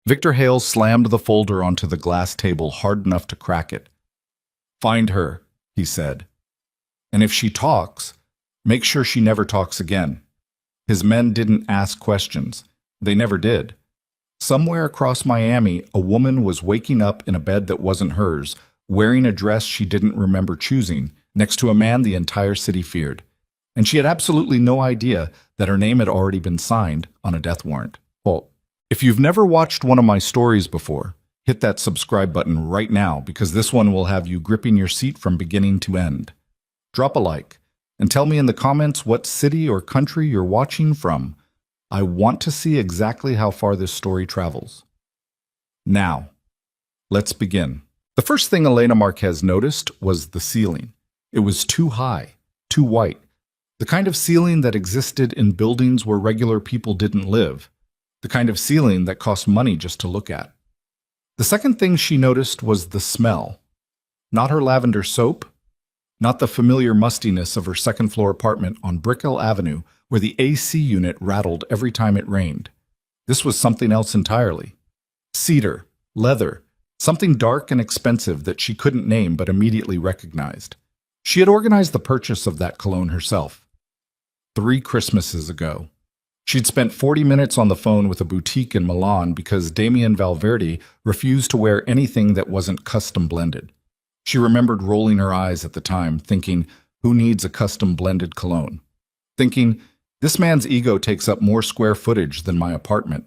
Victor Hale slammed the folder onto the glass table hard enough to crack it. "Find her," he said. "And if she talks, make sure she never talks again." His men didn't ask questions. They never did. Somewhere across Miami, a woman was waking up in a bed that wasn't hers, wearing a dress she didn't remember choosing, next to a man the entire city feared. And she had absolutely no idea that her name had already been signed on a death warrant. Well, if you've never watched one of my stories before, hit that subscribe button right now because this one will have you gripping your seat from beginning to end. Drop a like and tell me in the comments what city or country you're watching from. I want to see exactly how far this story travels. Now, let's begin. The first thing Elena Marquez noticed was the ceiling. It was too high, too white, the kind of ceiling that existed in buildings where regular people didn't live, the kind of ceiling that cost money just to look at. The second thing she noticed was the smell. Not her lavender soap, not the familiar mustiness of her second-floor apartment on Brickell Avenue where the AC unit rattled every time it rained. This was something else entirely. Cedar, leather, something dark and expensive that she couldn't name but immediately recognized. She had organized the purchase of that cologne herself. 3 Christmases ago. She'd spent 40 minutes on the phone with a boutique in Milan because Damien Valverde refused to wear anything that wasn't custom blended. She remembered rolling her eyes at the time, thinking, who needs a custom blended cologne? Thinking, this man's ego takes up more square footage than my apartment.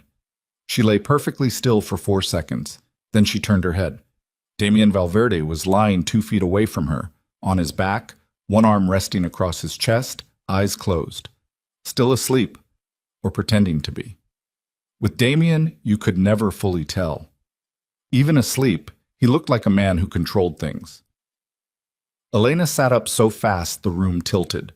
She lay perfectly still for 4 seconds. Then she turned her head. Damien Valverde was lying 2 feet away from her, on his back, one arm resting across his chest, eyes closed. Still asleep, or pretending to be. With Damien, you could never fully tell. Even asleep, he looked like a man who controlled things. Elena sat up so fast the room tilted.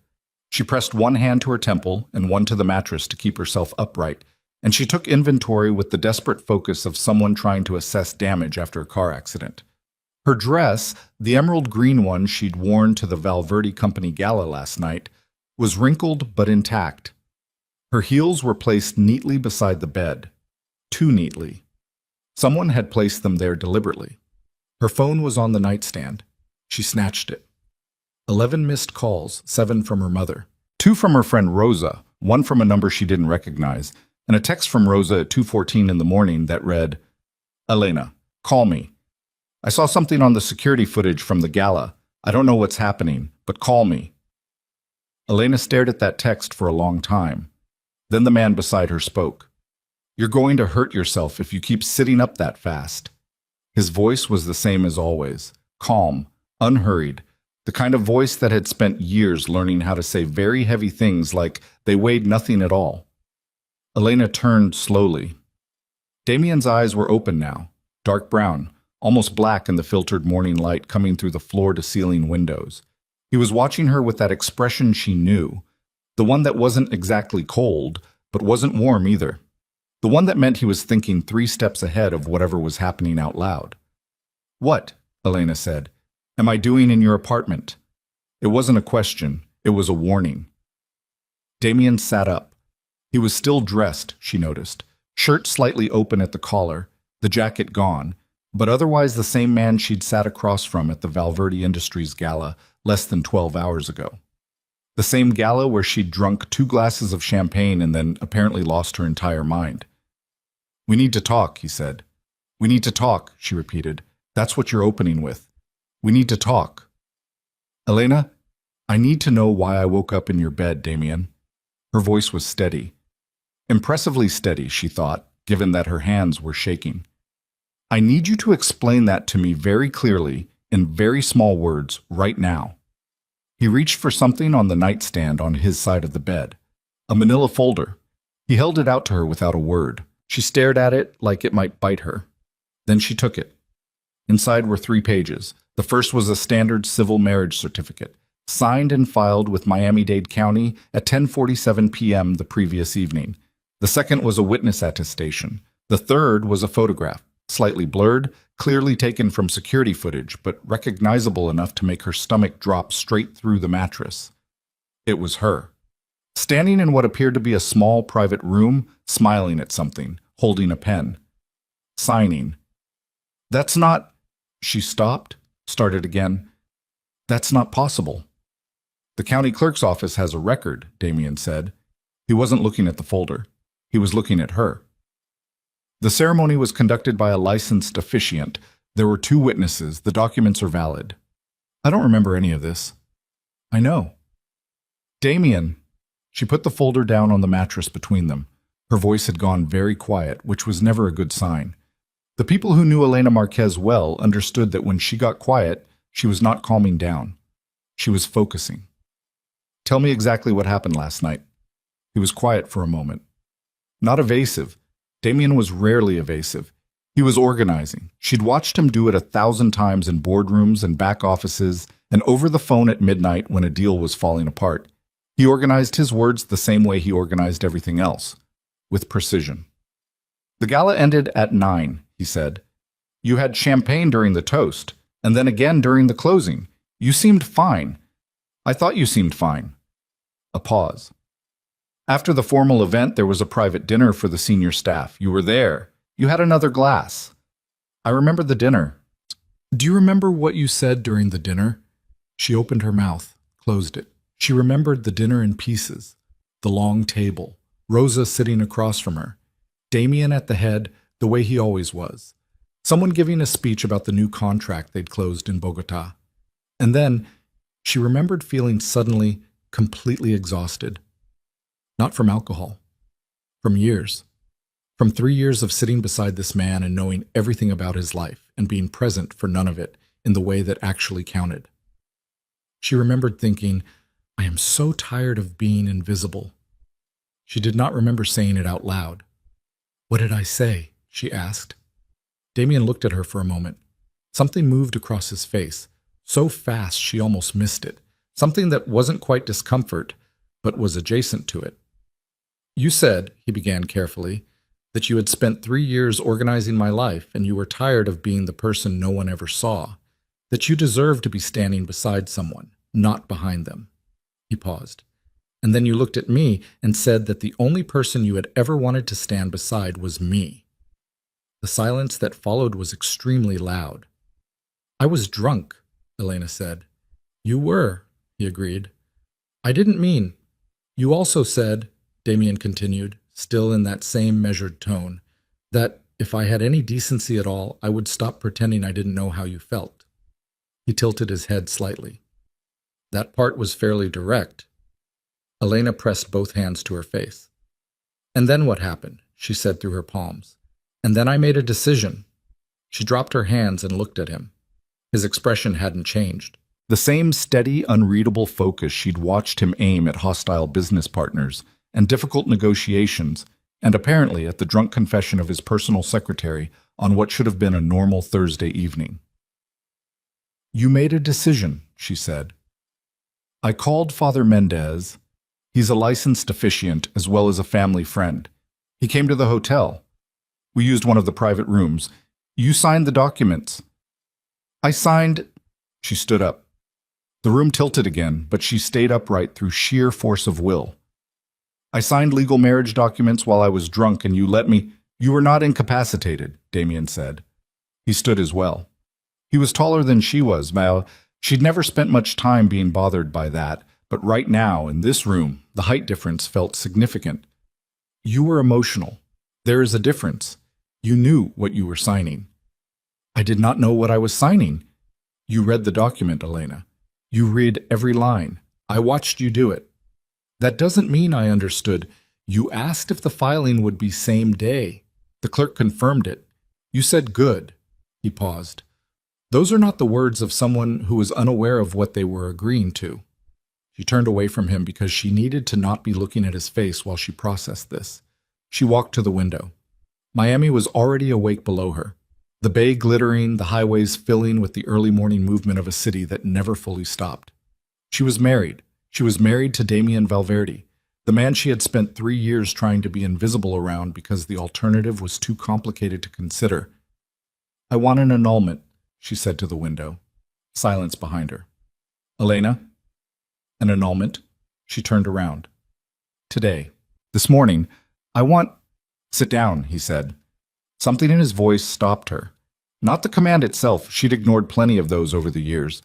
She pressed one hand to her temple and one to the mattress to keep herself upright, and she took inventory with the desperate focus of someone trying to assess damage after a car accident. Her dress, the emerald green one she'd worn to the Valverde Company gala last night, was wrinkled but intact. Her heels were placed neatly beside the bed. Too neatly. Someone had placed them there deliberately. Her phone was on the nightstand. She snatched it. 11 missed calls, 7 from her mother. 2 from her friend Rosa, 1 from a number she didn't recognize, and a text from Rosa at 2:14 in the morning that read, "Elena, call me. I saw something on the security footage from the gala. I don't know what's happening, but call me." Elena stared at that text for a long time. Then the man beside her spoke. "You're going to hurt yourself if you keep sitting up that fast." His voice was the same as always, calm, unhurried, the kind of voice that had spent years learning how to say very heavy things like they weighed nothing at all. Elena turned slowly. Damien's eyes were open now, dark brown, almost black in the filtered morning light coming through the floor-to-ceiling windows. He was watching her with that expression she knew, the one that wasn't exactly cold, but wasn't warm either. The one that meant he was thinking 3 steps ahead of whatever was happening out loud. "What," Elena said, "am I doing in your apartment?" It wasn't a question, it was a warning. Damien sat up. He was still dressed, she noticed, shirt slightly open at the collar, the jacket gone, but otherwise the same man she'd sat across from at the Valverde Industries gala less than 12 hours ago. The same gala where she'd drunk 2 glasses of champagne and then apparently lost her entire mind. "We need to talk," he said. "We need to talk," she repeated. "That's what you're opening with. We need to talk." "Elena, I need to know why I woke up in your bed, Damien." Her voice was steady. Impressively steady, she thought, given that her hands were shaking. "I need you to explain that to me very clearly, in very small words, right now." He reached for something on the nightstand on his side of the bed. A manila folder. He held it out to her without a word. She stared at it like it might bite her. Then she took it. Inside were 3 pages. The first was a standard civil marriage certificate, signed and filed with Miami-Dade County at 10:47 p.m. the previous evening. The second was a witness attestation. The third was a photograph, slightly blurred, clearly taken from security footage, but recognizable enough to make her stomach drop straight through the mattress. It was her. Standing in what appeared to be a small private room, smiling at something, holding a pen. Signing. That's not. She stopped, started again. That's not possible. The county clerk's office has a record, Damien said. He wasn't looking at the folder. He was looking at her. The ceremony was conducted by a licensed officiant. There were 2 witnesses. The documents are valid. I don't remember any of this. I know. Damien. She put the folder down on the mattress between them. Her voice had gone very quiet, which was never a good sign. The people who knew Elena Marquez well understood that when she got quiet, she was not calming down. She was focusing. Tell me exactly what happened last night. He was quiet for a moment. Not evasive. Damien was rarely evasive. He was organizing. She'd watched him do it 1,000 times in boardrooms and back offices and over the phone at midnight when a deal was falling apart. He organized his words the same way he organized everything else, with precision. The gala ended at 9, he said. You had champagne during the toast, and then again during the closing. You seemed fine. I thought you seemed fine. A pause. After the formal event, there was a private dinner for the senior staff. You were there. You had another glass. I remember the dinner. Do you remember what you said during the dinner? She opened her mouth, closed it. She remembered the dinner in pieces, the long table, Rosa sitting across from her, Damien at the head, the way he always was, someone giving a speech about the new contract they'd closed in Bogota. And then she remembered feeling suddenly completely exhausted. Not from alcohol, from years. From 3 years of sitting beside this man and knowing everything about his life and being present for none of it in the way that actually counted. She remembered thinking, I am so tired of being invisible. She did not remember saying it out loud. What did I say? She asked. Damien looked at her for a moment. Something moved across his face, so fast she almost missed it. Something that wasn't quite discomfort, but was adjacent to it. You said, he began carefully, that you had spent 3 years organizing my life and you were tired of being the person no one ever saw, that you deserved to be standing beside someone, not behind them. He paused. And then you looked at me and said that the only person you had ever wanted to stand beside was me. The silence that followed was extremely loud. I was drunk, Elena said. You were, he agreed. I didn't mean. You also said, Damien continued, still in that same measured tone, that if I had any decency at all, I would stop pretending I didn't know how you felt. He tilted his head slightly. That part was fairly direct. Elena pressed both hands to her face. And then what happened? She said through her palms. And then I made a decision. She dropped her hands and looked at him. His expression hadn't changed. The same steady, unreadable focus she'd watched him aim at hostile business partners and difficult negotiations, and apparently at the drunk confession of his personal secretary on what should have been a normal Thursday evening. You made a decision, she said. I called Father Mendez. He's a licensed officiant as well as a family friend. He came to the hotel. We used one of the private rooms. You signed the documents. I signed. She stood up. The room tilted again, but she stayed upright through sheer force of will. I signed legal marriage documents while I was drunk and you let me. You were not incapacitated, Damien said. He stood as well. He was taller than she was, Mal. She'd never spent much time being bothered by that, but right now, in this room, the height difference felt significant. You were emotional. There is a difference. You knew what you were signing. I did not know what I was signing. You read the document, Elena. You read every line. I watched you do it. That doesn't mean I understood. You asked if the filing would be same day. The clerk confirmed it. You said good. He paused. Those are not the words of someone who was unaware of what they were agreeing to. She turned away from him because she needed to not be looking at his face while she processed this. She walked to the window. Miami was already awake below her. The bay glittering, the highways filling with the early morning movement of a city that never fully stopped. She was married. She was married to Damien Valverde, the man she had spent 3 years trying to be invisible around because the alternative was too complicated to consider. I want an annulment, she said to the window. Silence behind her. Elena? An annulment? She turned around. Today. This morning. I want... Sit down, he said. Something in his voice stopped her. Not the command itself, she'd ignored plenty of those over the years.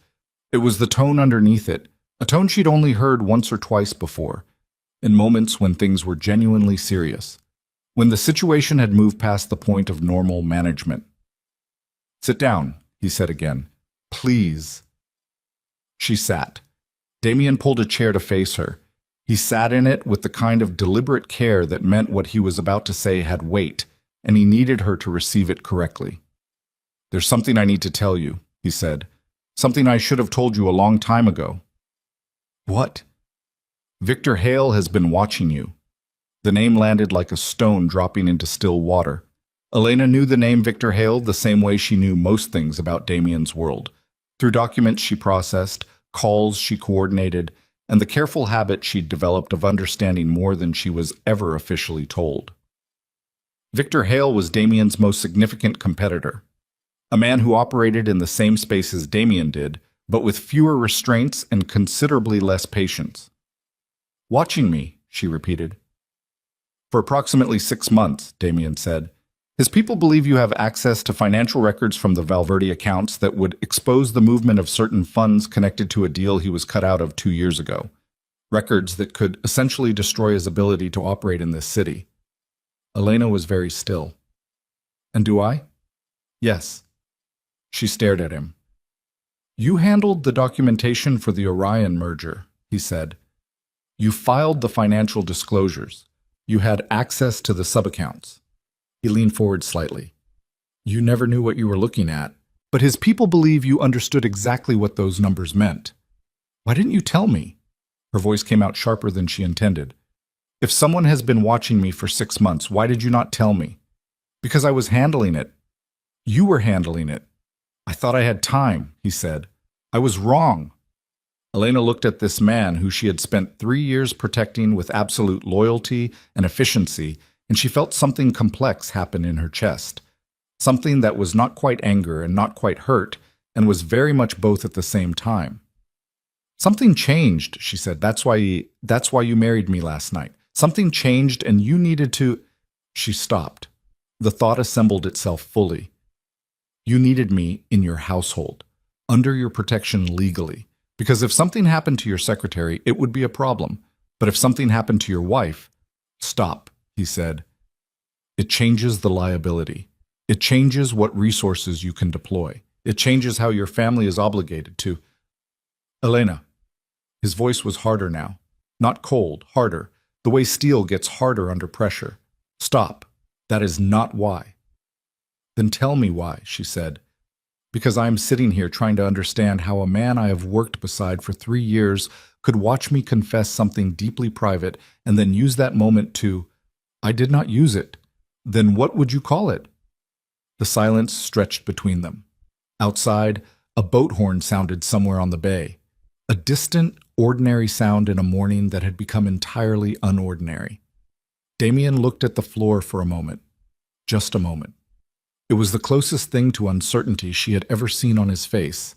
It was the tone underneath it, a tone she'd only heard once or twice before, in moments when things were genuinely serious, when the situation had moved past the point of normal management. "Sit down," he said again. "Please." She sat. Damien pulled a chair to face her. He sat in it with the kind of deliberate care that meant what he was about to say had weight, and he needed her to receive it correctly. "There's something I need to tell you," he said. "Something I should have told you a long time ago." "What?" "Victor Hale has been watching you." The name landed like a stone dropping into still water. Elena knew the name Victor Hale the same way she knew most things about Damien's world, through documents she processed, calls she coordinated, and the careful habit she'd developed of understanding more than she was ever officially told. Victor Hale was Damien's most significant competitor, a man who operated in the same space as Damien did, but with fewer restraints and considerably less patience. "Watching me," she repeated. "For approximately 6 months," Damien said. "His people believe you have access to financial records from the Valverde accounts that would expose the movement of certain funds connected to a deal he was cut out of 2 years ago. Records that could essentially destroy his ability to operate in this city." Elena was very still. "And do I?" "Yes." She stared at him. "You handled the documentation for the Orion merger," he said. "You filed the financial disclosures. You had access to the subaccounts." He leaned forward slightly. "You never knew what you were looking at, but his people believe you understood exactly what those numbers meant. Why didn't you tell me?" Her voice came out sharper than she intended. "If someone has been watching me for 6 months, why did you not tell me?" "Because I was handling it. You were handling it." "I thought I had time," he said. "I was wrong." Elena looked at this man who she had spent 3 years protecting with absolute loyalty and efficiency, and she felt something complex happen in her chest. Something that was not quite anger and not quite hurt, and was very much both at the same time. "Something changed," she said. That's why you married me last night. Something changed and you needed to—" She stopped. The thought assembled itself fully. "You needed me in your household, under your protection legally. Because if something happened to your secretary, it would be a problem. But if something happened to your wife—" "Stop," he said. "It changes the liability. It changes what resources you can deploy. It changes how your family is obligated to—" "Elena." His voice was harder now. Not cold, harder. The way steel gets harder under pressure. "Stop. That is not why." "Then tell me why," she said. "Because I am sitting here trying to understand how a man I have worked beside for 3 years could watch me confess something deeply private and then use that moment to— I did not use it. Then what would you call it?" The silence stretched between them. Outside, a boat horn sounded somewhere on the bay. A distant, ordinary sound in a morning that had become entirely unordinary. Damien looked at the floor for a moment. Just a moment. It was the closest thing to uncertainty she had ever seen on his face,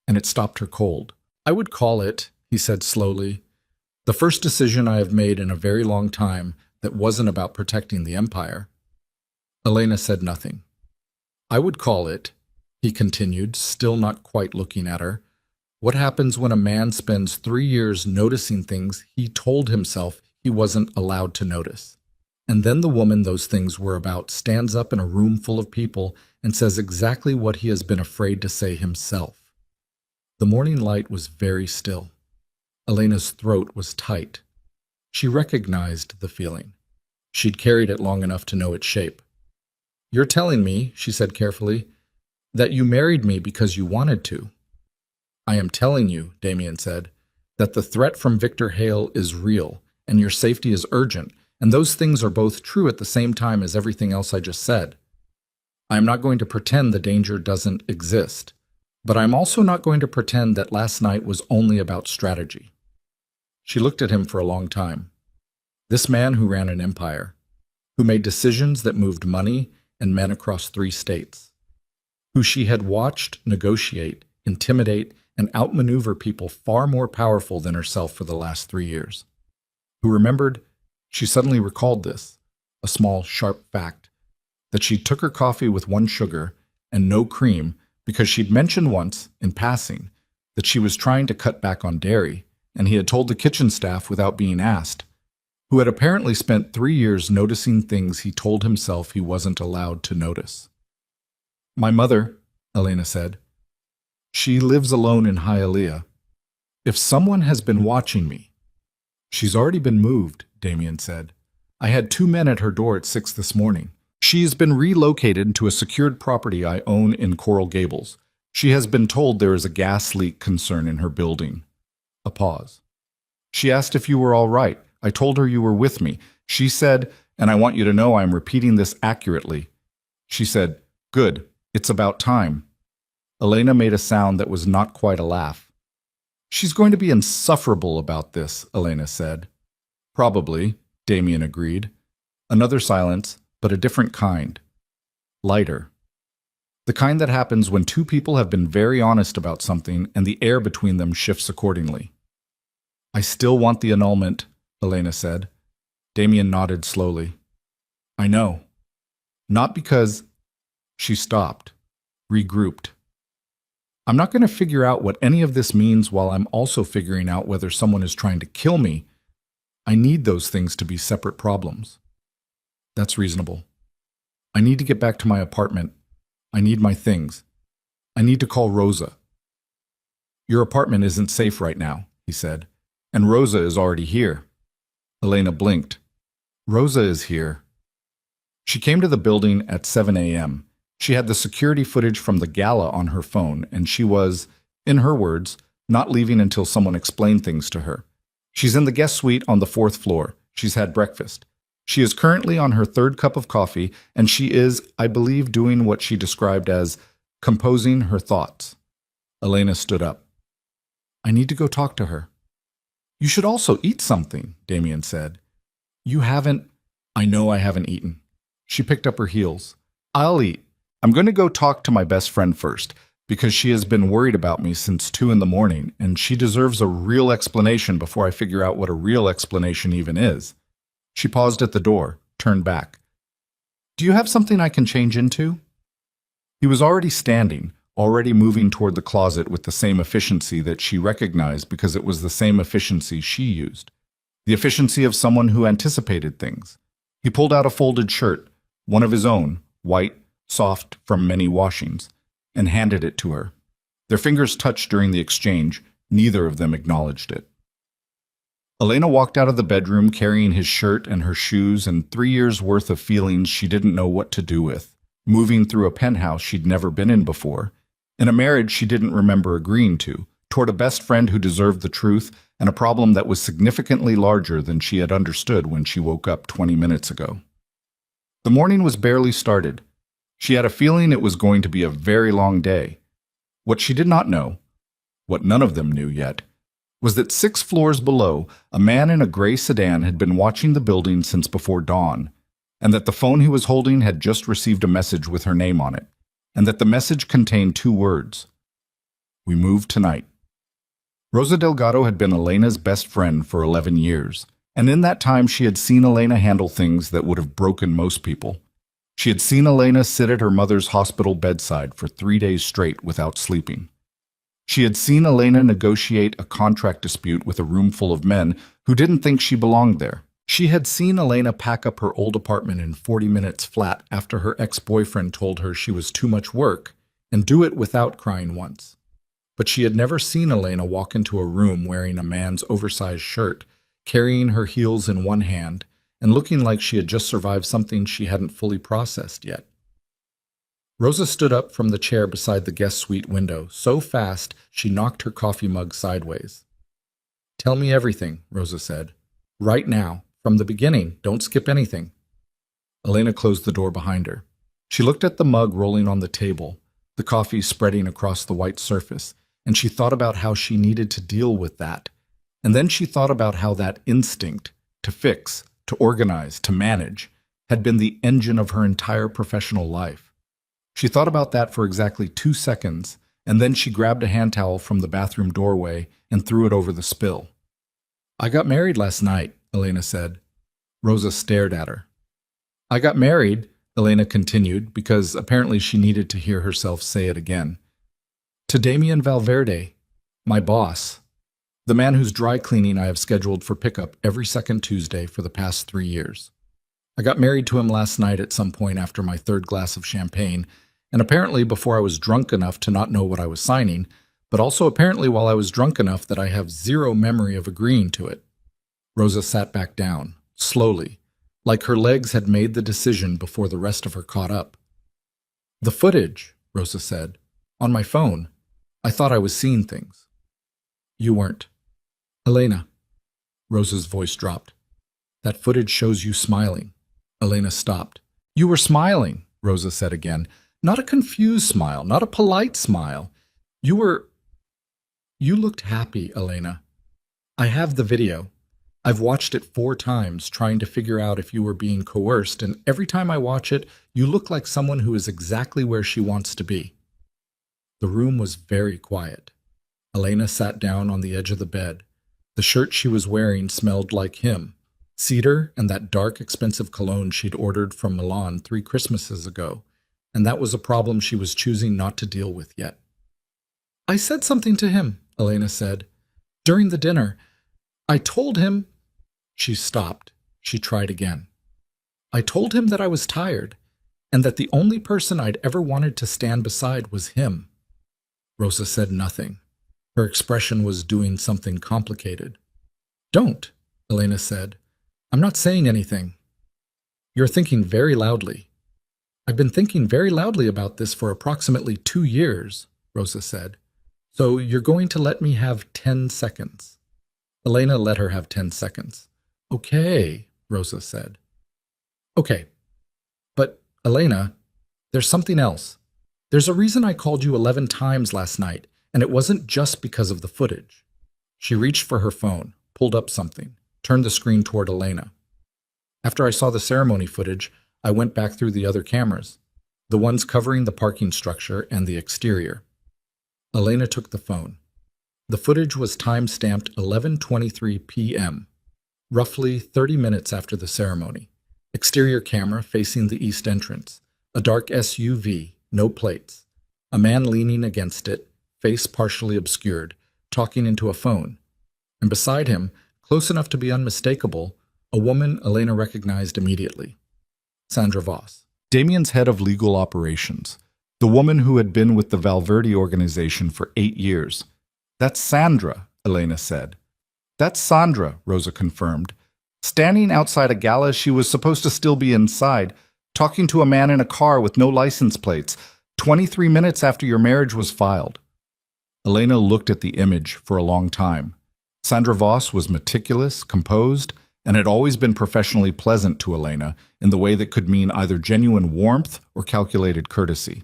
and it stopped her cold. "I would call it," he said slowly, "the first decision I have made in a very long time that wasn't about protecting the Empire." Elena said nothing. "I would call it," he continued, still not quite looking at her, "what happens when a man spends 3 years noticing things he told himself he wasn't allowed to notice. And then the woman those things were about stands up in a room full of people and says exactly what he has been afraid to say himself." The morning light was very still. Elena's throat was tight. She recognized the feeling. She'd carried it long enough to know its shape. "You're telling me," she said carefully, "that you married me because you wanted to." "I am telling you," Damien said, "that the threat from Victor Hale is real, and your safety is urgent, and those things are both true at the same time as everything else I just said. I am not going to pretend the danger doesn't exist, but I'm also not going to pretend that last night was only about strategy." She looked at him for a long time. This man who ran an empire, who made decisions that moved money and men across 3 states, who she had watched negotiate, intimidate, and outmaneuver people far more powerful than herself for the last 3 years, who remembered— she suddenly recalled this, a small, sharp fact— that she took her coffee with 1 sugar and no cream because she'd mentioned once, in passing, that she was trying to cut back on dairy, and he had told the kitchen staff without being asked, who had apparently spent 3 years noticing things he told himself he wasn't allowed to notice. "My mother," Elena said. "She lives alone in Hialeah. If someone has been watching me—" "She's already been moved," Damien said. "I had 2 men at her door at 6 this morning. She's been relocated to a secured property I own in Coral Gables. She has been told there is a gas leak concern in her building." A pause. "She asked if you were all right. I told her you were with me. She said, and I want you to know I am repeating this accurately. She said, 'Good, it's about time.'" Elena made a sound that was not quite a laugh. "She's going to be insufferable about this," Elena said. "Probably," Damien agreed. Another silence, but a different kind. Lighter. The kind that happens when 2 people have been very honest about something and the air between them shifts accordingly. "I still want the annulment," Elena said. Damien nodded slowly. "I know. Not because—" She stopped, regrouped. "I'm not going to figure out what any of this means while I'm also figuring out whether someone is trying to kill me. I need those things to be separate problems." "That's reasonable. I need to get back to my apartment. I need my things. I need to call Rosa." "Your apartment isn't safe right now," he said, "and Rosa is already here." Elena blinked. "Rosa is here." She came to the building at 7 a.m. She had the security footage from the gala on her phone, and she was, in her words, not leaving until someone explained things to her. She's in the guest suite on the 4th floor. She's had breakfast. She is currently on her 3rd cup of coffee, and she is, I believe, doing what she described as composing her thoughts. Elena stood up. "I need to go talk to her." "You should also eat something," Damien said. "You haven't—" "I know I haven't eaten." She picked up her heels. "I'll eat. I'm going to go talk to my best friend first, because she has been worried about me since 2 in the morning, and she deserves a real explanation before I figure out what a real explanation even is." She paused at the door, turned back. "Do you have something I can change into?" He was already standing, already moving toward the closet with the same efficiency that she recognized because it was the same efficiency she used. The efficiency of someone who anticipated things. He pulled out a folded shirt, one of his own, white, soft from many washings, and handed it to her. Their fingers touched during the exchange. Neither of them acknowledged it. Elena walked out of the bedroom carrying his shirt and her shoes and 3 years' worth of feelings she didn't know what to do with, moving through a penthouse she'd never been in before, in a marriage she didn't remember agreeing to, toward a best friend who deserved the truth and a problem that was significantly larger than she had understood when she woke up 20 minutes ago. The morning was barely started. She had a feeling it was going to be a very long day. What she did not know, what none of them knew yet, was that 6 floors below, a man in a gray sedan had been watching the building since before dawn, and that the phone he was holding had just received a message with her name on it, and that the message contained 2 words. "We move tonight." Rosa Delgado had been Elena's best friend for 11 years, and in that time she had seen Elena handle things that would have broken most people. She had seen Elena sit at her mother's hospital bedside for 3 days straight without sleeping. She had seen Elena negotiate a contract dispute with a room full of men who didn't think she belonged there. She had seen Elena pack up her old apartment in 40 minutes flat after her ex-boyfriend told her she was too much work, and do it without crying once. But she had never seen Elena walk into a room wearing a man's oversized shirt, carrying her heels in one hand, and looking like she had just survived something she hadn't fully processed yet. Rosa stood up from the chair beside the guest suite window, so fast she knocked her coffee mug sideways. "Tell me everything," Rosa said. "Right now, from the beginning, don't skip anything." Elena closed the door behind her. She looked at the mug rolling on the table, the coffee spreading across the white surface, and she thought about how she needed to deal with that. And then she thought about how that instinct, to fix, to organize, to manage, had been the engine of her entire professional life. She thought about that for exactly 2 seconds, and then she grabbed a hand towel from the bathroom doorway and threw it over the spill. "I got married last night," Elena said. Rosa stared at her. "I got married Elena continued, because apparently she needed to hear herself say it again. To Damien Valverde, my boss, the man whose dry cleaning I have scheduled for pickup every second Tuesday for the past 3 years. I got married to him last night at some point after my third glass of champagne, and apparently before I was drunk enough to not know what I was signing, but also apparently while I was drunk enough that I have zero memory of agreeing to it. Rosa sat back down, slowly, like her legs had made the decision before the rest of her caught up. The footage, Rosa said, on my phone. I thought I was seeing things. You weren't. Elena. Rosa's voice dropped. That footage shows you smiling. Elena stopped. You were smiling, Rosa said again. Not a confused smile, not a polite smile. You looked happy, Elena. I have the video. I've watched it 4 times, trying to figure out if you were being coerced, and every time I watch it, you look like someone who is exactly where she wants to be. The room was very quiet. Elena sat down on the edge of the bed. The shirt she was wearing smelled like him, cedar and that dark, expensive cologne she'd ordered from Milan 3 Christmases ago, and that was a problem she was choosing not to deal with yet. I said something to him, Elena said. During the dinner, I told him... She stopped. She tried again. I told him that I was tired, and that the only person I'd ever wanted to stand beside was him. Rosa said nothing. Her expression was doing something complicated. Don't, Elena said. I'm not saying anything. You're thinking very loudly. I've been thinking very loudly about this for approximately 2 years, Rosa said. So you're going to let me have 10 seconds. Elena let her have 10 seconds. Okay, Rosa said. Okay, but Elena, there's something else. There's a reason I called you 11 times last night, and it wasn't just because of the footage. She reached for her phone, pulled up something, turned the screen toward Elena. After I saw the ceremony footage, I went back through the other cameras, the ones covering the parking structure and the exterior. Elena took the phone. The footage was time-stamped 11:23 p.m., roughly 30 minutes after the ceremony. Exterior camera facing the east entrance. A dark SUV, no plates. A man leaning against it, face partially obscured, talking into a phone. And beside him, close enough to be unmistakable, a woman Elena recognized immediately. Sandra Voss, Damien's head of legal operations. The woman who had been with the Valverde organization for 8 years. That's Sandra, Elena said. That's Sandra, Rosa confirmed. Standing outside a gala she was supposed to still be inside, talking to a man in a car with no license plates, 23 minutes after your marriage was filed. Elena looked at the image for a long time. Sandra Voss was meticulous, composed, and had always been professionally pleasant to Elena in the way that could mean either genuine warmth or calculated courtesy.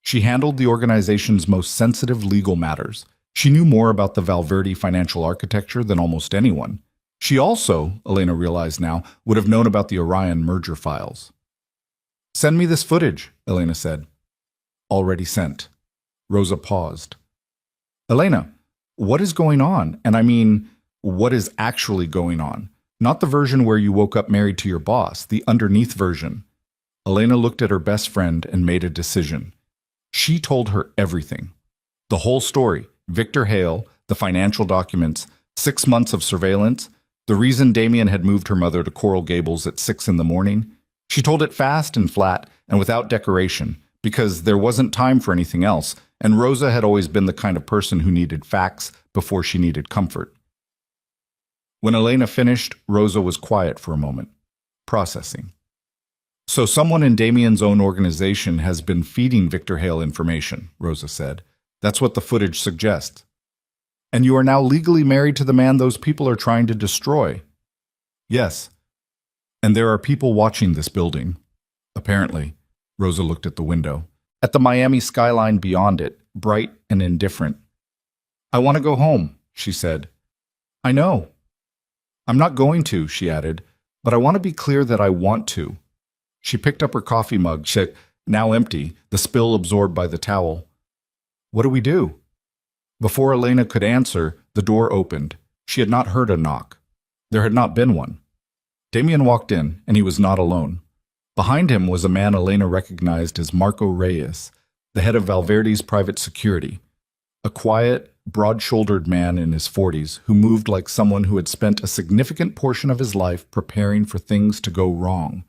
She handled the organization's most sensitive legal matters. She knew more about the Valverde financial architecture than almost anyone. She also, Elena realized now, would have known about the Orion merger files. Send me this footage, Elena said. Already sent. Rosa paused. Elena, what is going on? And I mean, what is actually going on? Not the version where you woke up married to your boss, the underneath version. Elena looked at her best friend and made a decision. She told her everything. The whole story. Victor Hale, the financial documents, 6 months of surveillance, the reason Damien had moved her mother to Coral Gables at 6 in the morning. She told it fast and flat and without decoration, because there wasn't time for anything else, and Rosa had always been the kind of person who needed facts before she needed comfort. When Elena finished, Rosa was quiet for a moment, processing. So someone in Damien's own organization has been feeding Victor Hale information, Rosa said. That's what the footage suggests. And you are now legally married to the man those people are trying to destroy. Yes. And there are people watching this building. Apparently, Rosa looked at the window. At the Miami skyline beyond it, bright and indifferent. I want to go home, she said. I know. I'm not going to, she added, but I want to be clear that I want to. She picked up her coffee mug, now empty, the spill absorbed by the towel. What do we do? Before Elena could answer, the door opened. She had not heard a knock. There had not been one. Damien walked in, and he was not alone. Behind him was a man Elena recognized as Marco Reyes, the head of Valverde's private security, a quiet, broad-shouldered man in his 40s who moved like someone who had spent a significant portion of his life preparing for things to go wrong.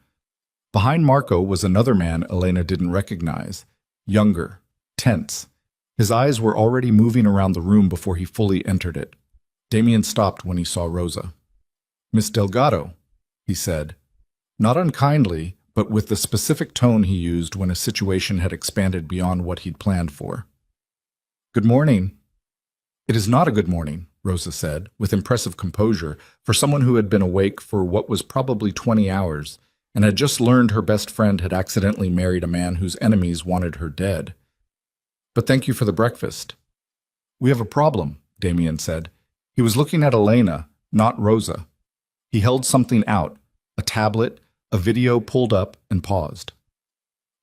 Behind Marco was another man Elena didn't recognize, younger, tense. His eyes were already moving around the room before he fully entered it. Damien stopped when he saw Rosa. "Miss Delgado," he said, not unkindly, but with the specific tone he used when a situation had expanded beyond what he'd planned for. "Good morning." "It is not a good morning," Rosa said, with impressive composure, for someone who had been awake for what was probably 20 hours, and had just learned her best friend had accidentally married a man whose enemies wanted her dead. "But thank you for the breakfast." "We have a problem," Damien said. He was looking at Elena, not Rosa. He held something out, a tablet, a video pulled up and paused.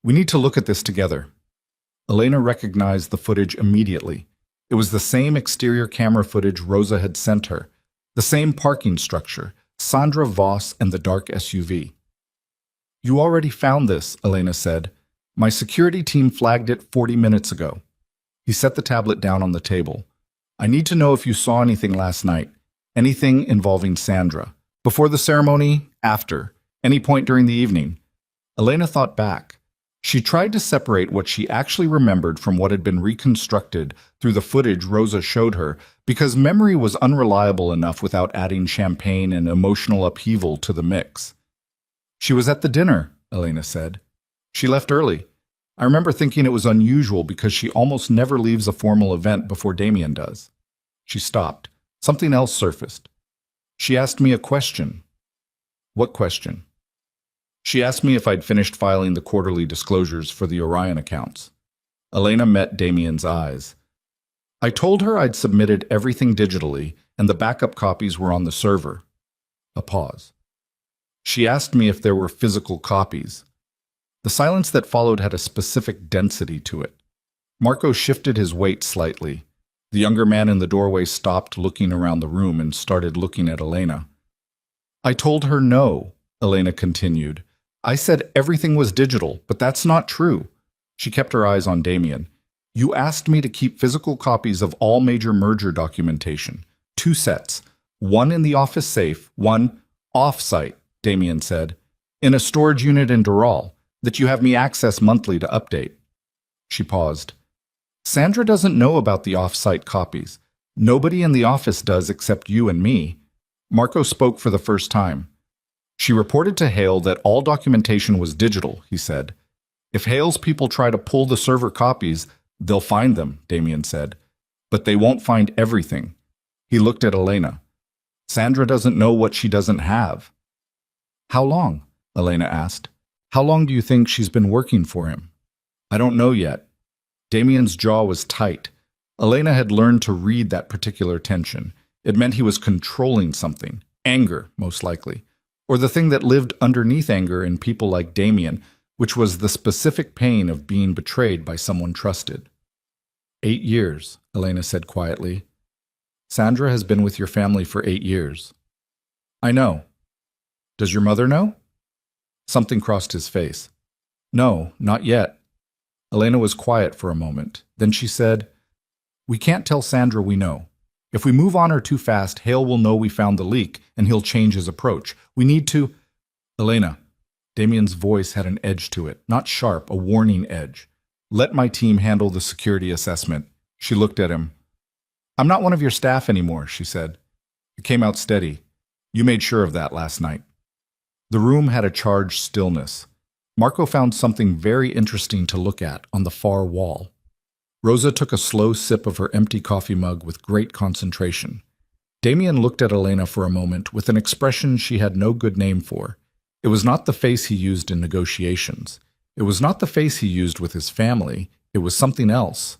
"We need to look at this together." Elena recognized the footage immediately. It was the same exterior camera footage Rosa had sent her, the same parking structure, Sandra Voss and the dark SUV. "You already found this," Elena said. "My security team flagged it 40 minutes ago." He set the tablet down on the table. "I need to know if you saw anything last night, anything involving Sandra. Before the ceremony, after, any point during the evening." Elena thought back. She tried to separate what she actually remembered from what had been reconstructed through the footage Rosa showed her, because memory was unreliable enough without adding champagne and emotional upheaval to the mix. "She was at the dinner," Elena said. "She left early. I remember thinking it was unusual because she almost never leaves a formal event before Damien does." She stopped. Something else surfaced. "She asked me a question." "What question?" "She asked me if I'd finished filing the quarterly disclosures for the Orion accounts." Elena met Damien's eyes. "I told her I'd submitted everything digitally and the backup copies were on the server." A pause. "She asked me if there were physical copies." The silence that followed had a specific density to it. Marco shifted his weight slightly. The younger man in the doorway stopped looking around the room and started looking at Elena. "I told her no," Elena continued. "I said everything was digital, but that's not true." She kept her eyes on Damien. "You asked me to keep physical copies of all major merger documentation. 2 sets. One in the office safe, one off-site," Damien said, "in a storage unit in Doral, that you have me access monthly to update." She paused. "Sandra doesn't know about the off-site copies. Nobody in the office does except you and me." Marco spoke for the first time. "She reported to Hale that all documentation was digital," he said. "If Hale's people try to pull the server copies, they'll find them," Damien said. "But they won't find everything." He looked at Elena. "Sandra doesn't know what she doesn't have." "How long?" Elena asked. "How long do you think she's been working for him?" "I don't know yet." Damien's jaw was tight. Elena had learned to read that particular tension. It meant he was controlling something. Anger, most likely. Or the thing that lived underneath anger in people like Damien, which was the specific pain of being betrayed by someone trusted. 8 years, Elena said quietly. "Sandra has been with your family for 8 years." "I know." "Does your mother know?" Something crossed his face. "No, not yet." Elena was quiet for a moment. Then she said, "We can't tell Sandra we know. If we move on her too fast, Hale will know we found the leak, and he'll change his approach. We need to—" "Elena," Damien's voice had an edge to it, not sharp, a warning edge. "Let my team handle the security assessment." She looked at him. "I'm not one of your staff anymore," she said. It came out steady. "You made sure of that last night." The room had a charged stillness. Marco found something very interesting to look at on the far wall. Rosa took a slow sip of her empty coffee mug with great concentration. Damien looked at Elena for a moment with an expression she had no good name for. It was not the face he used in negotiations. It was not the face he used with his family. It was something else.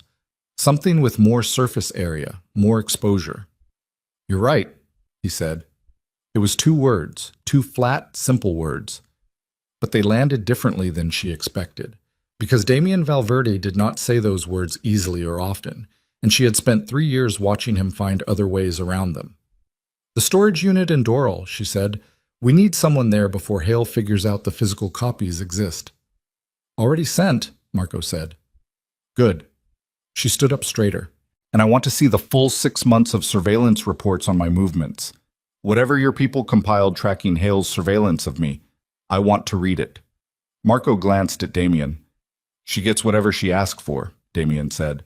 Something with more surface area, more exposure. "You're right," he said. It was 2 words, 2 flat, simple words. But they landed differently than she expected, because Damien Valverde did not say those words easily or often, and she had spent 3 years watching him find other ways around them. "The storage unit in Doral," she said. We need someone there before Hale figures out the physical copies exist. Already sent, Marco said. Good. She stood up straighter. And I want to see the full 6 months of surveillance reports on my movements. Whatever your people compiled tracking Hale's surveillance of me, I want to read it. Marco glanced at Damien. She gets whatever she asked for, Damien said,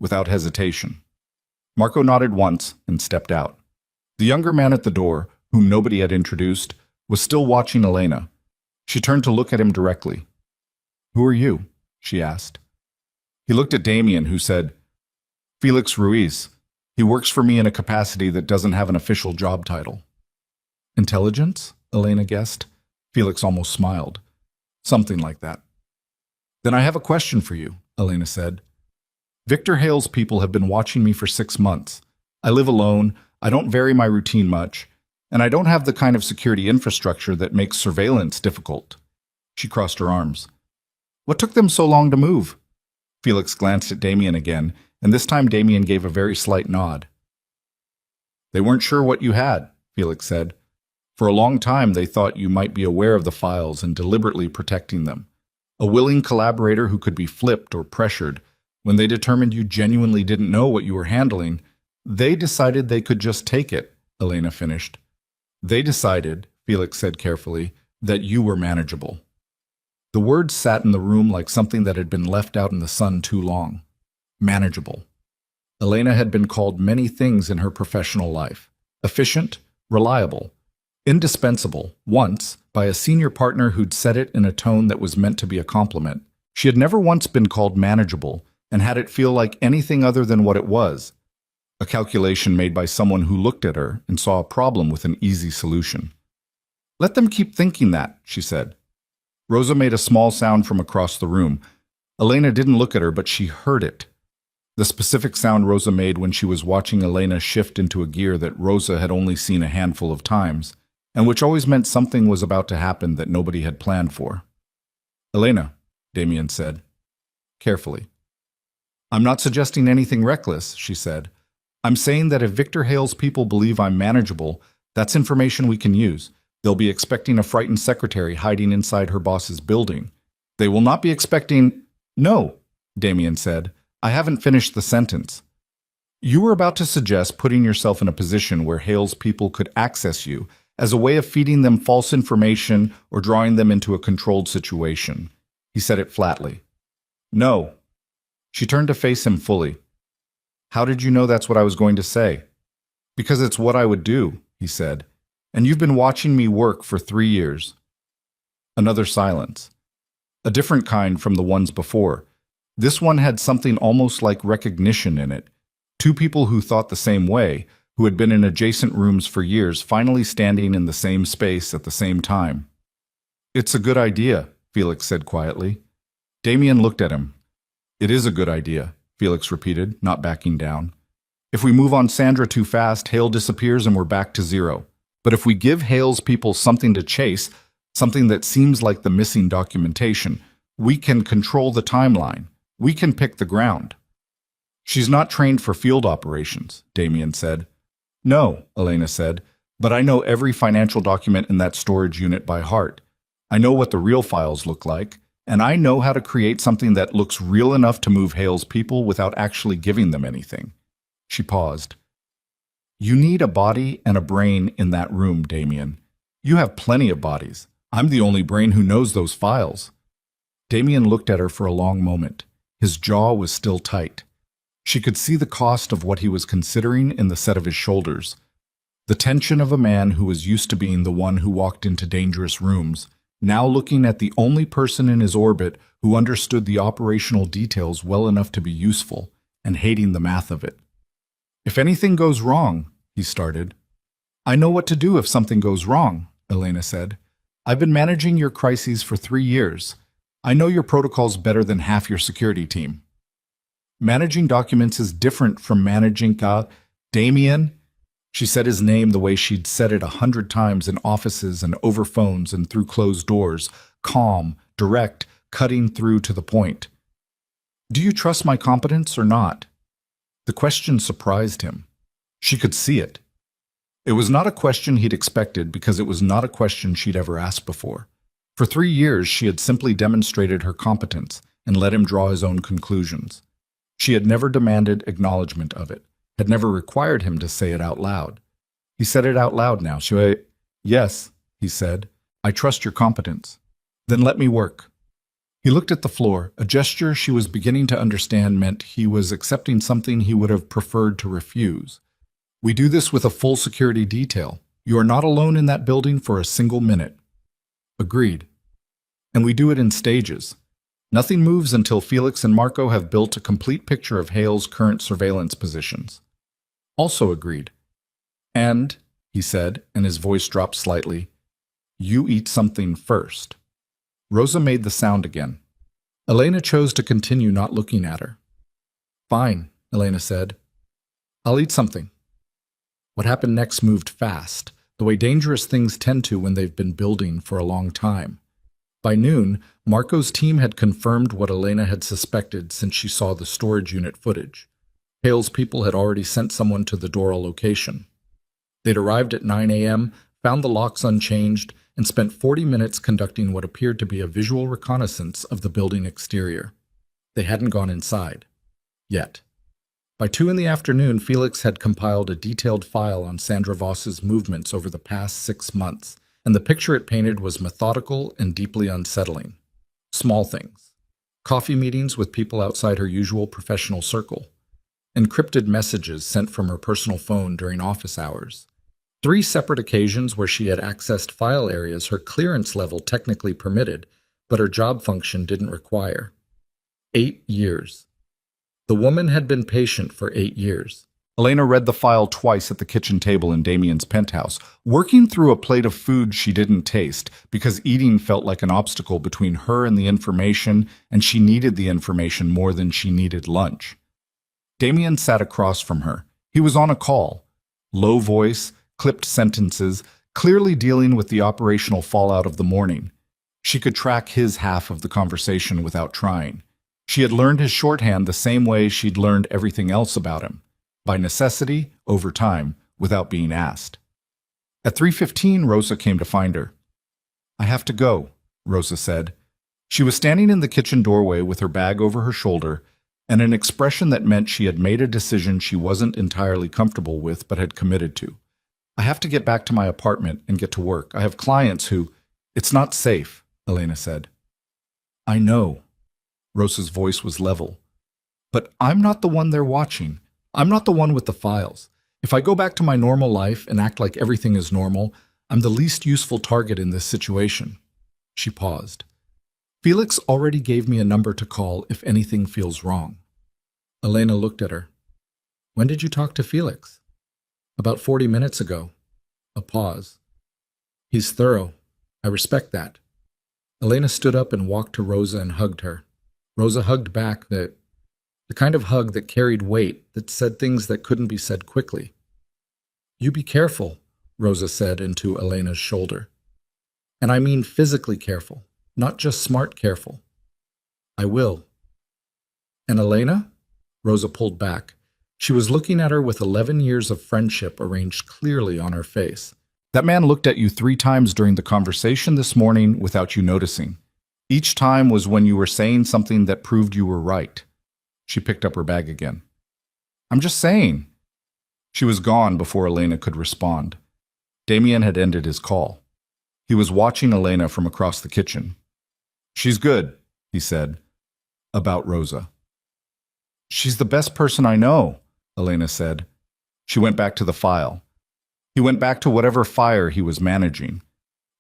without hesitation. Marco nodded once and stepped out. The younger man at the door, whom nobody had introduced, was still watching Elena. She turned to look at him directly. Who are you? She asked. He looked at Damien, who said, Felix Ruiz. He works for me in a capacity that doesn't have an official job title. Intelligence? Elena guessed. Felix almost smiled. Something like that. Then I have a question for you, Elena said. Victor Hale's people have been watching me for 6 months. I live alone, I don't vary my routine much, and I don't have the kind of security infrastructure that makes surveillance difficult. She crossed her arms. What took them so long to move? Felix glanced at Damien again, and this time Damien gave a very slight nod. They weren't sure what you had, Felix said. For a long time they thought you might be aware of the files and deliberately protecting them. A willing collaborator who could be flipped or pressured. When they determined you genuinely didn't know what you were handling, they decided they could just take it, Elena finished. They decided, Felix said carefully, that you were manageable. The words sat in the room like something that had been left out in the sun too long. Manageable. Elena had been called many things in her professional life. Efficient, reliable, indispensable, once, by a senior partner who'd said it in a tone that was meant to be a compliment. She had never once been called manageable and had it feel like anything other than what it was. A calculation made by someone who looked at her and saw a problem with an easy solution. Let them keep thinking that, she said. Rosa made a small sound from across the room. Elena didn't look at her, but she heard it. The specific sound Rosa made when she was watching Elena shift into a gear that Rosa had only seen a handful of times, and which always meant something was about to happen that nobody had planned for. Elena, Damien said, carefully. I'm not suggesting anything reckless, she said. I'm saying that if Victor Hale's people believe I'm manageable, that's information we can use. They'll be expecting a frightened secretary hiding inside her boss's building. They will not be expecting— No, Damien said. I haven't finished the sentence. You were about to suggest putting yourself in a position where Hale's people could access you as a way of feeding them false information or drawing them into a controlled situation. He said it flatly. No. She turned to face him fully. How did you know that's what I was going to say? Because it's what I would do, he said. And you've been watching me work for 3 years. Another silence. A different kind from the ones before. This one had something almost like recognition in it. Two people who thought the same way, who had been in adjacent rooms for years, finally standing in the same space at the same time. It's a good idea, Felix said quietly. Damien looked at him. It is a good idea, Felix repeated, not backing down. If we move on Sandra too fast, Hale disappears and we're back to zero. But if we give Hale's people something to chase, something that seems like the missing documentation, we can control the timeline. We can pick the ground. She's not trained for field operations, Damien said. No, Elena said, but I know every financial document in that storage unit by heart. I know what the real files look like, and I know how to create something that looks real enough to move Hale's people without actually giving them anything. She paused. You need a body and a brain in that room, Damien. You have plenty of bodies. I'm the only brain who knows those files. Damien looked at her for a long moment. His jaw was still tight. She could see the cost of what he was considering in the set of his shoulders. The tension of a man who was used to being the one who walked into dangerous rooms, now looking at the only person in his orbit who understood the operational details well enough to be useful, and hating the math of it. If anything goes wrong, he started. I know what to do if something goes wrong, Elena said. I've been managing your crises for 3 years. I know your protocols better than half your security team. Managing documents is different from managing Damien. She said his name the way she'd said it 100 times in offices and over phones and through closed doors, calm, direct, cutting through to the point. Do you trust my competence or not? The question surprised him. She could see it. It was not a question he'd expected because it was not a question she'd ever asked before. For 3 years, she had simply demonstrated her competence and let him draw his own conclusions. She had never demanded acknowledgement of it, had never required him to say it out loud. He said it out loud now. Yes, he said, I trust your competence. Then let me work. He looked at the floor, a gesture she was beginning to understand meant he was accepting something he would have preferred to refuse. We do this with a full security detail. You are not alone in that building for a single minute. Agreed. And we do it in stages. Nothing moves until Felix and Marco have built a complete picture of Hale's current surveillance positions. Also agreed. And, he said, and his voice dropped slightly, you eat something first. Rosa made the sound again. Elena chose to continue not looking at her. Fine, Elena said. I'll eat something. What happened next moved fast, the way dangerous things tend to when they've been building for a long time. By noon, Marco's team had confirmed what Elena had suspected since she saw the storage unit footage. Hale's people had already sent someone to the Dora location. They'd arrived at 9 a.m., found the locks unchanged, and spent 40 minutes conducting what appeared to be a visual reconnaissance of the building exterior. They hadn't gone inside. Yet. By 2 in the afternoon, Felix had compiled a detailed file on Sandra Voss's movements over the past 6 months, and the picture it painted was methodical and deeply unsettling. Small things. Coffee meetings with people outside her usual professional circle. Encrypted messages sent from her personal phone during office hours. 3 separate occasions where she had accessed file areas her clearance level technically permitted, but her job function didn't require. 8 years. The woman had been patient for 8 years. Elena read the file twice at the kitchen table in Damien's penthouse, working through a plate of food she didn't taste because eating felt like an obstacle between her and the information, and she needed the information more than she needed lunch. Damien sat across from her. He was on a call. Low voice, clipped sentences, clearly dealing with the operational fallout of the morning. She could track his half of the conversation without trying. She had learned his shorthand the same way she'd learned everything else about him. By necessity, over time, without being asked. At 3:15, Rosa came to find her. I have to go, Rosa said. She was standing in the kitchen doorway with her bag over her shoulder and an expression that meant she had made a decision she wasn't entirely comfortable with but had committed to. I have to get back to my apartment and get to work. I have clients who... It's not safe, Elena said. I know. Rosa's voice was level. But I'm not the one they're watching. I'm not the one with the files. If I go back to my normal life and act like everything is normal, I'm the least useful target in this situation. She paused. Felix already gave me a number to call if anything feels wrong. Elena looked at her. When did you talk to Felix? About 40 minutes ago. A pause. He's thorough. I respect that. Elena stood up and walked to Rosa and hugged her. Rosa hugged back, the kind of hug that carried weight, that said things that couldn't be said quickly. You be careful, Rosa said into Elena's shoulder. And I mean physically careful, not just smart careful. I will. And Elena? Rosa pulled back. She was looking at her with 11 years of friendship arranged clearly on her face. That man looked at you 3 times during the conversation this morning without you noticing. Each time was when you were saying something that proved you were right. She picked up her bag again. I'm just saying. She was gone before Elena could respond. Damien had ended his call. He was watching Elena from across the kitchen. She's good, he said, about Rosa. She's the best person I know, Elena said. She went back to the file. He went back to whatever fire he was managing.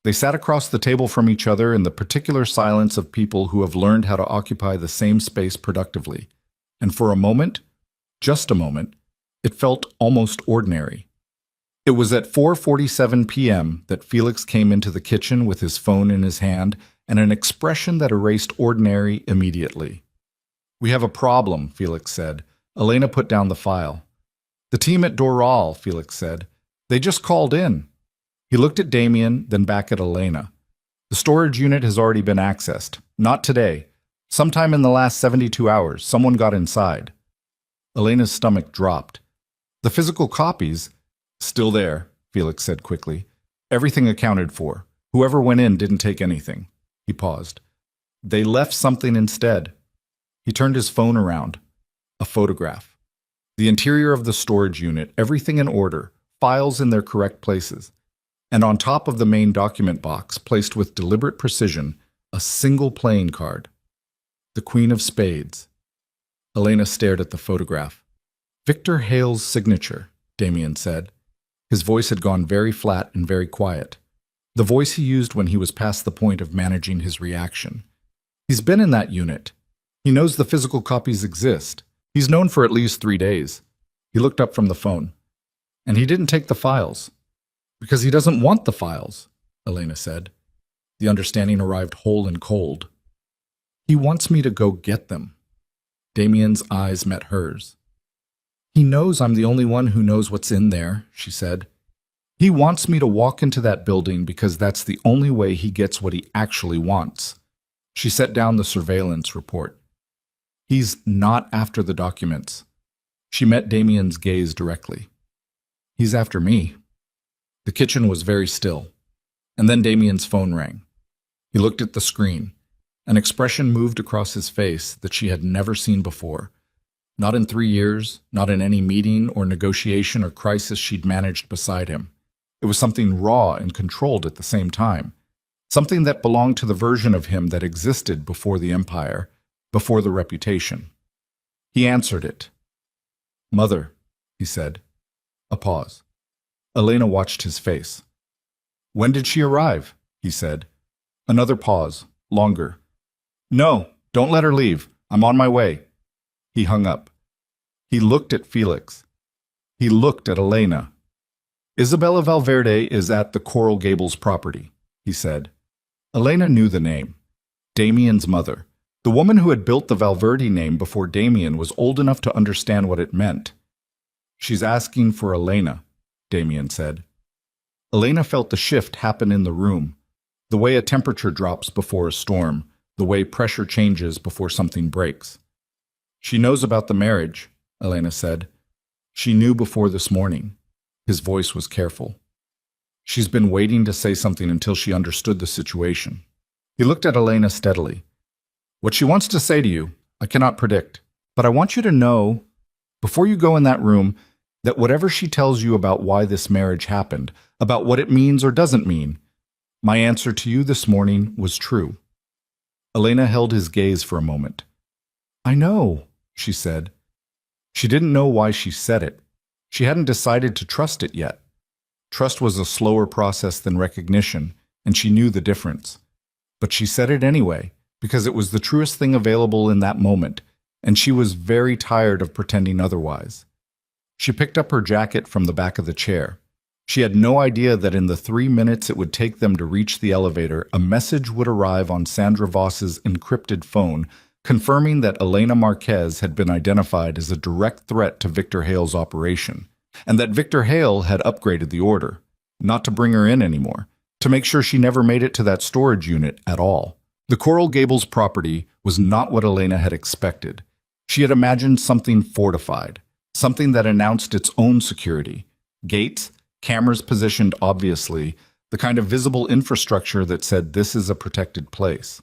They sat across the table from each other in the particular silence of people who have learned how to occupy the same space productively. And for a moment, just a moment, it felt almost ordinary. It was at 4:47 p.m. that Felix came into the kitchen with his phone in his hand and an expression that erased ordinary immediately. We have a problem, Felix said. Elena put down the file. The team at Doral, Felix said. They just called in. He looked at Damien, then back at Elena. The storage unit has already been accessed. Not today. Sometime in the last 72 hours, someone got inside. Elena's stomach dropped. The physical copies, still there, Felix said quickly. Everything accounted for. Whoever went in didn't take anything. He paused. They left something instead. He turned his phone around. A photograph. The interior of the storage unit, everything in order, files in their correct places. And on top of the main document box, placed with deliberate precision, a single playing card. The Queen of Spades. Elena stared at the photograph. Victor Hale's signature, Damien said. His voice had gone very flat and very quiet. The voice he used when he was past the point of managing his reaction. He's been in that unit. He knows the physical copies exist. He's known for at least 3 days. He looked up from the phone. And he didn't take the files. Because he doesn't want the files, Elena said. The understanding arrived whole and cold. He wants me to go get them. Damien's eyes met hers. He knows I'm the only one who knows what's in there, she said. He wants me to walk into that building because that's the only way he gets what he actually wants. She set down the surveillance report. He's not after the documents. She met Damien's gaze directly. He's after me. The kitchen was very still. And then Damien's phone rang. He looked at the screen. An expression moved across his face that she had never seen before. Not in 3 years, not in any meeting or negotiation or crisis she'd managed beside him. It was something raw and controlled at the same time. Something that belonged to the version of him that existed before the empire, before the reputation. He answered it. Mother, he said. A pause. Elena watched his face. When did she arrive? He said. Another pause, longer. No, don't let her leave. I'm on my way. He hung up. He looked at Felix. He looked at Elena. Isabella Valverde is at the Coral Gables property, he said. Elena knew the name. Damien's mother. The woman who had built the Valverde name before Damien was old enough to understand what it meant. She's asking for Elena, Damien said. Elena felt the shift happen in the room, the way a temperature drops before a storm, the way pressure changes before something breaks. She knows about the marriage, Elena said. She knew before this morning. His voice was careful. She's been waiting to say something until she understood the situation. He looked at Elena steadily. What she wants to say to you, I cannot predict, but I want you to know, before you go in that room, that whatever she tells you about why this marriage happened, about what it means or doesn't mean, my answer to you this morning was true. Elena held his gaze for a moment. I know, she said. She didn't know why she said it. She hadn't decided to trust it yet. Trust was a slower process than recognition, and she knew the difference. But she said it anyway, because it was the truest thing available in that moment, and she was very tired of pretending otherwise. She picked up her jacket from the back of the chair. She had no idea that in the 3 minutes it would take them to reach the elevator, a message would arrive on Sandra Voss's encrypted phone, confirming that Elena Marquez had been identified as a direct threat to Victor Hale's operation, and that Victor Hale had upgraded the order, not to bring her in anymore, to make sure she never made it to that storage unit at all. The Coral Gables property was not what Elena had expected. She had imagined something fortified, something that announced its own security. Gates, cameras positioned obviously, the kind of visible infrastructure that said this is a protected place.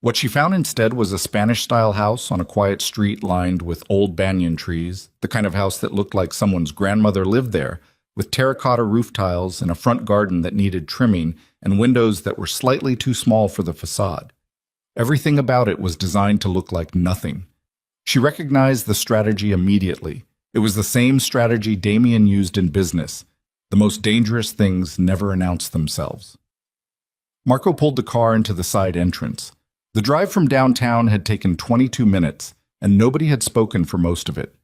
What she found instead was a Spanish-style house on a quiet street lined with old banyan trees, the kind of house that looked like someone's grandmother lived there, with terracotta roof tiles and a front garden that needed trimming and windows that were slightly too small for the facade. Everything about it was designed to look like nothing. She recognized the strategy immediately. It was the same strategy Damien used in business. The most dangerous things never announce themselves. Marco pulled the car into the side entrance. The drive from downtown had taken 22 minutes, and nobody had spoken for most of it.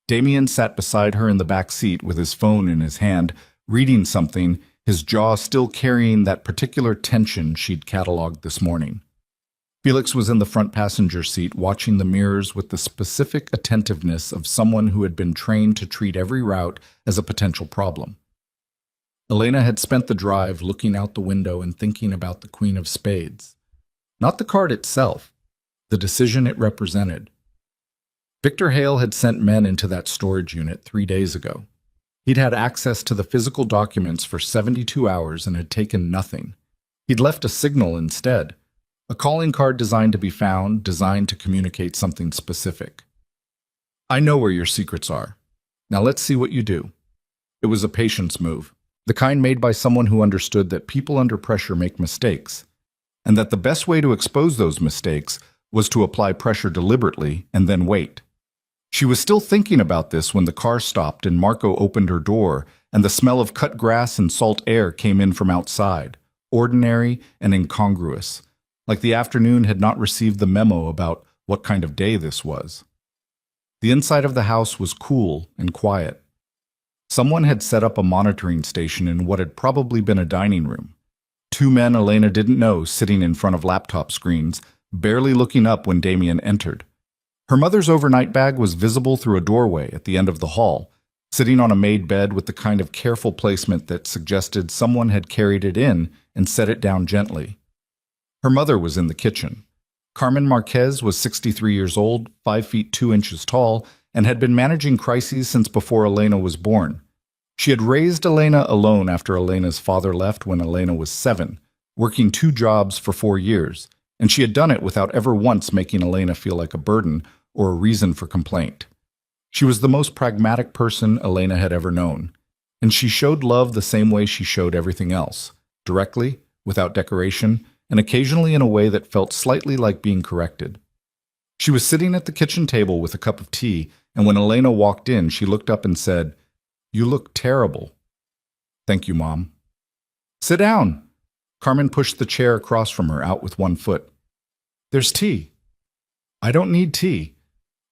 Damien sat beside her in the back seat with his phone in his hand, reading something, his jaw still carrying that particular tension she'd cataloged this morning. Felix was in the front passenger seat, watching the mirrors with the specific attentiveness of someone who had been trained to treat every route as a potential problem. Elena had spent the drive looking out the window and thinking about the Queen of Spades. Not the card itself, the decision it represented. Victor Hale had sent men into that storage unit 3 days ago. He'd had access to the physical documents for 72 hours and had taken nothing. He'd left a signal instead, a calling card designed to be found, designed to communicate something specific. I know where your secrets are. Now let's see what you do. It was a patience move, the kind made by someone who understood that people under pressure make mistakes, and that the best way to expose those mistakes was to apply pressure deliberately and then wait. She was still thinking about this when the car stopped and Marco opened her door and the smell of cut grass and salt air came in from outside, ordinary and incongruous, like the afternoon had not received the memo about what kind of day this was. The inside of the house was cool and quiet. Someone had set up a monitoring station in what had probably been a dining room. Two men Elena didn't know sitting in front of laptop screens, barely looking up when Damien entered. Her mother's overnight bag was visible through a doorway at the end of the hall, sitting on a made bed with the kind of careful placement that suggested someone had carried it in and set it down gently. Her mother was in the kitchen. Carmen Marquez was 63 years old, 5 feet 2 inches tall, and had been managing crises since before Elena was born. She had raised Elena alone after Elena's father left when Elena was 7, working 2 jobs for 4 years, and she had done it without ever once making Elena feel like a burden or a reason for complaint. She was the most pragmatic person Elena had ever known, and she showed love the same way she showed everything else, directly, without decoration, and occasionally in a way that felt slightly like being corrected. She was sitting at the kitchen table with a cup of tea, and when Elena walked in, she looked up and said, "You look terrible." "Thank you, Mom." "Sit down." Carmen pushed the chair across from her, out with one foot. "There's tea." "I don't need tea."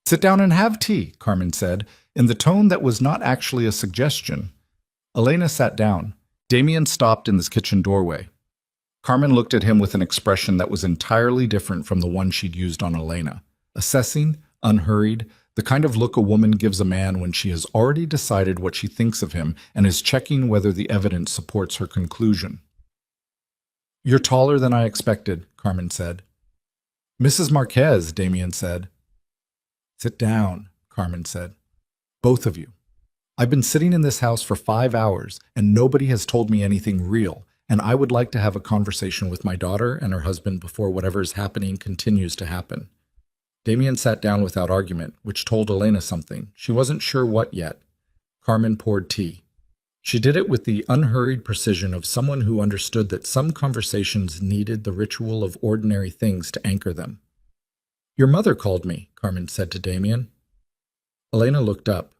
"Sit down and have tea," Carmen said, in the tone that was not actually a suggestion. Elena sat down. Damien stopped in this kitchen doorway. Carmen looked at him with an expression that was entirely different from the one she'd used on Elena. Assessing, unhurried, the kind of look a woman gives a man when she has already decided what she thinks of him and is checking whether the evidence supports her conclusion. "You're taller than I expected," Carmen said. "Mrs. Marquez," Damien said. "Sit down," Carmen said. "Both of you. I've been sitting in this house for 5 hours, and nobody has told me anything real, and I would like to have a conversation with my daughter and her husband before whatever is happening continues to happen." Damien sat down without argument, which told Elena something. She wasn't sure what yet. Carmen poured tea. She did it with the unhurried precision of someone who understood that some conversations needed the ritual of ordinary things to anchor them. "Your mother called me," Carmen said to Damien. Elena looked up.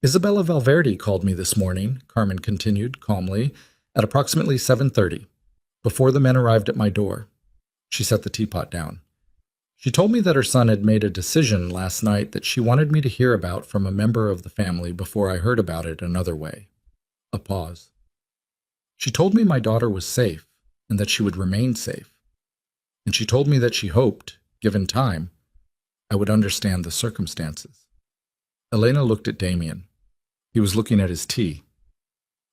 "Isabella Valverde called me this morning," Carmen continued calmly, "at approximately 7:30, before the men arrived at my door." She set the teapot down. "She told me that her son had made a decision last night that she wanted me to hear about from a member of the family before I heard about it another way." A pause. "She told me my daughter was safe, and that she would remain safe. And she told me that she hoped, given time, I would understand the circumstances." Elena looked at Damien. He was looking at his tea.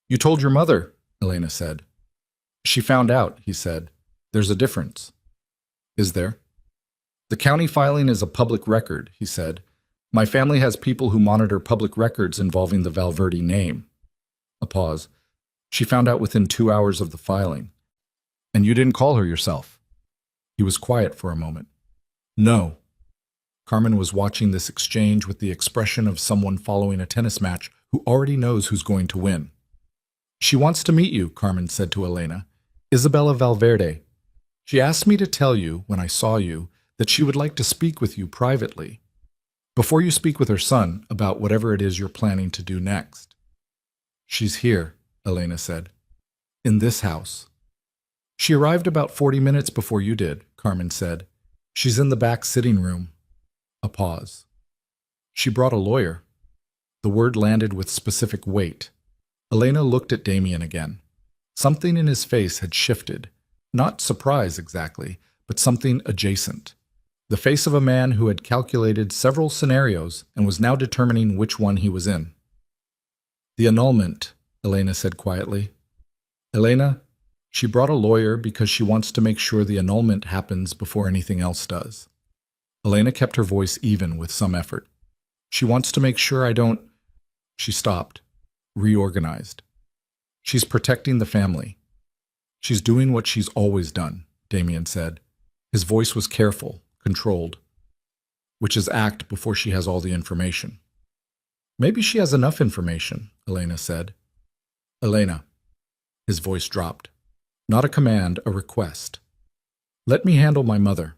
"You told your mother," Elena said. "She found out," he said. "There's a difference." "Is there?" "The county filing is a public record," he said. "My family has people who monitor public records involving the Valverde name." A pause. "She found out within 2 hours of the filing." "And you didn't call her yourself?" He was quiet for a moment. "No." Carmen was watching this exchange with the expression of someone following a tennis match who already knows who's going to win. "She wants to meet you," Carmen said to Elena. "Isabella Valverde. She asked me to tell you, when I saw you, that she would like to speak with you privately, before you speak with her son about whatever it is you're planning to do next." "She's here," Elena said. "In this house." "She arrived about 40 minutes before you did," Carmen said. "She's in the back sitting room." A pause. "She brought a lawyer." The word landed with specific weight. Elena looked at Damien again. Something in his face had shifted. Not surprise exactly, but something adjacent. The face of a man who had calculated several scenarios and was now determining which one he was in. "The annulment," Elena said quietly. "Elena, she brought a lawyer because she wants to make sure the annulment happens before anything else does." Elena kept her voice even with some effort. "She wants to make sure I don't—" She stopped. reorganized. She's protecting the family. She's doing what she's always done, Damien said. His voice was careful, controlled. Which is act before she has all the information. Maybe she has enough information, Elena said. Elena. His voice dropped. Not a command, a request. Let me handle my mother.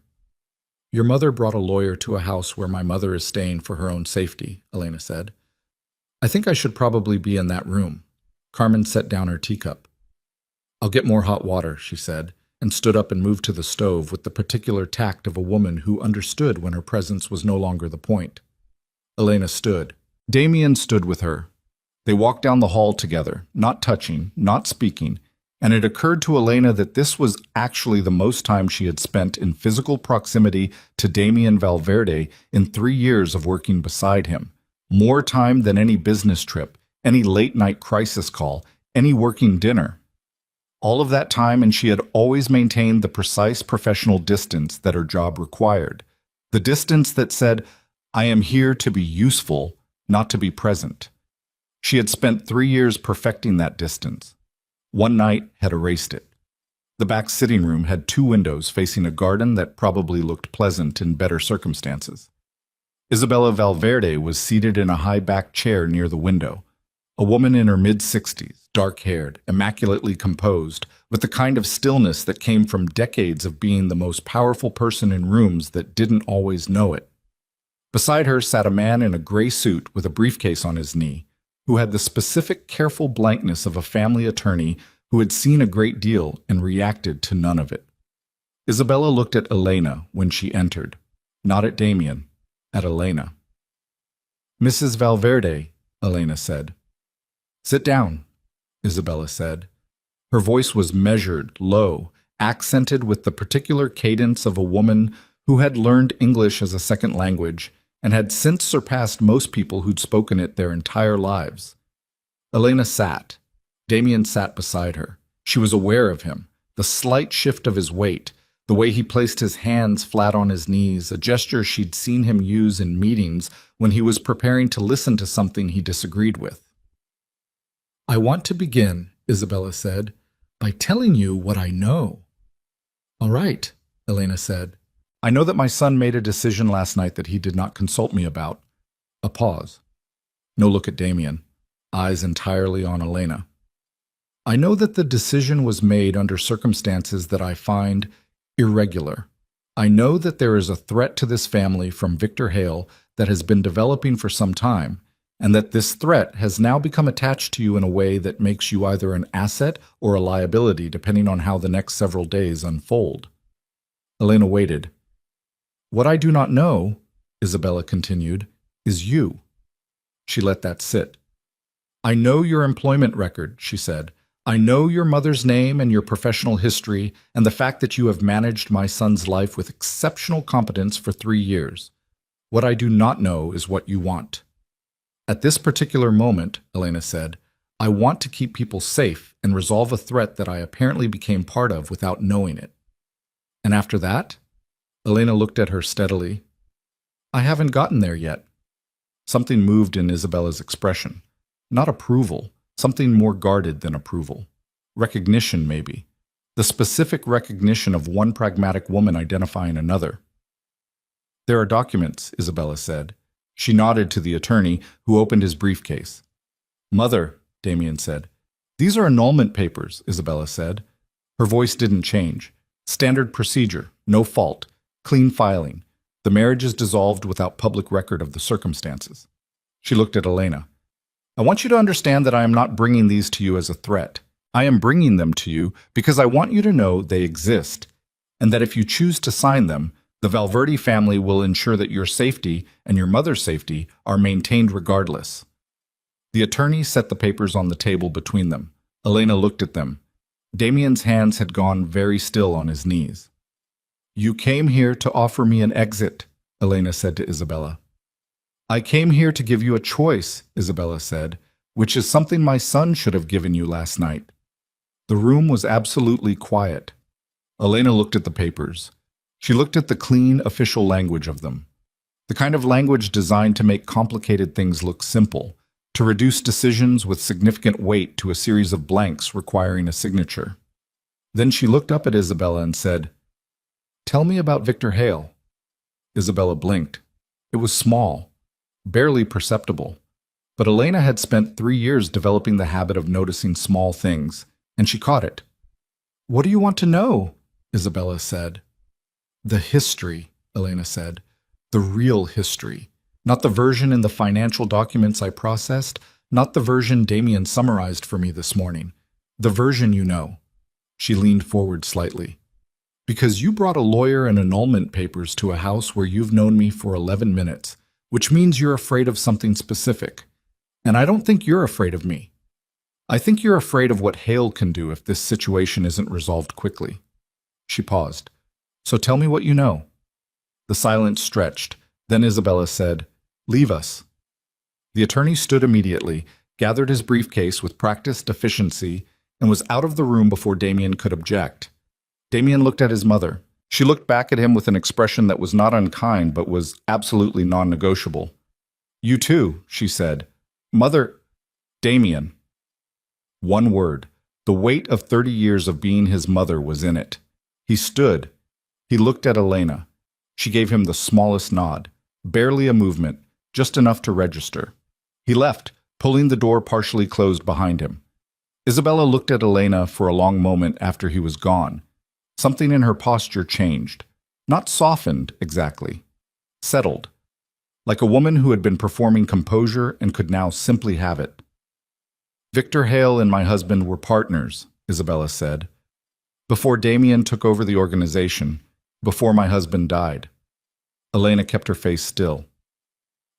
Your mother brought a lawyer to a house where my mother is staying for her own safety, Elena said. I think I should probably be in that room. Carmen set down her teacup. I'll get more hot water, she said, and stood up and moved to the stove with the particular tact of a woman who understood when her presence was no longer the point. Elena stood. Damien stood with her. They walked down the hall together, not touching, not speaking, and it occurred to Elena that this was actually the most time she had spent in physical proximity to Damien Valverde in 3 years of working beside him. More time than any business trip, any late-night crisis call, any working dinner. All of that time, and she had always maintained the precise professional distance that her job required. The distance that said, I am here to be useful, not to be present. She had spent 3 years perfecting that distance. One night had erased it. The back sitting room had 2 windows facing a garden that probably looked pleasant in better circumstances. Isabella Valverde was seated in a high-backed chair near the window. A woman in her mid-60s, dark-haired, immaculately composed, with the kind of stillness that came from decades of being the most powerful person in rooms that didn't always know it. Beside her sat a man in a gray suit with a briefcase on his knee, who had the specific, careful blankness of a family attorney who had seen a great deal and reacted to none of it. Isabella looked at Elena when she entered, not at Damien, at Elena. Mrs. Valverde, Elena said. Sit down, Isabella said. Her voice was measured, low, accented with the particular cadence of a woman who had learned English as a second language and had since surpassed most people who'd spoken it their entire lives. Elena sat. Damien sat beside her. She was aware of him, the slight shift of his weight, the way he placed his hands flat on his knees, a gesture she'd seen him use in meetings when he was preparing to listen to something he disagreed with. I want to begin, Isabella said, by telling you what I know. All right, Elena said. I know that my son made a decision last night that he did not consult me about. A pause. No look at Damien. Eyes entirely on Elena. I know that the decision was made under circumstances that I find irregular. I know that there is a threat to this family from Victor Hale that has been developing for some time, and that this threat has now become attached to you in a way that makes you either an asset or a liability depending on how the next several days unfold. Elena waited. What I do not know, Isabella continued, is you. She let that sit. I know your employment record, she said. I know your mother's name and your professional history and the fact that you have managed my son's life with exceptional competence for 3 years. What I do not know is what you want. At this particular moment, Elena said, I want to keep people safe and resolve a threat that I apparently became part of without knowing it. And after that? Elena looked at her steadily. I haven't gotten there yet. Something moved in Isabella's expression. Not approval, something more guarded than approval. Recognition, maybe. The specific recognition of one pragmatic woman identifying another. There are documents, Isabella said. She nodded to the attorney, who opened his briefcase. Mother, Damien said. These are annulment papers, Isabella said. Her voice didn't change. Standard procedure, no fault, clean filing. The marriage is dissolved without public record of the circumstances. She looked at Elena. I want you to understand that I am not bringing these to you as a threat. I am bringing them to you because I want you to know they exist, and that if you choose to sign them, the Valverde family will ensure that your safety and your mother's safety are maintained regardless. The attorney set the papers on the table between them. Elena looked at them. Damien's hands had gone very still on his knees. You came here to offer me an exit, Elena said to Isabella. I came here to give you a choice, Isabella said, which is something my son should have given you last night. The room was absolutely quiet. Elena looked at the papers. She looked at the clean, official language of them. The kind of language designed to make complicated things look simple, to reduce decisions with significant weight to a series of blanks requiring a signature. Then she looked up at Isabella and said, "Tell me about Victor Hale." Isabella blinked. It was small, barely perceptible, but Elena had spent 3 years developing the habit of noticing small things, and she caught it. "What do you want to know?" Isabella said. "The history," Elena said. "The real history. Not the version in the financial documents I processed, not the version Damien summarized for me this morning. The version you know." She leaned forward slightly. "Because you brought a lawyer and annulment papers to a house where you've known me for 11 minutes, which means you're afraid of something specific. And I don't think you're afraid of me. I think you're afraid of what Hale can do if this situation isn't resolved quickly." She paused. "So tell me what you know." The silence stretched. Then Isabella said, "Leave us." The attorney stood immediately, gathered his briefcase with practiced efficiency, and was out of the room before Damien could object. Damien looked at his mother. She looked back at him with an expression that was not unkind but was absolutely non-negotiable. "You too," she said. "Mother—" "Damien." One word. The weight of 30 years of being his mother was in it. He stood. He looked at Elena. She gave him the smallest nod. Barely a movement, just enough to register. He left, pulling the door partially closed behind him. Isabella looked at Elena for a long moment after he was gone. Something in her posture changed. Not softened, exactly. Settled. Like a woman who had been performing composure and could now simply have it. "Victor Hale and my husband were partners," Isabella said. "Before Damien took over the organization, before my husband died." Elena kept her face still.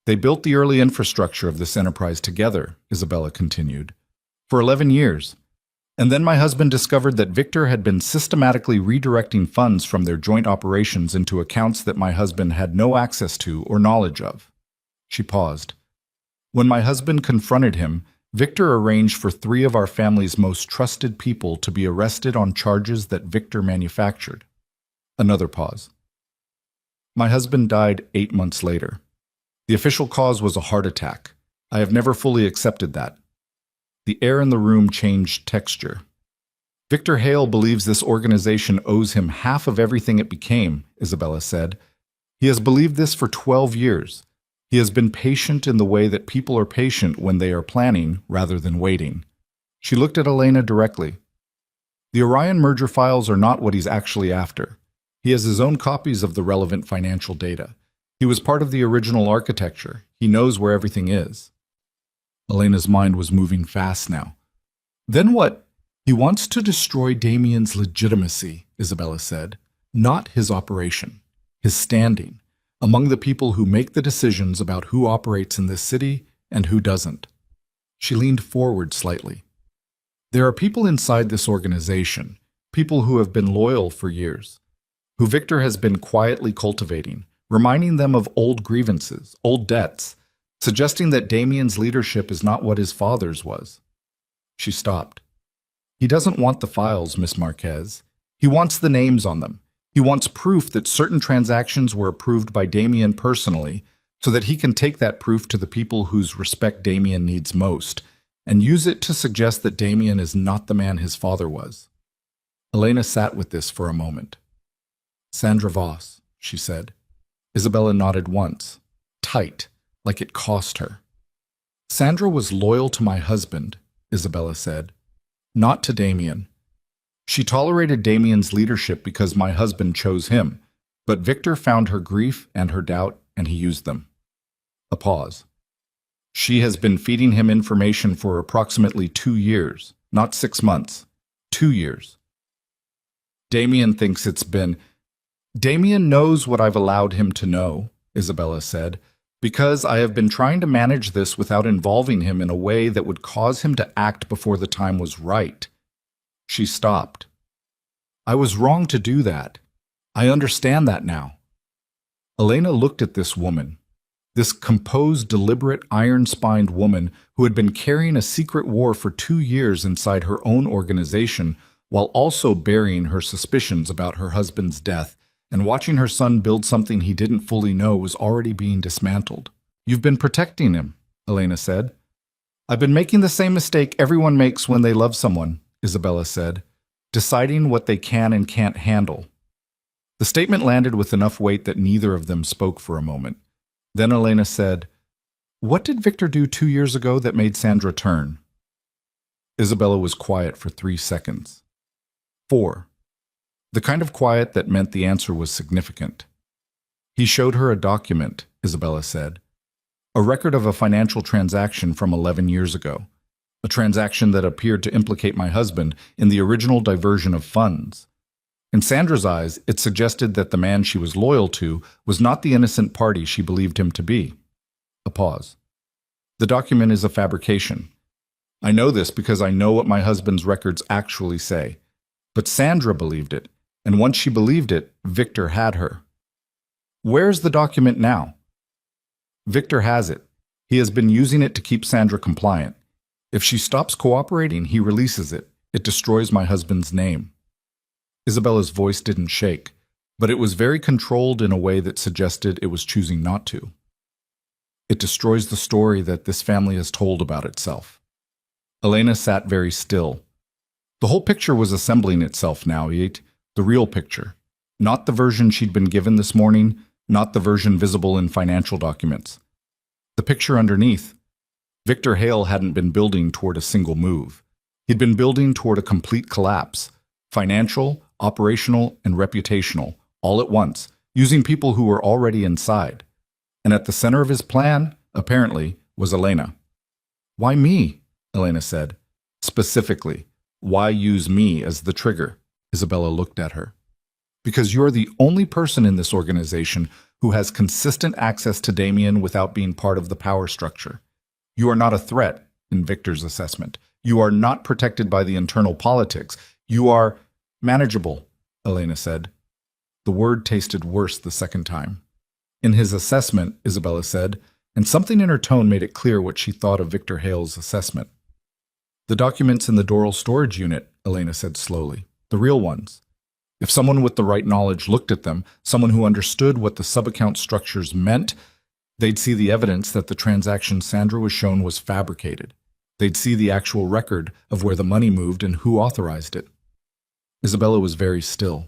"They built the early infrastructure of this enterprise together," Isabella continued, "for 11 years. And then my husband discovered that Victor had been systematically redirecting funds from their joint operations into accounts that my husband had no access to or knowledge of." She paused. "When my husband confronted him, Victor arranged for 3 of our family's most trusted people to be arrested on charges that Victor manufactured." Another pause. "My husband died 8 months later. The official cause was a heart attack. I have never fully accepted that." The air in the room changed texture. "Victor Hale believes this organization owes him half of everything it became," Isabella said. "He has believed this for 12 years. He has been patient in the way that people are patient when they are planning rather than waiting." She looked at Elena directly. "The Orion merger files are not what he's actually after. He has his own copies of the relevant financial data. He was part of the original architecture. He knows where everything is." Elena's mind was moving fast now. "Then what?" "He wants to destroy Damien's legitimacy," Isabella said. "Not his operation. His standing. Among the people who make the decisions about who operates in this city and who doesn't." She leaned forward slightly. "There are people inside this organization, people who have been loyal for years, who Victor has been quietly cultivating, reminding them of old grievances, old debts, suggesting that Damien's leadership is not what his father's was." She stopped. "He doesn't want the files, Miss Marquez. He wants the names on them. He wants proof that certain transactions were approved by Damien personally, so that he can take that proof to the people whose respect Damien needs most, and use it to suggest that Damien is not the man his father was." Elena sat with this for a moment. "Sandra Voss," she said. Isabella nodded once. Tight, like it cost her. "Sandra was loyal to my husband," Isabella said. "Not to Damien. She tolerated Damien's leadership because my husband chose him, but Victor found her grief and her doubt, and he used them." A pause. "She has been feeding him information for approximately 2 years, not 6 months. 2 years. Damien thinks it's been—" "Damien knows what I've allowed him to know," Isabella said, "because I have been trying to manage this without involving him in a way that would cause him to act before the time was right." She stopped. "I was wrong to do that. I understand that now." Elena looked at this woman, this composed, deliberate, iron-spined woman who had been carrying a secret war for 2 years inside her own organization while also burying her suspicions about her husband's death and watching her son build something he didn't fully know was already being dismantled. "You've been protecting him," Elena said. I've been making the same mistake everyone makes when they love someone, Isabella said, deciding what they can and can't handle. The statement landed with enough weight that neither of them spoke for a moment. Then Elena said, "What did Victor do 2 years ago that made Sandra turn?" Isabella was quiet for 3 seconds. 4. The kind of quiet that meant the answer was significant. He showed her a document, Isabella said. A record of a financial transaction from 11 years ago. A transaction that appeared to implicate my husband in the original diversion of funds. In Sandra's eyes, it suggested that the man she was loyal to was not the innocent party she believed him to be. A pause. The document is a fabrication. I know this because I know what my husband's records actually say. But Sandra believed it, and once she believed it, Victor had her. Where's the document now? Victor has it. He has been using it to keep Sandra compliant. If she stops cooperating, he releases it. It destroys my husband's name. Isabella's voice didn't shake, but it was very controlled in a way that suggested it was choosing not to. It destroys the story that this family has told about itself. Elena sat very still. The whole picture was assembling itself now, the real picture. Not the version she'd been given this morning, not the version visible in financial documents. The picture underneath. Victor Hale hadn't been building toward a single move. He'd been building toward a complete collapse. Financial, operational, and reputational, all at once, using people who were already inside. And at the center of his plan, apparently, was Elena. "Why me?" Elena said. "Specifically, why use me as the trigger?" Isabella looked at her. "Because you're the only person in this organization who has consistent access to Damien without being part of the power structure. You are not a threat, in Victor's assessment. You are not protected by the internal politics. You are manageable," Elena said. The word tasted worse the second time. "In his assessment," Isabella said, and something in her tone made it clear what she thought of Victor Hale's assessment. "The documents in the Doral storage unit," Elena said slowly. "The real ones. If someone with the right knowledge looked at them, someone who understood what the subaccount structures meant, they'd see the evidence that the transaction Sandra was shown was fabricated. They'd see the actual record of where the money moved and who authorized it." Isabella was very still.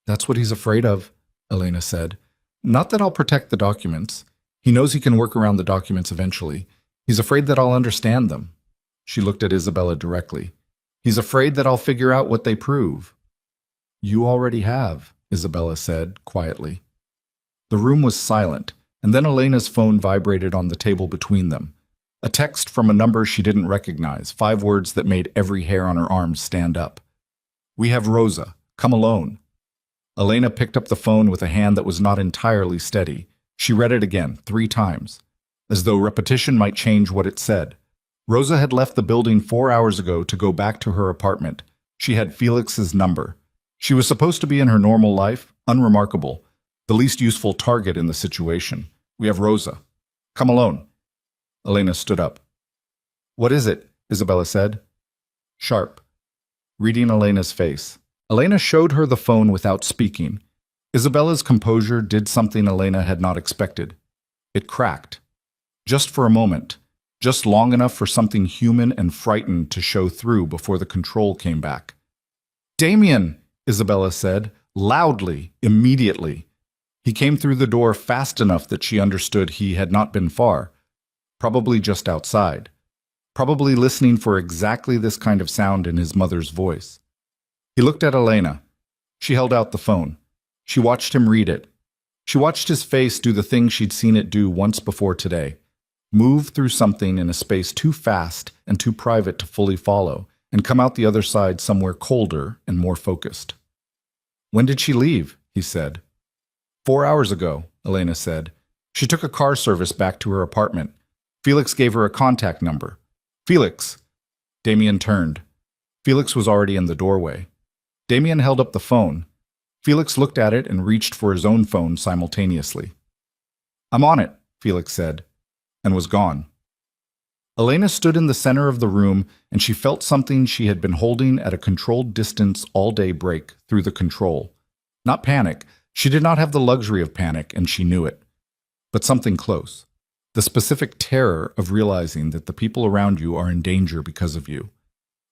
"That's what he's afraid of," Elena said. "Not that I'll protect the documents. He knows he can work around the documents eventually. He's afraid that I'll understand them." She looked at Isabella directly. "He's afraid that I'll figure out what they prove." "You already have," Isabella said quietly. The room was silent, and then Elena's phone vibrated on the table between them. A text from a number she didn't recognize, 5 words that made every hair on her arms stand up. "We have Rosa. Come alone." Elena picked up the phone with a hand that was not entirely steady. She read it again, 3 times, as though repetition might change what it said. Rosa had left the building 4 hours ago to go back to her apartment. She had Felix's number. She was supposed to be in her normal life, unremarkable, the least useful target in the situation. "We have Rosa. Come alone." Elena stood up. "What is it?" Isabella said. Sharp. Reading Elena's face. Elena showed her the phone without speaking. Isabella's composure did something Elena had not expected. It cracked. Just for a moment. Just long enough for something human and frightened to show through before the control came back. "Damien!" Isabella said, loudly, immediately. He came through the door fast enough that she understood he had not been far. Probably just outside. Probably listening for exactly this kind of sound in his mother's voice. He looked at Elena. She held out the phone. She watched him read it. She watched his face do the thing she'd seen it do once before today. Move through something in a space too fast and too private to fully follow, and come out the other side somewhere colder and more focused. "When did she leave?" he said. 4 hours ago, Elena said. "She took a car service back to her apartment. Felix gave her a contact number." "Felix!" Damien turned. Felix was already in the doorway. Damien held up the phone. Felix looked at it and reached for his own phone simultaneously. "I'm on it," Felix said, and was gone. Elena stood in the center of the room, and she felt something she had been holding at a controlled distance all day break through the control. Not panic. She did not have the luxury of panic, and she knew it. But something close. The specific terror of realizing that the people around you are in danger because of you.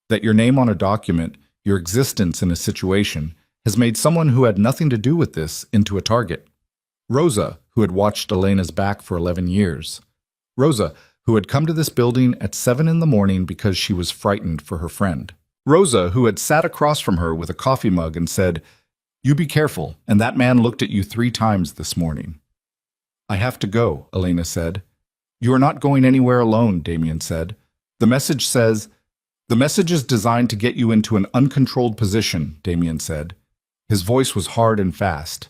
That your name on a document, your existence in a situation, has made someone who had nothing to do with this into a target. Rosa, who had watched Elena's back for 11 years. Rosa, who had come to this building at 7 in the morning because she was frightened for her friend. Rosa, who had sat across from her with a coffee mug and said, "You be careful," and that man looked at you 3 times this morning. "I have to go," Elena said. "You are not going anywhere alone," Damien said. The message is designed to get you into an uncontrolled position," Damien said. His voice was hard and fast.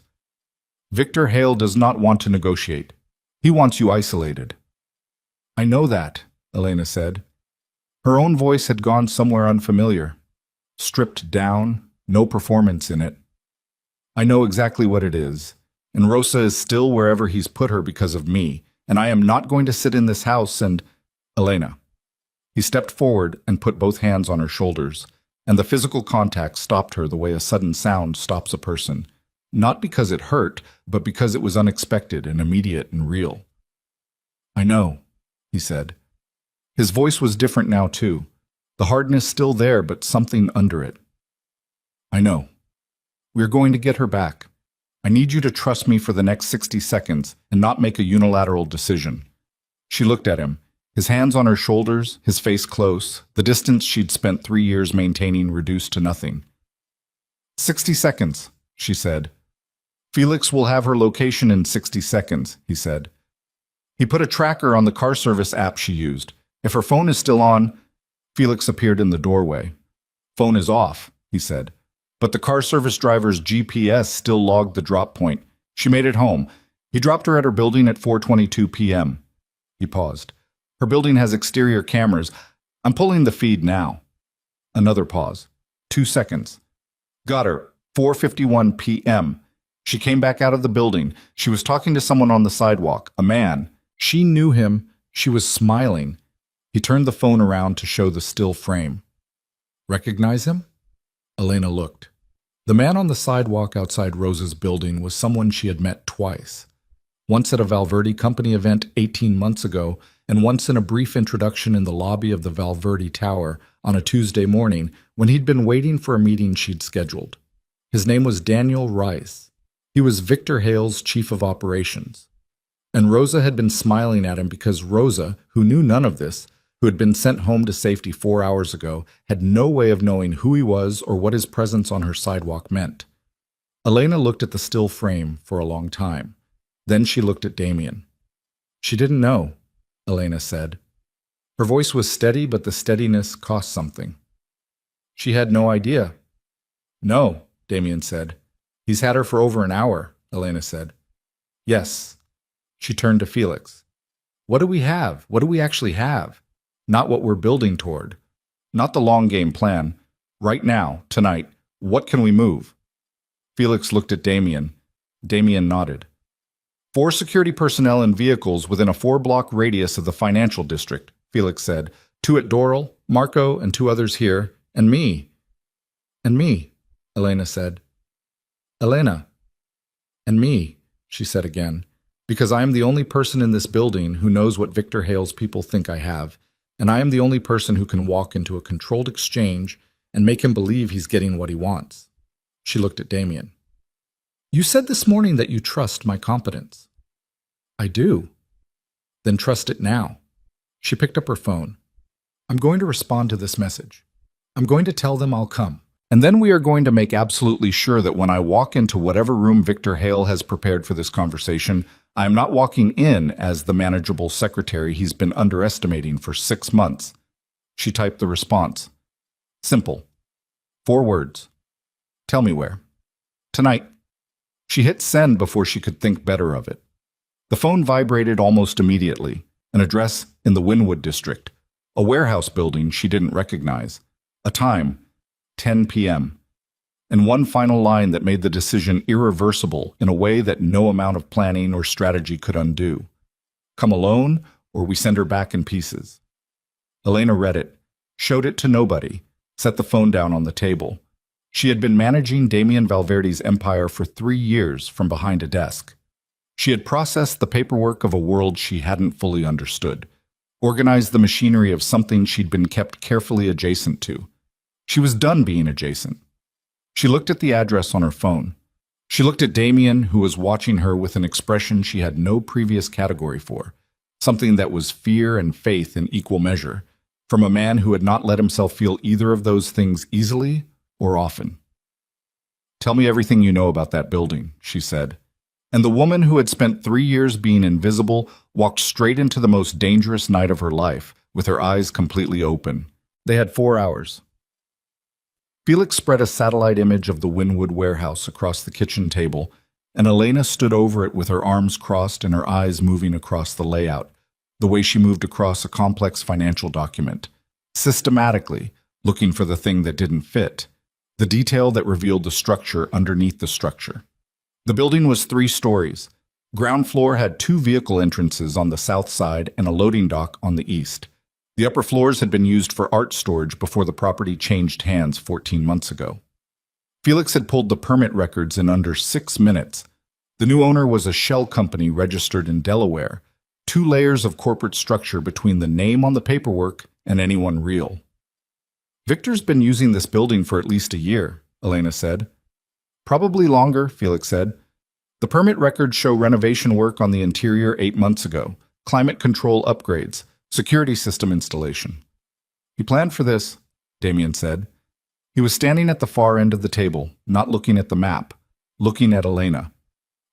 "Victor Hale does not want to negotiate. He wants you isolated." "I know that," Elena said. Her own voice had gone somewhere unfamiliar. Stripped down, no performance in it. "I know exactly what it is, and Rosa is still wherever he's put her because of me, and I am not going to sit in this house and—" "Elena." He stepped forward and put both hands on her shoulders, and the physical contact stopped her the way a sudden sound stops a person, not because it hurt, but because it was unexpected and immediate and real. "I know," he said. His voice was different now, too. The hardness still there, but something under it. "I know. We're going to get her back. I need you to trust me for the next 60 seconds and not make a unilateral decision." She looked at him, his hands on her shoulders, his face close, the distance she'd spent 3 years maintaining reduced to nothing. 60 seconds, she said. "Felix will have her location in 60 seconds, he said. He put a tracker on the car service app she used. If her phone is still on, Felix appeared in the doorway. "Phone is off," he said. "But the car service driver's GPS still logged the drop point. She made it home. He dropped her at her building at 4:22 p.m. He paused. "Her building has exterior cameras. I'm pulling the feed now." Another pause. 2 seconds. "Got her. 4:51 p.m. She came back out of the building. She was talking to someone on the sidewalk, a man. She knew him. She was smiling." He turned the phone around to show the still frame. "Recognize him?" Elena looked. The man on the sidewalk outside Rosa's building was someone she had met twice. Once at a Valverde Company event 18 months ago, and once in a brief introduction in the lobby of the Valverde Tower on a Tuesday morning when he'd been waiting for a meeting she'd scheduled. His name was Daniel Rice. He was Victor Hale's chief of operations. And Rosa had been smiling at him because Rosa, who knew none of this, who had been sent home to safety 4 hours ago, had no way of knowing who he was or what his presence on her sidewalk meant. Elena looked at the still frame for a long time. Then she looked at Damien. "She didn't know," Elena said. Her voice was steady, but the steadiness cost something. "She had no idea." "No," Damien said. "He's had her for over an hour," Elena said. "Yes." She turned to Felix. "What do we have? What do we actually have? Not what we're building toward. Not the long game plan. Right now, tonight, what can we move?" Felix looked at Damien. Damien nodded. 4 security personnel and vehicles within a 4-block radius of the financial district, Felix said. 2 at Doral, Marco, and 2 others here, and me. "And me," Elena said. "Elena." "And me," she said again, "because I am the only person in this building who knows what Victor Hale's people think I have, and I am the only person who can walk into a controlled exchange and make him believe he's getting what he wants." She looked at Damien. "You said this morning that you trust my competence." "I do." "Then trust it now." She picked up her phone. "I'm going to respond to this message. I'm going to tell them I'll come. And then we are going to make absolutely sure that when I walk into whatever room Victor Hale has prepared for this conversation, I am not walking in as the manageable secretary he's been underestimating for 6 months." She typed the response. Simple. 4 words. "Tell me where." "Tonight." She hit send before she could think better of it. The phone vibrated almost immediately. An address in the Wynwood district. A warehouse building she didn't recognize. A time, 10 p.m. And one final line that made the decision irreversible in a way that no amount of planning or strategy could undo. "Come alone, or we send her back in pieces." Elena read it, showed it to nobody, set the phone down on the table. She had been managing Damien Valverde's empire for 3 years from behind a desk. She had processed the paperwork of a world she hadn't fully understood, organized the machinery of something she'd been kept carefully adjacent to. She was done being adjacent. She looked at the address on her phone. She looked at Damien, who was watching her with an expression she had no previous category for, something that was fear and faith in equal measure, from a man who had not let himself feel either of those things easily or often. "Tell me everything you know about that building," she said. And the woman who had spent 3 years being invisible walked straight into the most dangerous night of her life, with her eyes completely open. They had 4 hours. Felix spread a satellite image of the Wynwood warehouse across the kitchen table, and Elena stood over it with her arms crossed and her eyes moving across the layout, the way she moved across a complex financial document, systematically looking for the thing that didn't fit, the detail that revealed the structure underneath the structure. The building was 3 stories. Ground floor had 2 vehicle entrances on the south side and a loading dock on the east. The upper floors had been used for art storage before the property changed hands 14 months ago. Felix had pulled the permit records in under 6 minutes. The new owner was a shell company registered in Delaware, 2 layers of corporate structure between the name on the paperwork and anyone real. "Victor's been using this building for at least a year," Elena said. "Probably longer," Felix said. "The permit records show renovation work on the interior 8 months ago, climate control upgrades, security system installation." "He planned for this," Damien said. He was standing at the far end of the table, not looking at the map, looking at Elena.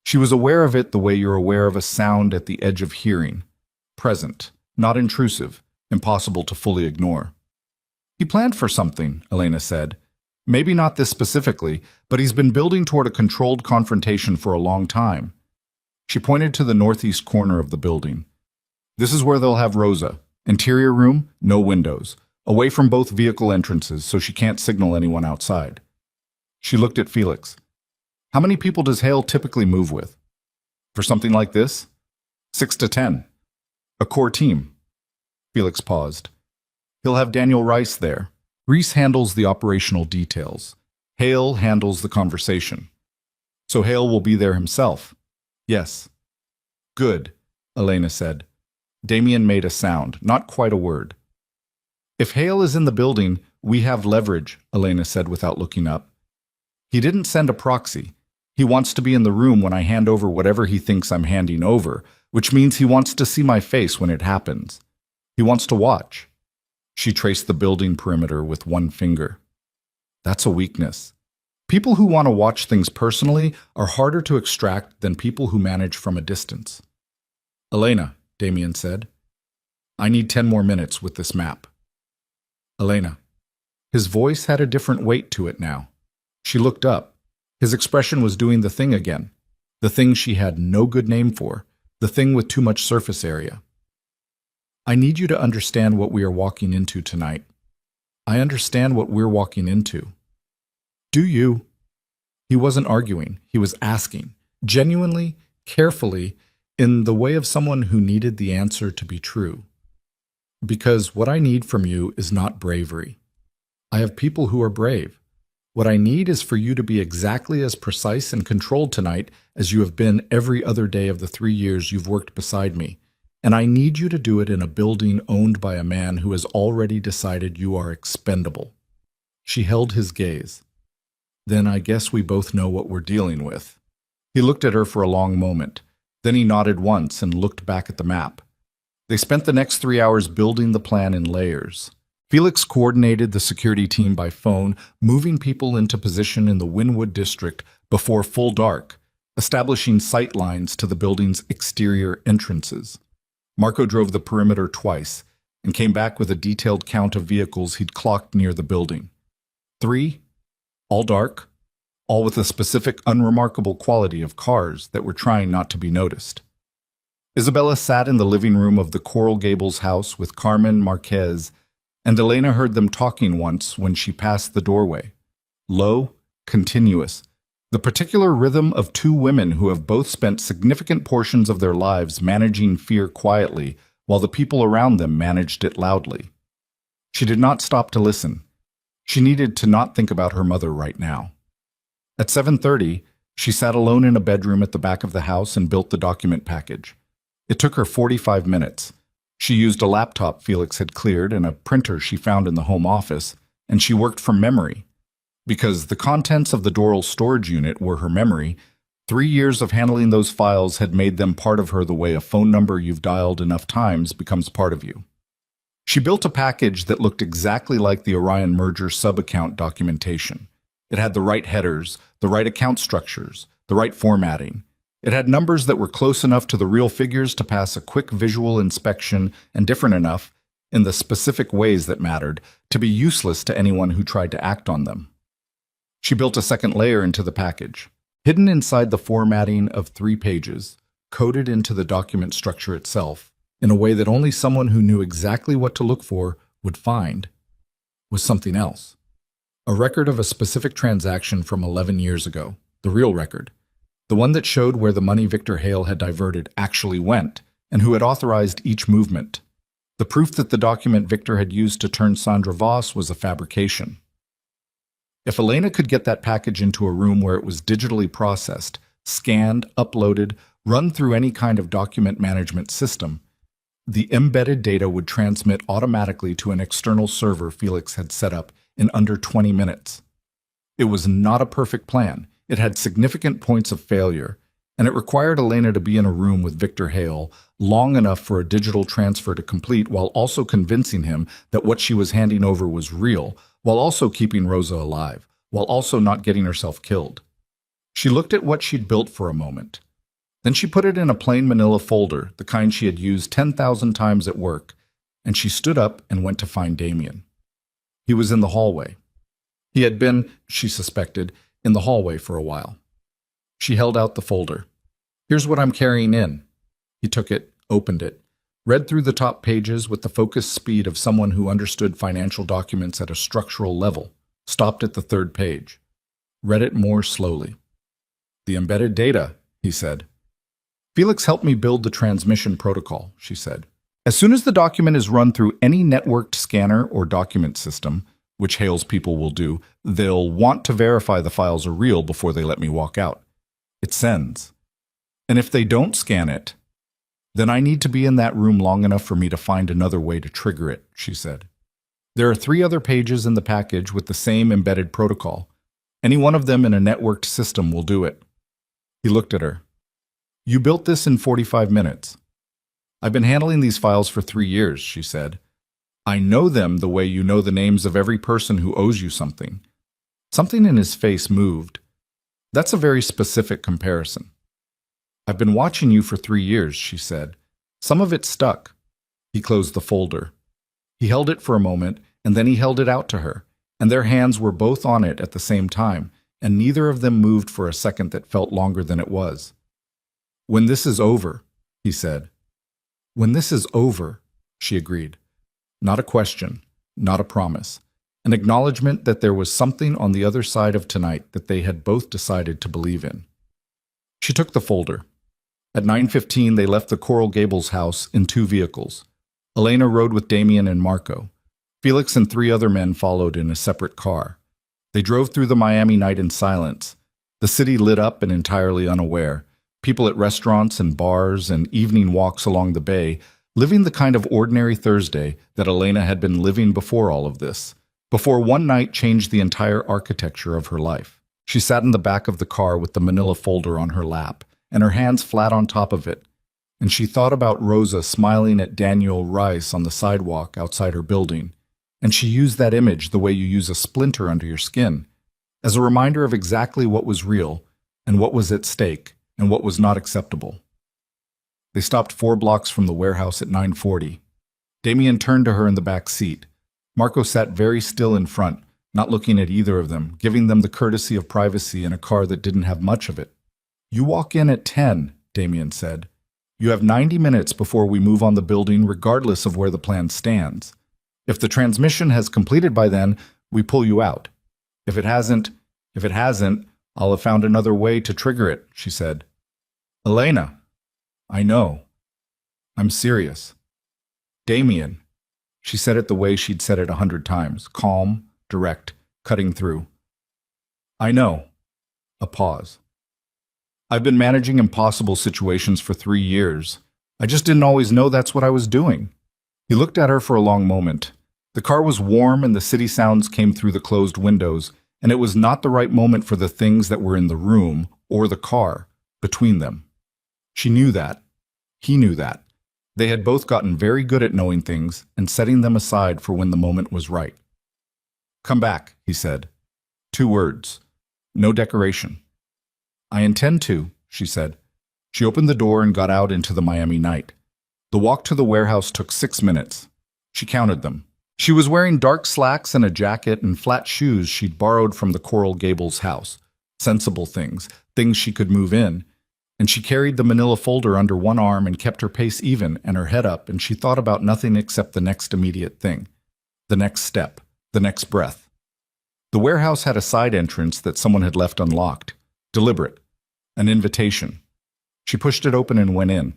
She was aware of it the way you're aware of a sound at the edge of hearing. Present, not intrusive, impossible to fully ignore. "He planned for something," Elena said. "Maybe not this specifically, but he's been building toward a controlled confrontation for a long time." She pointed to the northeast corner of the building. "This is where they'll have Rosa. Interior room, no windows. Away from both vehicle entrances so she can't signal anyone outside." She looked at Felix. "How many people does Hale typically move with?" "For something like this?" 6 to 10. "A core team." Felix paused. "He'll have Daniel Rice there. Reese handles the operational details. Hale handles the conversation." "So Hale will be there himself?" "Yes." "Good," Elena said. Damien made a sound, not quite a word. "If Hale is in the building, we have leverage," Elena said without looking up. "He didn't send a proxy. He wants to be in the room when I hand over whatever he thinks I'm handing over, which means he wants to see my face when it happens. He wants to watch." She traced the building perimeter with one finger. "That's a weakness. People who want to watch things personally are harder to extract than people who manage from a distance." "Elena," Damien said, "I need 10 more minutes with this map." "Elena." His voice had a different weight to it now. She looked up. His expression was doing the thing again, the thing she had no good name for, the thing with too much surface area. "I need you to understand what we are walking into tonight. I understand what we're walking into." "Do you?" He wasn't arguing. He was asking, genuinely, carefully, in the way of someone who needed the answer to be true. "Because what I need from you is not bravery. I have people who are brave. What I need is for you to be exactly as precise and controlled tonight as you have been every other day of the 3 years you've worked beside me. And I need you to do it in a building owned by a man who has already decided you are expendable." She held his gaze. "Then I guess we both know what we're dealing with." He looked at her for a long moment. Then he nodded once and looked back at the map. They spent the next 3 hours building the plan in layers. Felix coordinated the security team by phone, moving people into position in the Wynwood district before full dark, establishing sight lines to the building's exterior entrances. Marco drove the perimeter twice and came back with a detailed count of vehicles he'd clocked near the building. 3, all dark, all with a specific unremarkable quality of cars that were trying not to be noticed. Isabella sat in the living room of the Coral Gables house with Carmen Marquez, and Elena heard them talking once when she passed the doorway. Low, continuous, the particular rhythm of 2 women who have both spent significant portions of their lives managing fear quietly while the people around them managed it loudly. She did not stop to listen. She needed to not think about her mother right now. At 7:30, She sat alone in a bedroom at the back of the house and built the document package. It took her 45 minutes. She used a laptop Felix had cleared and a printer she found in the home office, and she worked from memory. Because the contents of the Doral storage unit were her memory, 3 years of handling those files had made them part of her the way a phone number you've dialed enough times becomes part of you. She built a package that looked exactly like the Orion merger sub-account documentation. It had the right headers, the right account structures, the right formatting. It had numbers that were close enough to the real figures to pass a quick visual inspection and different enough, in the specific ways that mattered, to be useless to anyone who tried to act on them. She built a second layer into the package. Hidden inside the formatting of 3 pages, coded into the document structure itself, in a way that only someone who knew exactly what to look for would find, was something else. A record of a specific transaction from 11 years ago, the real record. The one that showed where the money Victor Hale had diverted actually went, and who had authorized each movement. The proof that the document Victor had used to turn Sandra Voss was a fabrication. If Elena could get that package into a room where it was digitally processed, scanned, uploaded, run through any kind of document management system, the embedded data would transmit automatically to an external server Felix had set up in under 20 minutes. It was not a perfect plan. It had significant points of failure, and it required Elena to be in a room with Victor Hale long enough for a digital transfer to complete while also convincing him that what she was handing over was real, while also keeping Rosa alive, while also not getting herself killed. She looked at what she'd built for a moment. Then she put it in a plain manila folder, the kind she had used 10,000 times at work, and she stood up and went to find Damien. He was in the hallway. He had been, she suspected, in the hallway for a while. She held out the folder. "Here's what I'm carrying in." He took it, opened it, read through the top pages with the focused speed of someone who understood financial documents at a structural level, stopped at the 3rd page, read it more slowly. "The embedded data," he said. "Felix helped me build the transmission protocol," she said. "As soon as the document is run through any networked scanner or document system, which Hale's people will do, they'll want to verify the files are real before they let me walk out. It sends. And if they don't scan it, then I need to be in that room long enough for me to find another way to trigger it," she said. "There are 3 other pages in the package with the same embedded protocol. Any one of them in a networked system will do it." He looked at her. "You built this in 45 minutes. I've been handling these files for 3 years, she said. "I know them the way you know the names of every person who owes you something." Something in his face moved. "That's a very specific comparison." "I've been watching you for 3 years, she said. "Some of it stuck." He closed the folder. He held it for a moment, and then he held it out to her, and their hands were both on it at the same time, and neither of them moved for a second that felt longer than it was. "When this is over," he said. "When this is over," she agreed. Not a question, not a promise. An acknowledgement that there was something on the other side of tonight that they had both decided to believe in. She took the folder. At 9:15, they left the Coral Gables house in 2 vehicles. Elena rode with Damien and Marco. Felix and 3 other men followed in a separate car. They drove through the Miami night in silence. The city lit up and entirely unaware. People at restaurants and bars and evening walks along the bay, living the kind of ordinary Thursday that Elena had been living before all of this, before one night changed the entire architecture of her life. She sat in the back of the car with the manila folder on her lap, and her hands flat on top of it, and she thought about Rosa smiling at Daniel Rice on the sidewalk outside her building, and she used that image the way you use a splinter under your skin, as a reminder of exactly what was real, and what was at stake, and what was not acceptable. They stopped 4 blocks from the warehouse at 9:40. Damien turned to her in the back seat. Marco sat very still in front, not looking at either of them, giving them the courtesy of privacy in a car that didn't have much of it. "You walk in at 10, Damien said. "You have 90 minutes before we move on the building regardless of where the plan stands. If the transmission has completed by then, we pull you out. If it hasn't, I'll have found another way to trigger it," she said. "Elena." "I know. I'm serious." "Damien." She said it the way she'd said it 100 times, calm, direct, cutting through. "I know." A pause. I've been managing impossible situations for 3 years. I just didn't always know that's what I was doing. He looked at her for a long moment. The car was warm and the city sounds came through the closed windows, and it was not the right moment for the things that were in the room or the car between them. She knew that. He knew that. They had both gotten very good at knowing things and setting them aside for when the moment was right. Come back, he said. 2 words. No decoration. I intend to, she said. She opened the door and got out into the Miami night. The walk to the warehouse took 6 minutes. She counted them. She was wearing dark slacks and a jacket and flat shoes she'd borrowed from the Coral Gables house. Sensible things, things she could move in. And she carried the manila folder under one arm and kept her pace even and her head up, and she thought about nothing except the next immediate thing. The next step. The next breath. The warehouse had a side entrance that someone had left unlocked. Deliberate. An invitation. She pushed it open and went in.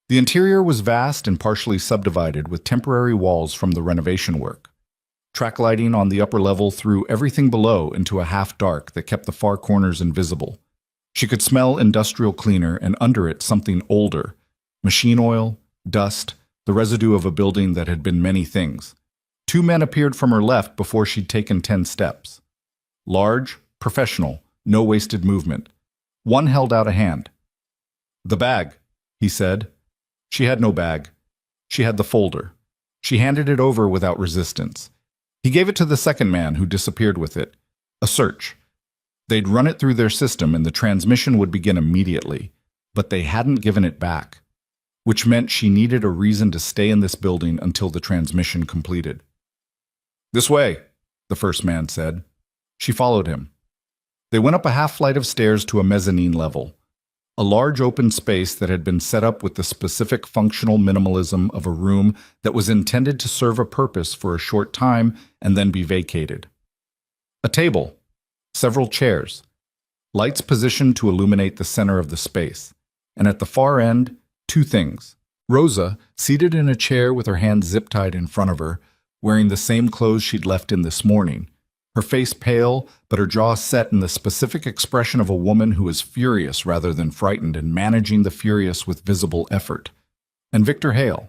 The interior was vast and partially subdivided with temporary walls from the renovation work. Track lighting on the upper level threw everything below into a half-dark that kept the far corners invisible. She could smell industrial cleaner and under it something older. Machine oil, dust, the residue of a building that had been many things. 2 men appeared from her left before she'd taken 10 steps. Large, professional, no wasted movement. One held out a hand. The bag, he said. She had no bag. She had the folder. She handed it over without resistance. He gave it to the second man, who disappeared with it. A search. They'd run it through their system and the transmission would begin immediately, but they hadn't given it back, which meant she needed a reason to stay in this building until the transmission completed. This way, the first man said. She followed him. They went up a half flight of stairs to a mezzanine level, a large open space that had been set up with the specific functional minimalism of a room that was intended to serve a purpose for a short time and then be vacated. A table, several chairs, lights positioned to illuminate the center of the space, and at the far end, 2 things. Rosa, seated in a chair with her hands zip-tied in front of her, wearing the same clothes she'd left in this morning, her face pale, but her jaw set in the specific expression of a woman who is furious rather than frightened and managing the furious with visible effort. And Victor Hale.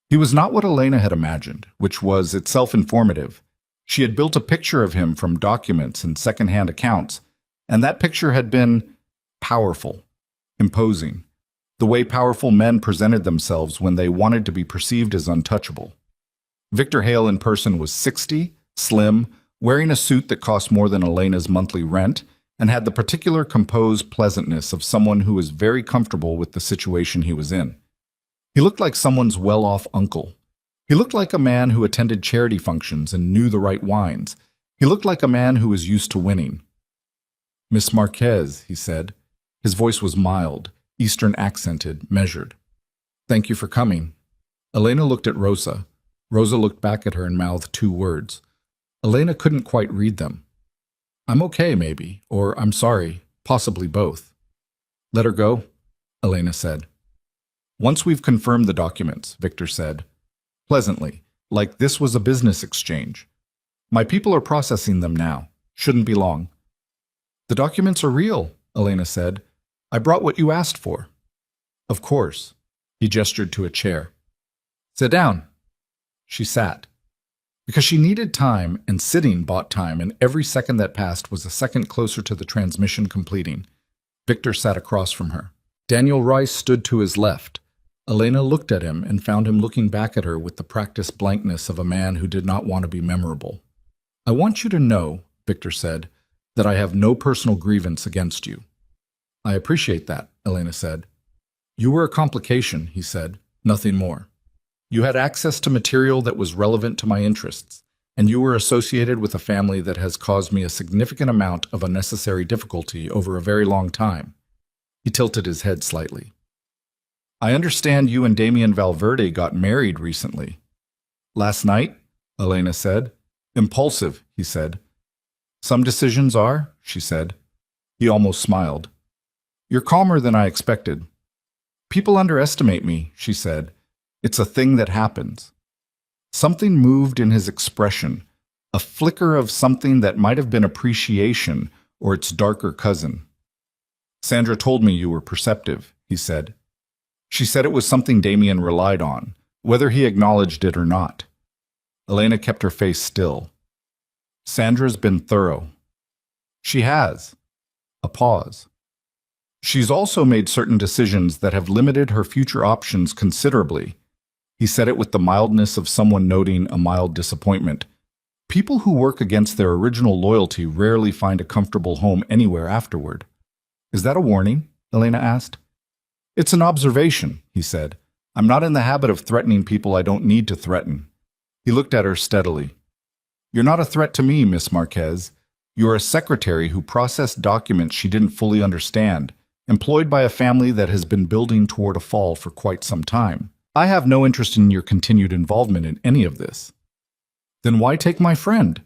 He was not what Elena had imagined, which was itself informative. She had built a picture of him from documents and second-hand accounts, and that picture had been powerful, imposing, the way powerful men presented themselves when they wanted to be perceived as untouchable. Victor Hale in person was 60, slim, wearing a suit that cost more than Elena's monthly rent, and had the particular composed pleasantness of someone who was very comfortable with the situation he was in. He looked like someone's well-off uncle. He looked like a man who attended charity functions and knew the right wines. He looked like a man who was used to winning. Miss Marquez, he said. His voice was mild, Eastern accented, measured. Thank you for coming. Elena looked at Rosa. Rosa looked back at her and mouthed 2 words. Elena couldn't quite read them. I'm okay, maybe, or I'm sorry, possibly both. Let her go, Elena said. Once we've confirmed the documents, Victor said, pleasantly, like this was a business exchange. My people are processing them now. Shouldn't be long. The documents are real, Elena said. I brought what you asked for. Of course. He gestured to a chair. Sit down. She sat. Because she needed time, and sitting bought time, and every second that passed was a second closer to the transmission completing. Victor sat across from her. Daniel Rice stood to his left. Elena looked at him and found him looking back at her with the practiced blankness of a man who did not want to be memorable. I want you to know, Victor said, that I have no personal grievance against you. I appreciate that, Elena said. You were a complication, he said, nothing more. You had access to material that was relevant to my interests, and you were associated with a family that has caused me a significant amount of unnecessary difficulty over a very long time. He tilted his head slightly. I understand you and Damien Valverde got married recently. Last night, Elena said. Impulsive, he said. Some decisions are, she said. He almost smiled. You're calmer than I expected. People underestimate me, she said. It's a thing that happens. Something moved in his expression, a flicker of something that might have been appreciation or its darker cousin. Sandra told me you were perceptive, he said. She said it was something Damien relied on, whether he acknowledged it or not. Elena kept her face still. Sandra's been thorough. She has. A pause. She's also made certain decisions that have limited her future options considerably. He said it with the mildness of someone noting a mild disappointment. People who work against their original loyalty rarely find a comfortable home anywhere afterward. Is that a warning? Elena asked. It's an observation, he said. I'm not in the habit of threatening people I don't need to threaten. He looked at her steadily. You're not a threat to me, Miss Marquez. You're a secretary who processed documents she didn't fully understand, employed by a family that has been building toward a fall for quite some time. I have no interest in your continued involvement in any of this. Then why take my friend?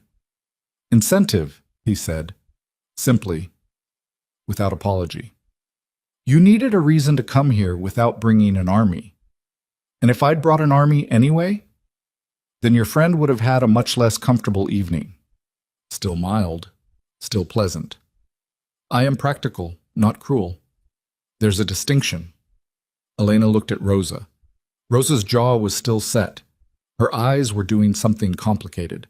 Incentive, he said, simply, without apology. You needed a reason to come here without bringing an army. And if I'd brought an army anyway, then your friend would have had a much less comfortable evening. Still mild, still pleasant. I am practical, not cruel. There's a distinction. Elena looked at Rosa. Rosa's jaw was still set. Her eyes were doing something complicated.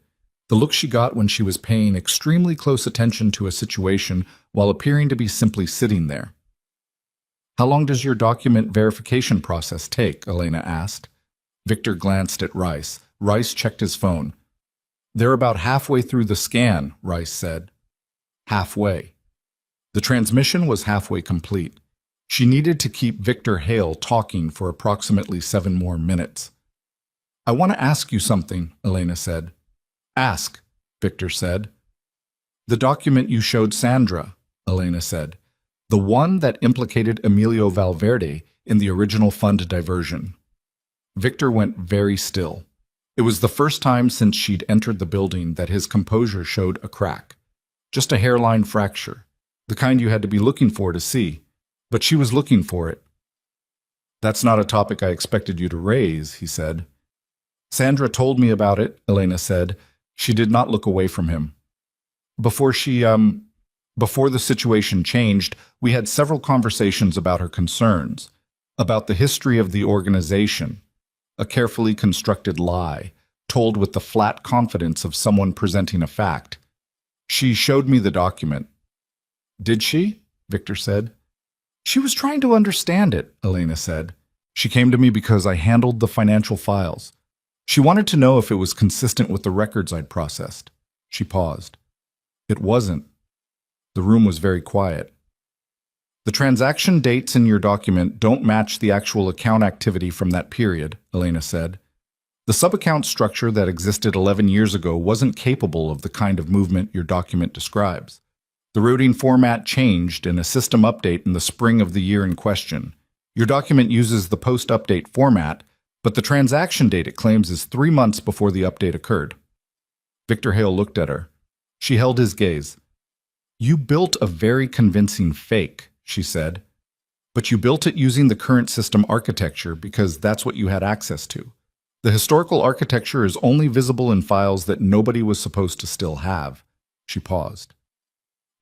The look she got when she was paying extremely close attention to a situation while appearing to be simply sitting there. How long does your document verification process take? Elena asked. Victor glanced at Rice. Rice checked his phone. They're about halfway through the scan, Rice said. Halfway. The transmission was halfway complete. She needed to keep Victor Hale talking for approximately 7 more minutes. I want to ask you something, Elena said. Ask, Victor said. The document you showed Sandra, Elena said. The one that implicated Emilio Valverde in the original fund diversion. Victor went very still. It was the first time since she'd entered the building that his composure showed a crack. Just a hairline fracture, the kind you had to be looking for to see. But she was looking for it. That's not a topic I expected you to raise, he said. Sandra told me about it, Elena said. She did not look away from him. Before the situation changed, we had several conversations about her concerns, about the history of the organization, a carefully constructed lie, told with the flat confidence of someone presenting a fact. She showed me the document. Did she? Victor said. She was trying to understand it, Elena said. She came to me because I handled the financial files. She wanted to know if it was consistent with the records I'd processed. She paused. It wasn't. The room was very quiet. The transaction dates in your document don't match the actual account activity from that period, Elena said. The sub-account structure that existed 11 years ago wasn't capable of the kind of movement your document describes. The routing format changed in a system update in the spring of the year in question. Your document uses the post-update format, but the transaction date it claims is 3 months before the update occurred. Victor Hale looked at her. She held his gaze. You built a very convincing fake, she said. But you built it using the current system architecture because that's what you had access to. The historical architecture is only visible in files that nobody was supposed to still have. She paused.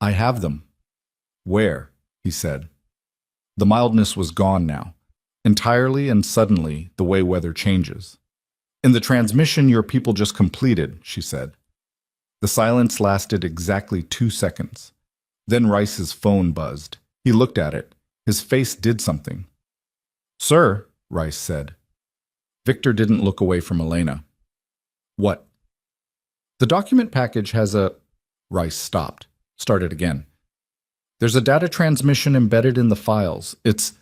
I have them. Where? He said. The mildness was gone now, entirely and suddenly the way weather changes. In the transmission your people just completed, she said. The silence lasted exactly 2 seconds. Then Rice's phone buzzed. He looked at it. His face did something. Sir, Rice said. Victor didn't look away from Elena. What? The document package has a... Rice stopped. Started again. There's a data transmission embedded in the files. It's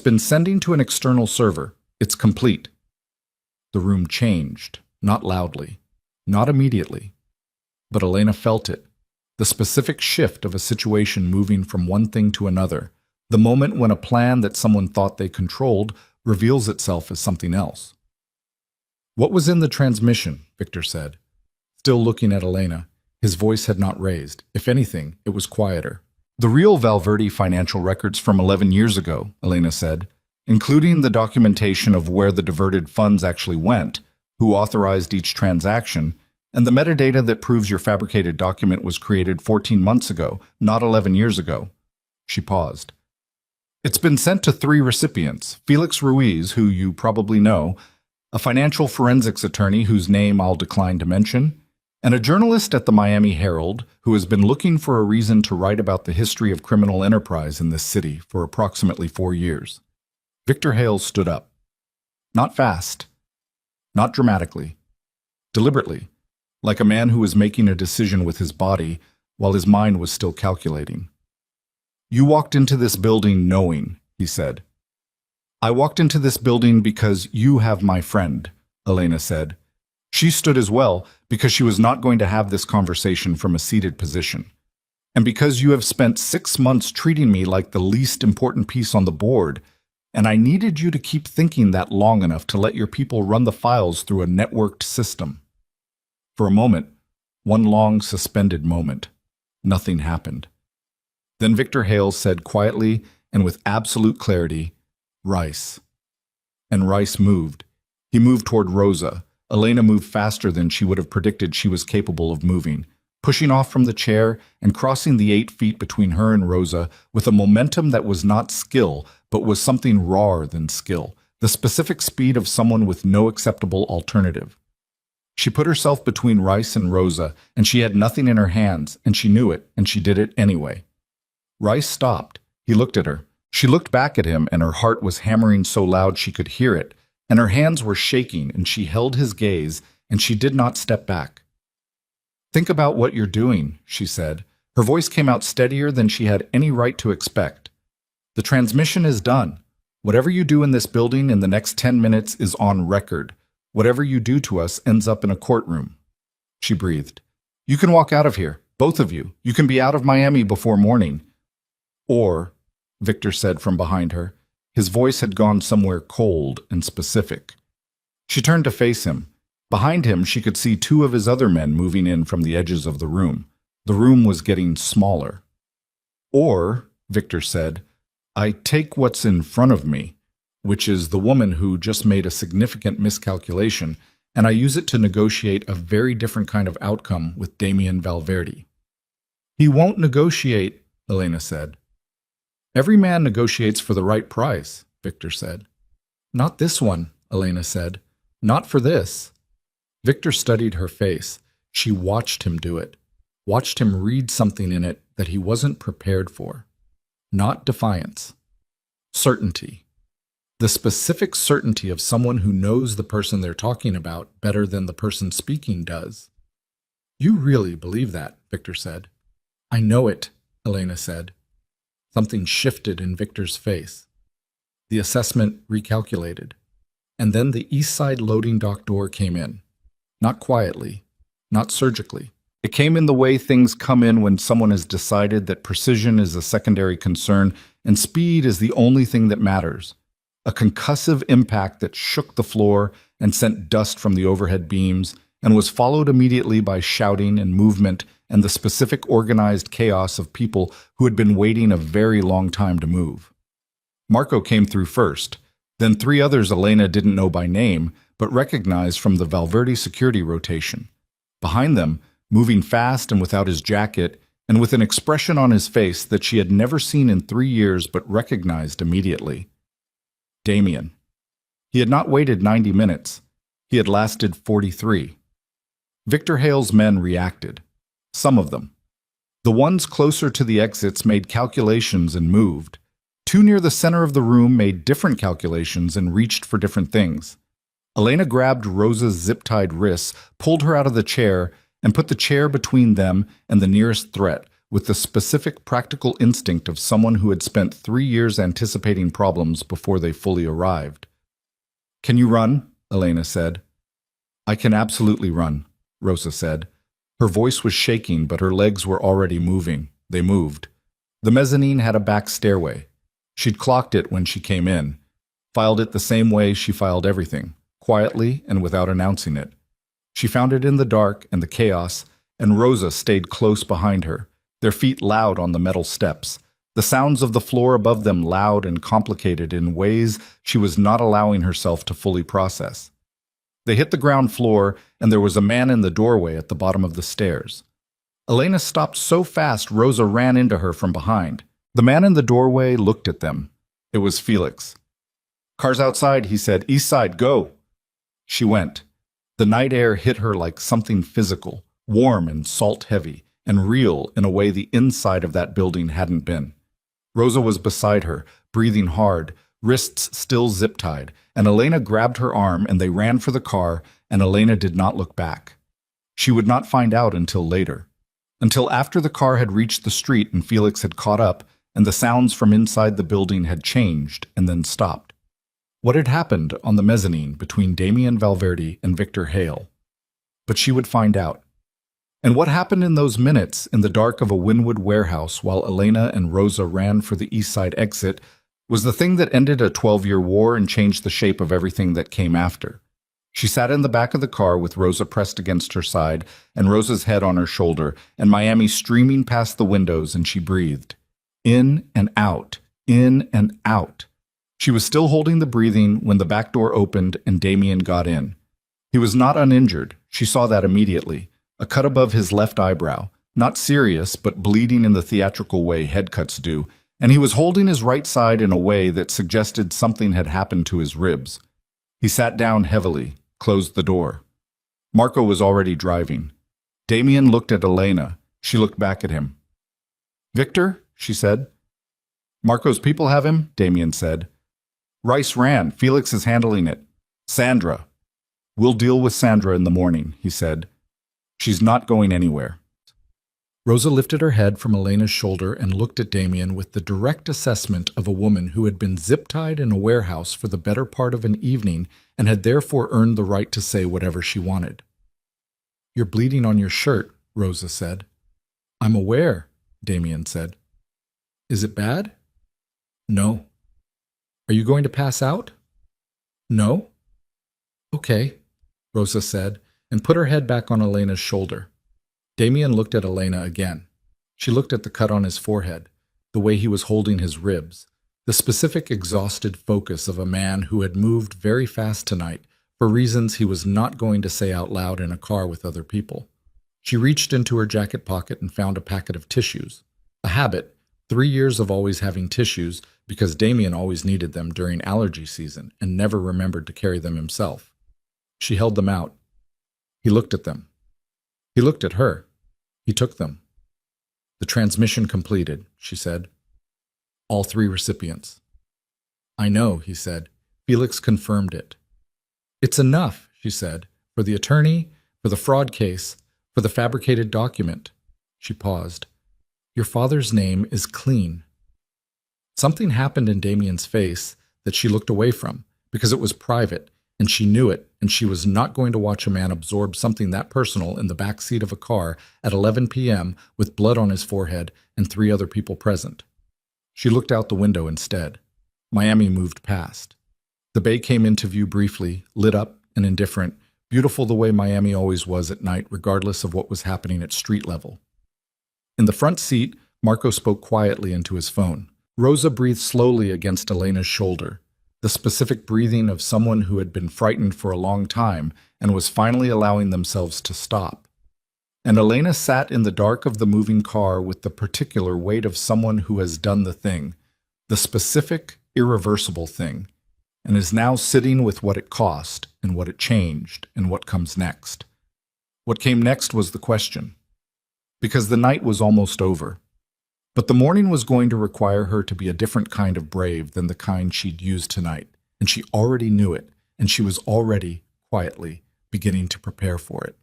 been sending to an external server. It's complete. The room changed, not loudly, not immediately. But Elena felt it, the specific shift of a situation moving from one thing to another, the moment when a plan that someone thought they controlled reveals itself as something else. What was in the transmission? Victor said, still looking at Elena. His voice had not raised. If anything, it was quieter. The real Valverde financial records from 11 years ago, Elena said, including the documentation of where the diverted funds actually went, who authorized each transaction, and the metadata that proves your fabricated document was created 14 months ago, not 11 years ago. She paused. It's been sent to 3 recipients: Felix Ruiz, who you probably know, a financial forensics attorney whose name I'll decline to mention, and a journalist at the Miami Herald who has been looking for a reason to write about the history of criminal enterprise in this city for approximately 4 years. Victor Hales stood up. Not fast, not dramatically, deliberately, like a man who was making a decision with his body while his mind was still calculating. You walked into this building knowing, he said. I walked into this building because you have my friend, Elena said. She stood as well because she was not going to have this conversation from a seated position. And because you have spent 6 months treating me like the least important piece on the board, and I needed you to keep thinking that long enough to let your people run the files through a networked system. For a moment, one long suspended moment, nothing happened. Then Victor Hales said quietly and with absolute clarity, Rice. And Rice moved. He moved toward Rosa. Elena moved faster than she would have predicted she was capable of moving, pushing off from the chair and crossing the 8 feet between her and Rosa with a momentum that was not skill, but was something rawer than skill, the specific speed of someone with no acceptable alternative. She put herself between Rice and Rosa, and she had nothing in her hands, and she knew it, and she did it anyway. Rice stopped. He looked at her. She looked back at him, and her heart was hammering so loud she could hear it, and her hands were shaking, and she held his gaze, and she did not step back. Think about what you're doing, she said. Her voice came out steadier than she had any right to expect. The transmission is done. Whatever you do in this building in the next 10 minutes is on record. Whatever you do to us ends up in a courtroom. She breathed. You can walk out of here, both of you. You can be out of Miami before morning. Or, Victor said from behind her. His voice had gone somewhere cold and specific. She turned to face him. Behind him, she could see 2 of his other men moving in from the edges of the room. The room was getting smaller. Or, Victor said, I take what's in front of me, which is the woman who just made a significant miscalculation, and I use it to negotiate a very different kind of outcome with Damien Valverde. He won't negotiate, Elena said. Every man negotiates for the right price, Victor said. Not this one, Elena said. Not for this. Victor studied her face. She watched him do it, watched him read something in it that he wasn't prepared for. Not defiance. Certainty. The specific certainty of someone who knows the person they're talking about better than the person speaking does. You really believe that, Victor said. I know it, Elena said. Something shifted in Victor's face. The assessment recalculated. And then the East Side loading dock door came in. Not quietly, not surgically. It came in the way things come in when someone has decided that precision is a secondary concern and speed is the only thing that matters. A concussive impact that shook the floor and sent dust from the overhead beams and was followed immediately by shouting and movement and the specific organized chaos of people who had been waiting a very long time to move. Marco came through first, then 3 others Elena didn't know by name, but recognized from the Valverde security rotation. Behind them, moving fast and without his jacket, and with an expression on his face that she had never seen in 3 years but recognized immediately. Damien. He had not waited 90 minutes. He had lasted 43. Victor Hale's men reacted. Some of them. The ones closer to the exits made calculations and moved. 2 near the center of the room made different calculations and reached for different things. Elena grabbed Rosa's zip-tied wrists, pulled her out of the chair, and put the chair between them and the nearest threat, with the specific practical instinct of someone who had spent 3 years anticipating problems before they fully arrived. Can you run? Elena said. I can absolutely run, Rosa said. Her voice was shaking, but her legs were already moving. They moved. The mezzanine had a back stairway. She'd clocked it when she came in, filed it the same way she filed everything, quietly and without announcing it. She found it in the dark and the chaos, and Rosa stayed close behind her, their feet loud on the metal steps, the sounds of the floor above them loud and complicated in ways she was not allowing herself to fully process. They hit the ground floor, and there was a man in the doorway at the bottom of the stairs. Elena stopped so fast Rosa ran into her from behind. The man in the doorway looked at them. It was Felix. "Car's outside," he said. "East side, go." She went. The night air hit her like something physical, warm and salt-heavy, and real in a way the inside of that building hadn't been. Rosa was beside her, breathing hard, wrists still zip-tied, and Elena grabbed her arm and they ran for the car, and Elena did not look back. She would not find out until later. Until after the car had reached the street and Felix had caught up, and the sounds from inside the building had changed and then stopped. What had happened on the mezzanine between Damien Valverde and Victor Hale? But she would find out. And what happened in those minutes in the dark of a Wynwood warehouse while Elena and Rosa ran for the East Side exit was the thing that ended a 12-year war and changed the shape of everything that came after. She sat in the back of the car with Rosa pressed against her side and Rosa's head on her shoulder and Miami streaming past the windows, and she breathed. In and out, in and out. She was still holding the breathing when the back door opened and Damien got in. He was not uninjured. She saw that immediately. A cut above his left eyebrow, not serious but bleeding in the theatrical way head cuts do, and he was holding his right side in a way that suggested something had happened to his ribs. He sat down heavily, closed the door. Marco was already driving. Damien looked at Elena. She looked back at him. "Victor?" she said. "Marco's people have him," Damien said. "Rice ran. Felix is handling it. Sandra." "We'll deal with Sandra in the morning," he said. "She's not going anywhere." Rosa lifted her head from Elena's shoulder and looked at Damien with the direct assessment of a woman who had been zip-tied in a warehouse for the better part of an evening and had therefore earned the right to say whatever she wanted. "You're bleeding on your shirt," Rosa said. "I'm aware," Damien said. "Is it bad?" "No." "Are you going to pass out?" "No." "Okay," Rosa said, and put her head back on Elena's shoulder. Damien looked at Elena again. She looked at the cut on his forehead, the way he was holding his ribs, the specific exhausted focus of a man who had moved very fast tonight for reasons he was not going to say out loud in a car with other people. She reached into her jacket pocket and found a packet of tissues. A habit, 3 years of always having tissues, because Damien always needed them during allergy season and never remembered to carry them himself. She held them out. He looked at them. He looked at her. He took them. "The transmission completed," she said. "All 3 recipients." "I know," he said. Felix confirmed it. "It's enough," she said, "for the attorney, for the fraud case, for the fabricated document." She paused. "Your father's name is clean." Something happened in Damien's face that she looked away from, because it was private, and she knew it, and she was not going to watch a man absorb something that personal in the back seat of a car at 11 p.m. with blood on his forehead and 3 other people present. She looked out the window instead. Miami moved past. The bay came into view briefly, lit up and indifferent, beautiful the way Miami always was at night, regardless of what was happening at street level. In the front seat, Marco spoke quietly into his phone. Rosa breathed slowly against Elena's shoulder, the specific breathing of someone who had been frightened for a long time and was finally allowing themselves to stop. And Elena sat in the dark of the moving car with the particular weight of someone who has done the thing, the specific, irreversible thing, and is now sitting with what it cost and what it changed and what comes next. What came next was the question, because the night was almost over. But the morning was going to require her to be a different kind of brave than the kind she'd used tonight, and she already knew it, and she was already, quietly, beginning to prepare for it.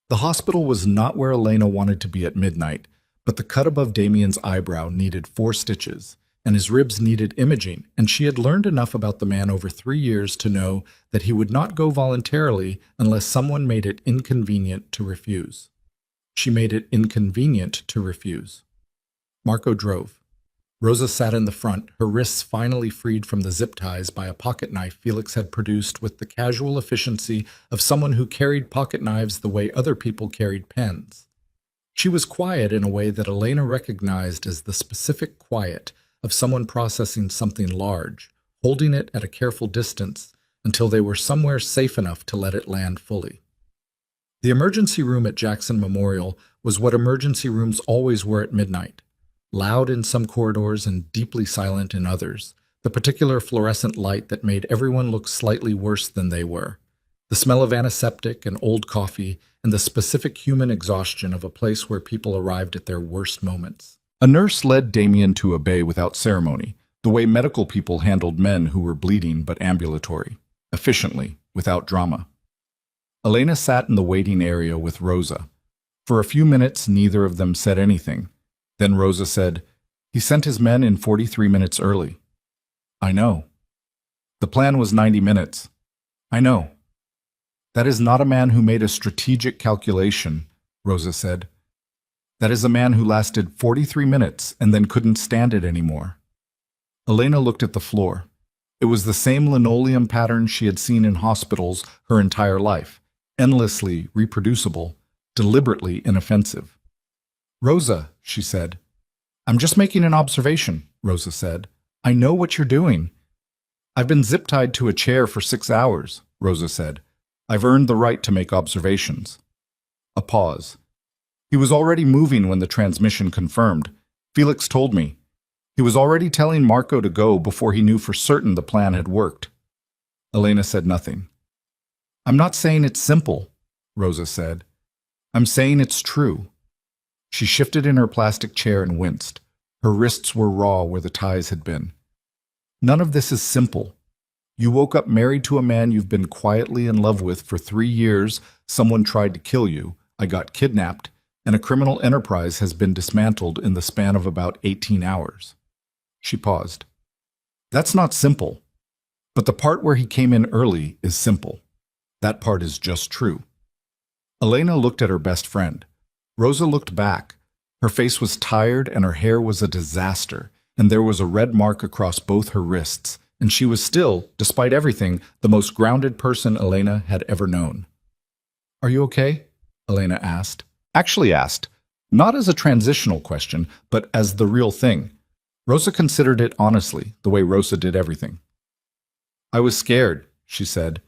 The hospital was not where Elena wanted to be at midnight, but the cut above Damien's eyebrow needed 4 stitches, and his ribs needed imaging, and she had learned enough about the man over 3 years to know that he would not go voluntarily unless someone made it inconvenient to refuse. She made it inconvenient to refuse. Marco drove. Rosa sat in the front, her wrists finally freed from the zip ties by a pocket knife Felix had produced with the casual efficiency of someone who carried pocket knives the way other people carried pens. She was quiet in a way that Elena recognized as the specific quiet of someone processing something large, holding it at a careful distance until they were somewhere safe enough to let it land fully. The emergency room at Jackson Memorial was what emergency rooms always were at midnight. loud in some corridors and deeply silent in others, the particular fluorescent light that made everyone look slightly worse than they were, the smell of antiseptic and old coffee, and the specific human exhaustion of a place where people arrived at their worst moments. A nurse led Damien to a bay without ceremony, the way medical people handled men who were bleeding but ambulatory, efficiently, without drama. Elena sat in the waiting area with Rosa. For a few minutes, neither of them said anything. Then Rosa said, "He sent his men in 43 minutes early." "I know." "The plan was 90 minutes." "I know." "That is not a man who made a strategic calculation," Rosa said. "That is a man who lasted 43 minutes and then couldn't stand it anymore." Elena looked at the floor. It was the same linoleum pattern she had seen in hospitals her entire life, endlessly reproducible, deliberately inoffensive. "Rosa," she said. "I'm just making an observation," Rosa said. "I know what you're doing." "I've been zip-tied to a chair for 6 hours," Rosa said. "I've earned the right to make observations." A pause. "He was already moving when the transmission confirmed. Felix told me. He was already telling Marco to go before he knew for certain the plan had worked." Elena said nothing. "I'm not saying it's simple," Rosa said. "I'm saying it's true." She shifted in her plastic chair and winced. Her wrists were raw where the ties had been. "None of this is simple. You woke up married to a man you've been quietly in love with for 3 years, someone tried to kill you, I got kidnapped, and a criminal enterprise has been dismantled in the span of about 18 hours. She paused. "That's not simple. But the part where he came in early is simple. That part is just true." Elena looked at her best friend. Rosa looked back. Her face was tired and her hair was a disaster, and there was a red mark across both her wrists, and she was still, despite everything, the most grounded person Elena had ever known. "Are you okay?" Elena asked. Actually asked, not as a transitional question, but as the real thing. Rosa considered it honestly, the way Rosa did everything. "I was scared," she said.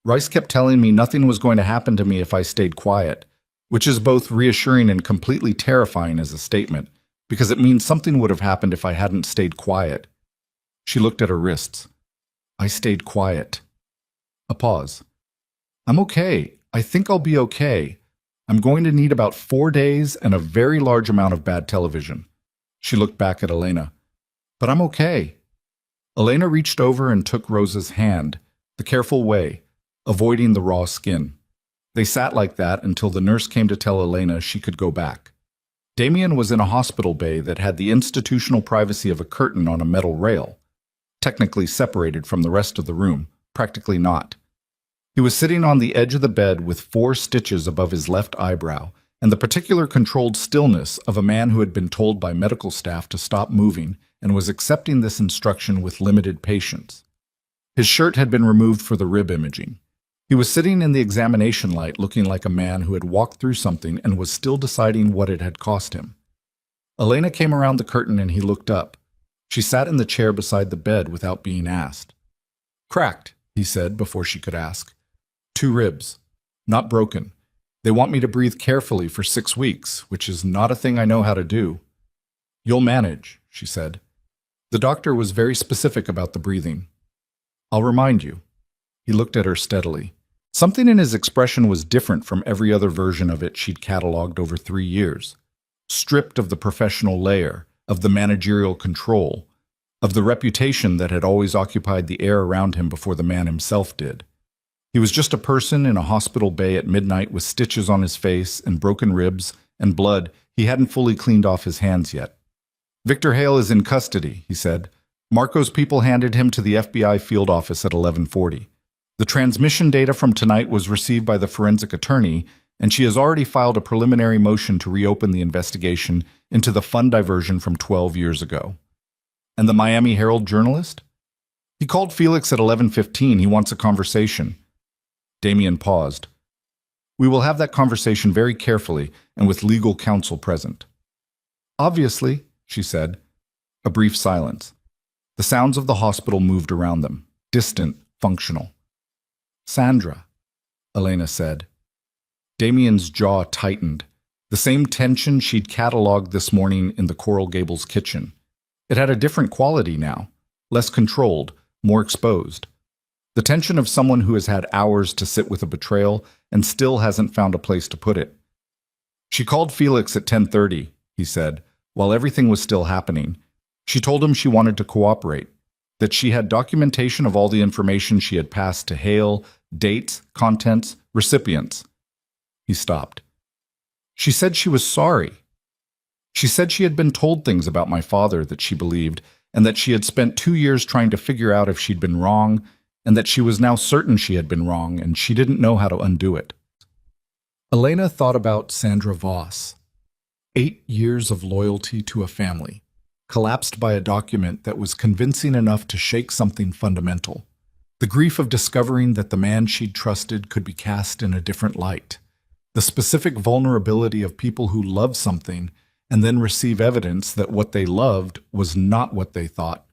"Rice kept telling me nothing was going to happen to me if I stayed quiet, which is both reassuring and completely terrifying as a statement, because it means something would have happened if I hadn't stayed quiet." She looked at her wrists. "I stayed quiet." A pause. "I'm okay. I think I'll be okay. I'm going to need about 4 days and a very large amount of bad television." She looked back at Elena. "But I'm okay." Elena reached over and took Rosa's hand, the careful way, avoiding the raw skin. They sat like that until the nurse came to tell Elena she could go back. Damien was in a hospital bay that had the institutional privacy of a curtain on a metal rail, technically separated from the rest of the room, practically not. He was sitting on the edge of the bed with 4 stitches above his left eyebrow, and the particular controlled stillness of a man who had been told by medical staff to stop moving and was accepting this instruction with limited patience. His shirt had been removed for the rib imaging. He was sitting in the examination light looking like a man who had walked through something and was still deciding what it had cost him. Elena came around the curtain and he looked up. She sat in the chair beside the bed without being asked. "Cracked," he said before she could ask. 2 ribs. Not broken. They want me to breathe carefully for 6 weeks, which is not a thing I know how to do." "You'll manage," she said. The doctor was very specific about the breathing. "I'll remind you." He looked at her steadily. Something in his expression was different from every other version of it she'd catalogued over 3 years. Stripped of the professional layer, of the managerial control, of the reputation that had always occupied the air around him before the man himself did. He was just a person in a hospital bay at midnight with stitches on his face and broken ribs and blood he hadn't fully cleaned off his hands yet. "Victor Hale is in custody," he said. "Marco's people handed him to the FBI field office at 11:40. The transmission data from tonight was received by the forensic attorney, and she has already filed a preliminary motion to reopen the investigation into the fund diversion from 12 years ago." "And the Miami Herald journalist?" "He called Felix at 11:15. He wants a conversation." Damien paused. "We will have that conversation very carefully and with legal counsel present." "Obviously," she said. A brief silence. The sounds of the hospital moved around them, distant, functional. "Sandra," Elena said. Damien's jaw tightened. The same tension she'd cataloged this morning in the Coral Gables kitchen. It had a different quality now, less controlled, more exposed. The tension of someone who has had hours to sit with a betrayal and still hasn't found a place to put it. She called Felix at 10:30, he said, while everything was still happening. She told him she wanted to cooperate, that she had documentation of all the information she had passed to Hale, dates, contents, recipients. He stopped. She said she was sorry. She said she had been told things about my father that she believed, and that she had spent 2 years trying to figure out if she'd been wrong, and that she was now certain she had been wrong, and she didn't know how to undo it. Elena thought about Sandra Voss. 8 years of loyalty to a family, collapsed by a document that was convincing enough to shake something fundamental. The grief of discovering that the man she'd trusted could be cast in a different light. The specific vulnerability of people who love something and then receive evidence that what they loved was not what they thought.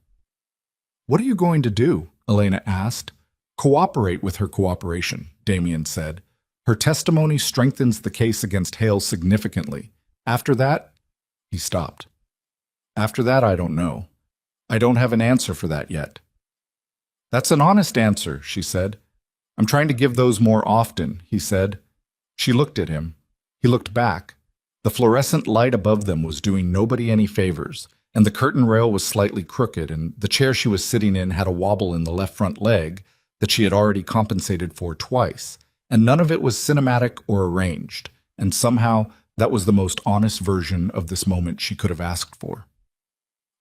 "What are you going to do?" Elena asked. "Cooperate with her cooperation," Damien said. "Her testimony strengthens the case against Hale significantly. After that," he stopped. "After that, I don't know. I don't have an answer for that yet." "That's an honest answer," she said. "I'm trying to give those more often," he said. She looked at him. He looked back. The fluorescent light above them was doing nobody any favors, and the curtain rail was slightly crooked, and the chair she was sitting in had a wobble in the left front leg that she had already compensated for twice, and none of it was cinematic or arranged, and somehow that was the most honest version of this moment she could have asked for.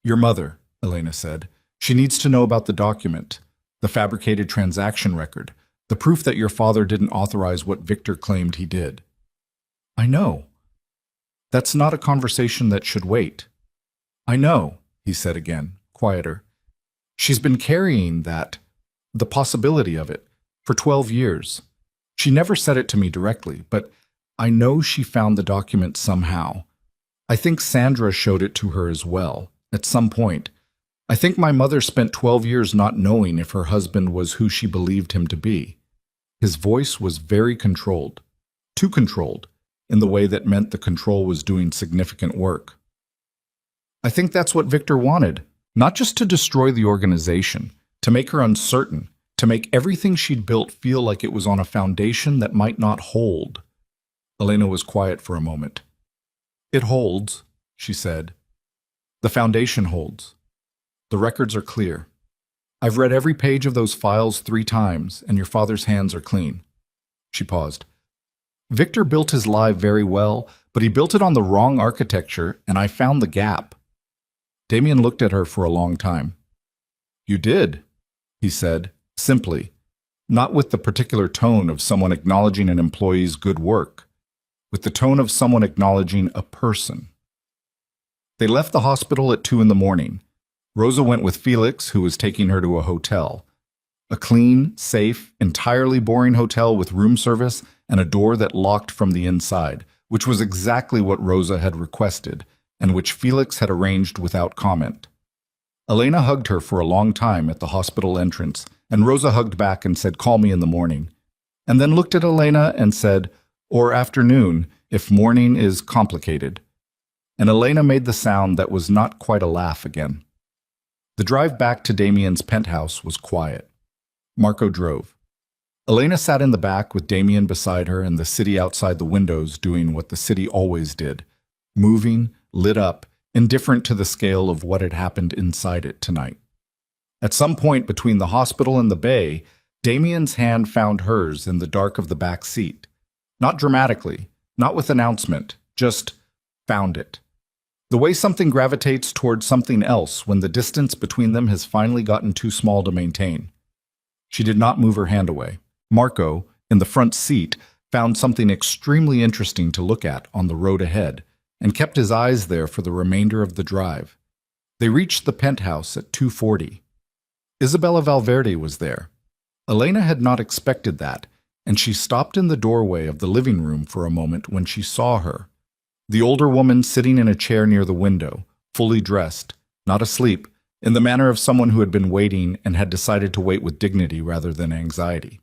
"Your mother," Elena said. "She needs to know about the document, the fabricated transaction record, the proof that your father didn't authorize what Victor claimed he did." "I know. That's not a conversation that should wait." "I know," he said again, quieter. "She's been carrying that, the possibility of it, for 12 years. She never said it to me directly, but I know she found the document somehow. I think Sandra showed it to her as well, at some point. I think my mother spent 12 years not knowing if her husband was who she believed him to be." His voice was very controlled, too controlled, in the way that meant the control was doing significant work. "I think that's what Victor wanted, not just to destroy the organization, to make her uncertain, to make everything she'd built feel like it was on a foundation that might not hold." Elena was quiet for a moment. "It holds," she said. "The foundation holds. The records are clear. I've read every page of those files 3 times, and your father's hands are clean." She paused. "Victor built his lie very well, but he built it on the wrong architecture, and I found the gap." Damien looked at her for a long time. "You did," he said, simply, not with the particular tone of someone acknowledging an employee's good work, with the tone of someone acknowledging a person. They left the hospital at 2 in the morning. Rosa went with Felix, who was taking her to a hotel. A clean, safe, entirely boring hotel with room service and a door that locked from the inside, which was exactly what Rosa had requested, and which Felix had arranged without comment. Elena hugged her for a long time at the hospital entrance, and Rosa hugged back and said, "Call me in the morning," and then looked at Elena and said, "Or afternoon, if morning is complicated." And Elena made the sound that was not quite a laugh again. The drive back to Damien's penthouse was quiet. Marco drove. Elena sat in the back with Damien beside her and the city outside the windows doing what the city always did, moving, lit up, indifferent to the scale of what had happened inside it tonight. At some point between the hospital and the bay, Damien's hand found hers in the dark of the back seat. Not dramatically, not with announcement, just found it. The way something gravitates towards something else when the distance between them has finally gotten too small to maintain. She did not move her hand away. Marco, in the front seat, found something extremely interesting to look at on the road ahead, and kept his eyes there for the remainder of the drive. They reached the penthouse at 2:40. Isabella Valverde was there. Elena had not expected that, and she stopped in the doorway of the living room for a moment when she saw her. The older woman sitting in a chair near the window, fully dressed, not asleep, in the manner of someone who had been waiting and had decided to wait with dignity rather than anxiety.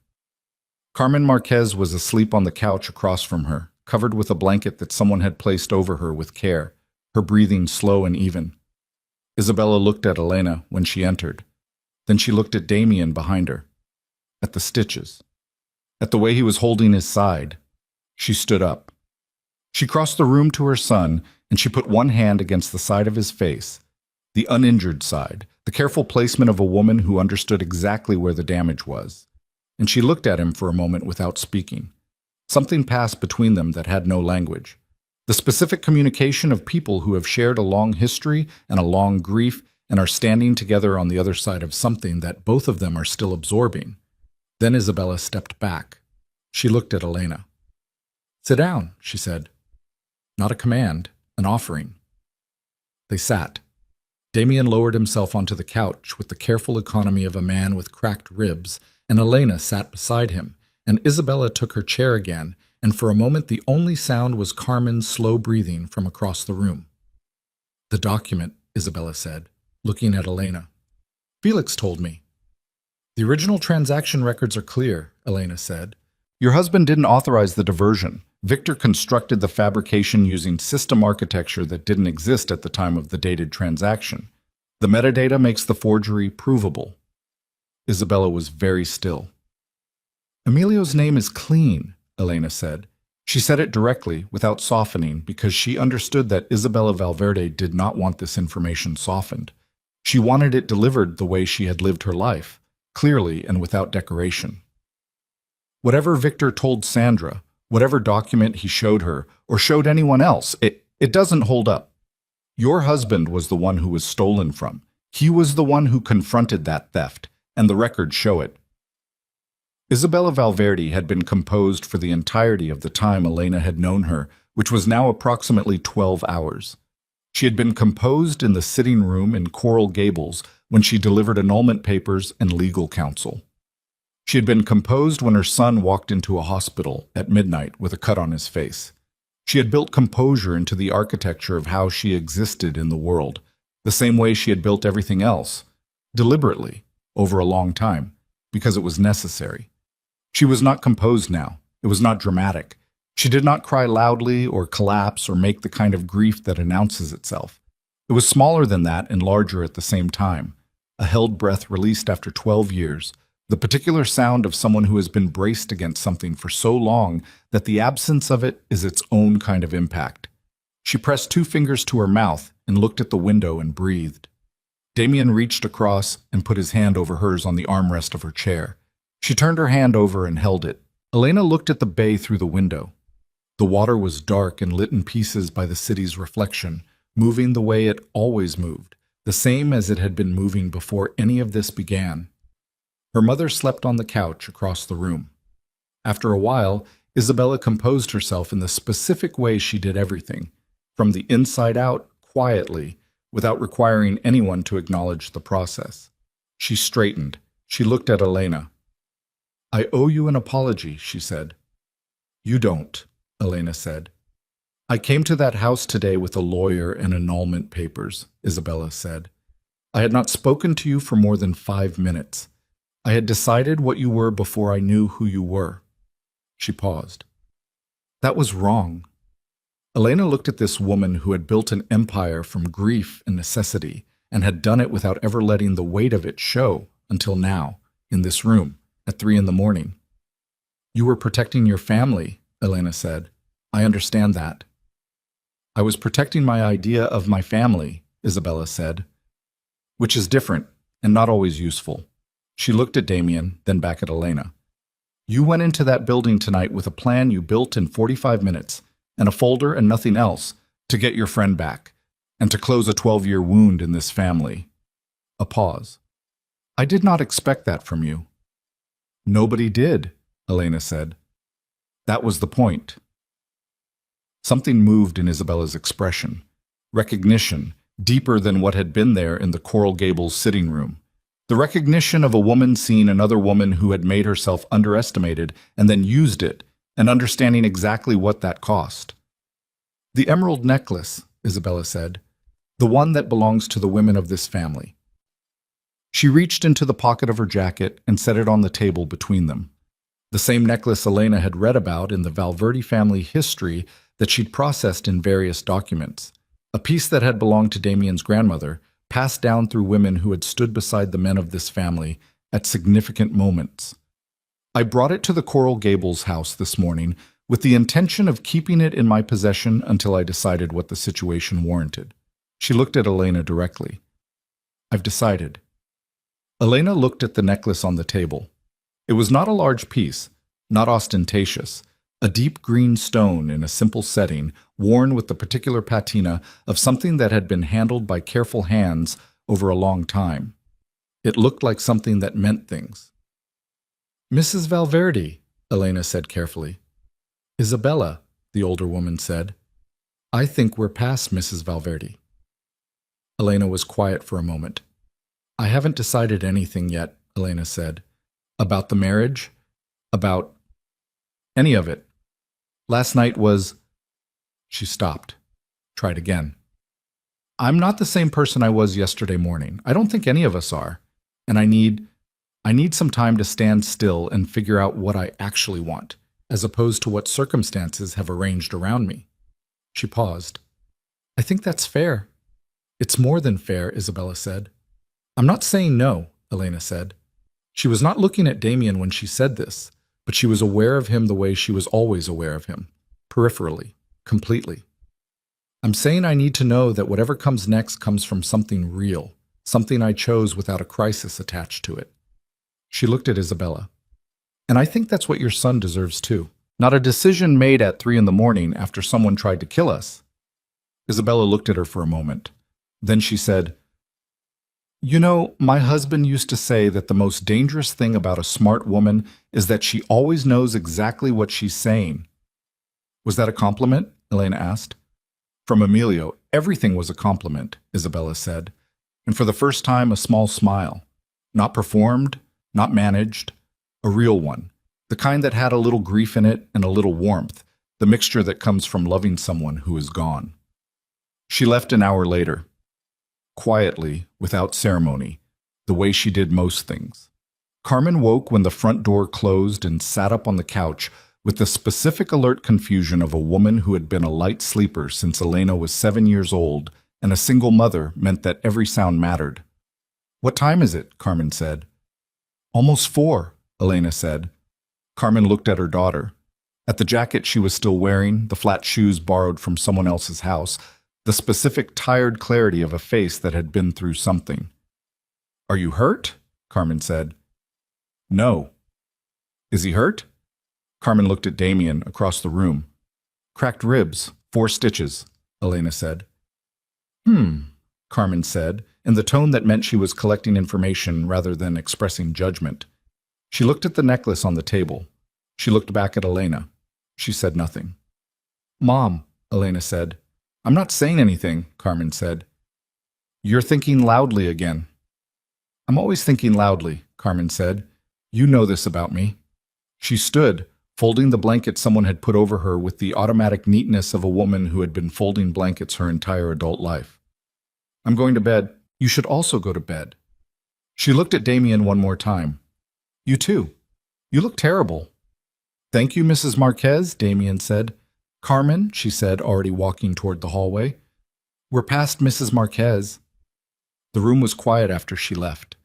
Carmen Marquez was asleep on the couch across from her, covered with a blanket that someone had placed over her with care, her breathing slow and even. Isabella looked at Elena when she entered. Then she looked at Damien behind her, at the stitches, at the way he was holding his side. She stood up. She crossed the room to her son, and she put one hand against the side of his face, the uninjured side, the careful placement of a woman who understood exactly where the damage was. And she looked at him for a moment without speaking. Something passed between them that had no language. The specific communication of people who have shared a long history and a long grief and are standing together on the other side of something that both of them are still absorbing. Then Isabella stepped back. She looked at Elena. "Sit down," she said. Not a command, an offering. They sat. Damien lowered himself onto the couch with the careful economy of a man with cracked ribs, and Elena sat beside him, and Isabella took her chair again, and for a moment the only sound was Carmen's slow breathing from across the room. "The document," Isabella said, looking at Elena. "Felix told me." "The original transaction records are clear," Elena said. "Your husband didn't authorize the diversion. Victor constructed the fabrication using system architecture that didn't exist at the time of the dated transaction. The metadata makes the forgery provable." Isabella was very still. "Emilio's name is clean," Elena said. She said it directly, without softening, because she understood that Isabella Valverde did not want this information softened. She wanted it delivered the way she had lived her life, clearly and without decoration. Whatever Victor told Sandra, whatever document he showed her, or showed anyone else, it doesn't hold up. Your husband was the one who was stolen from. He was the one who confronted that theft, and the records show it. Isabella Valverde had been composed for the entirety of the time Elena had known her, which was now approximately 12 hours. She had been composed in the sitting room in Coral Gables when she delivered annulment papers and legal counsel. She had been composed when her son walked into a hospital at midnight with a cut on his face. She had built composure into the architecture of how she existed in the world, the same way she had built everything else, deliberately, over a long time, because it was necessary. She was not composed now. It was not dramatic. She did not cry loudly or collapse or make the kind of grief that announces itself. It was smaller than that and larger at the same time, a held breath released after 12 years, the particular sound of someone who has been braced against something for so long that the absence of it is its own kind of impact. She pressed 2 fingers to her mouth and looked at the window and breathed. Damien reached across and put his hand over hers on the armrest of her chair. She turned her hand over and held it. Elena looked at the bay through the window. The water was dark and lit in pieces by the city's reflection, moving the way it always moved, the same as it had been moving before any of this began. Her mother slept on the couch across the room. After a while, Isabella composed herself in the specific way she did everything, from the inside out, quietly, without requiring anyone to acknowledge the process. She straightened. She looked at Elena. "I owe you an apology," she said. "You don't," Elena said. "I came to that house today with a lawyer and annulment papers," Isabella said. "I had not spoken to you for more than 5 minutes. I had decided what you were before I knew who you were." She paused. "That was wrong." Elena looked at this woman who had built an empire from grief and necessity, and had done it without ever letting the weight of it show until now, in this room, at 3 a.m. "You were protecting your family," Elena said. "I understand that." "I was protecting my idea of my family," Isabella said. "Which is different, and not always useful." She looked at Damien, then back at Elena. "You went into that building tonight with a plan you built in 45 minutes, and a folder and nothing else, to get your friend back, and to close a 12-year wound in this family." A pause. "I did not expect that from you." "Nobody did," Elena said. "That was the point." Something moved in Isabella's expression. Recognition, deeper than what had been there in the Coral Gables sitting room. The recognition of a woman seeing another woman who had made herself underestimated and then used it, and understanding exactly what that cost. "The emerald necklace," Isabella said. "The one that belongs to the women of this family." She reached into the pocket of her jacket and set it on the table between them. The same necklace Elena had read about in the Valverde family history that she'd processed in various documents. A piece that had belonged to Damien's grandmother, passed down through women who had stood beside the men of this family at significant moments. I brought it to the Coral Gables house this morning with the intention of keeping it in my possession until I decided what the situation warranted. She looked at Elena directly. I've decided. Elena looked at the necklace on the table. It was not a large piece, not ostentatious, a deep green stone in a simple setting, worn with the particular patina of something that had been handled by careful hands over a long time. It looked like something that meant things. Mrs. Valverde, Elena said carefully. Isabella, the older woman said. I think we're past Mrs. Valverde. Elena was quiet for a moment. I haven't decided anything yet, Elena said. About the marriage? About any of it. Last night was... She stopped. Tried again. I'm not the same person I was yesterday morning. I don't think any of us are. And I need some time to stand still and figure out what I actually want, as opposed to what circumstances have arranged around me. She paused. I think that's fair. It's more than fair, Isabella said. I'm not saying no, Elena said. She was not looking at Damien when she said this, but she was aware of him the way she was always aware of him, peripherally, completely. I'm saying I need to know that whatever comes next comes from something real, something I chose without a crisis attached to it. She looked at Isabella. And I think that's what your son deserves too. Not a decision made at 3 a.m. after someone tried to kill us. Isabella looked at her for a moment. Then she said, You know, my husband used to say that the most dangerous thing about a smart woman is that she always knows exactly what she's saying. Was that a compliment? Elena asked. From Emilio, everything was a compliment, Isabella said, and for the first time a small smile. Not performed, not managed, a real one, the kind that had a little grief in it and a little warmth, the mixture that comes from loving someone who is gone. She left an hour later. Quietly, without ceremony, the way she did most things. Carmen woke when the front door closed and sat up on the couch with the specific alert confusion of a woman who had been a light sleeper since Elena was 7 years old, and a single mother meant that every sound mattered. What time is it? Carmen said. Almost 4, Elena said. Carmen looked at her daughter. At the jacket she was still wearing, the flat shoes borrowed from someone else's house, the specific tired clarity of a face that had been through something. Are you hurt? Carmen said. No. Is he hurt? Carmen looked at Damien across the room. Cracked ribs, 4 stitches, Elena said. Carmen said, in the tone that meant she was collecting information rather than expressing judgment. She looked at the necklace on the table. She looked back at Elena. She said nothing. Mom, Elena said. I'm not saying anything, Carmen said. You're thinking loudly again. I'm always thinking loudly, Carmen said. You know this about me. She stood, folding the blanket someone had put over her with the automatic neatness of a woman who had been folding blankets her entire adult life. I'm going to bed. You should also go to bed. She looked at Damien one more time. You too. You look terrible. Thank you, Mrs. Marquez, Damien said. Carmen, she said, already walking toward the hallway. We're past Mrs. Marquez. The room was quiet after she left.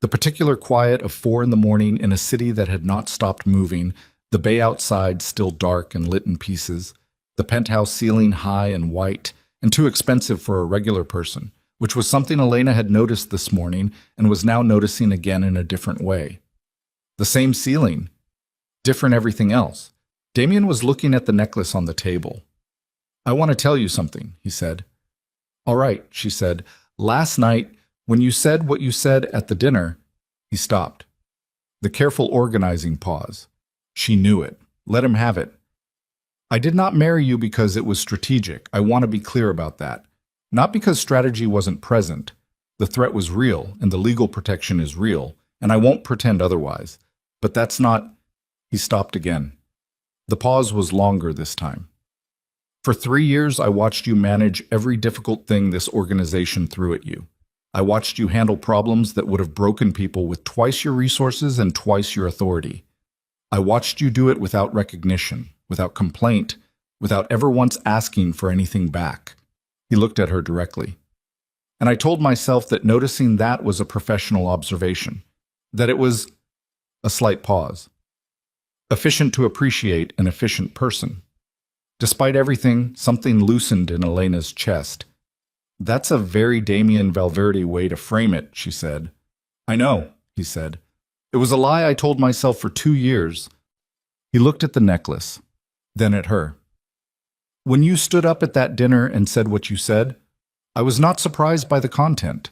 The particular quiet of 4 a.m. in a city that had not stopped moving, the bay outside still dark and lit in pieces, the penthouse ceiling high and white, and too expensive for a regular person, which was something Elena had noticed this morning and was now noticing again in a different way. The same ceiling, different everything else. Damien was looking at the necklace on the table. I want to tell you something, he said. All right, she said. Last night, when you said what you said at the dinner, he stopped. The careful organizing pause. She knew it. Let him have it. I did not marry you because it was strategic. I want to be clear about that. Not because strategy wasn't present. The threat was real, and the legal protection is real, and I won't pretend otherwise. But that's not... He stopped again. The pause was longer this time. For 3 years, I watched you manage every difficult thing this organization threw at you. I watched you handle problems that would have broken people with twice your resources and twice your authority. I watched you do it without recognition, without complaint, without ever once asking for anything back. He looked at her directly. And I told myself that noticing that was a professional observation, that it was a slight pause. Efficient to appreciate an efficient person. Despite everything, something loosened in Elena's chest. That's a very Damien Valverde way to frame it, she said. I know, he said. It was a lie I told myself for 2 years. He looked at the necklace, then at her. When you stood up at that dinner and said what you said, I was not surprised by the content.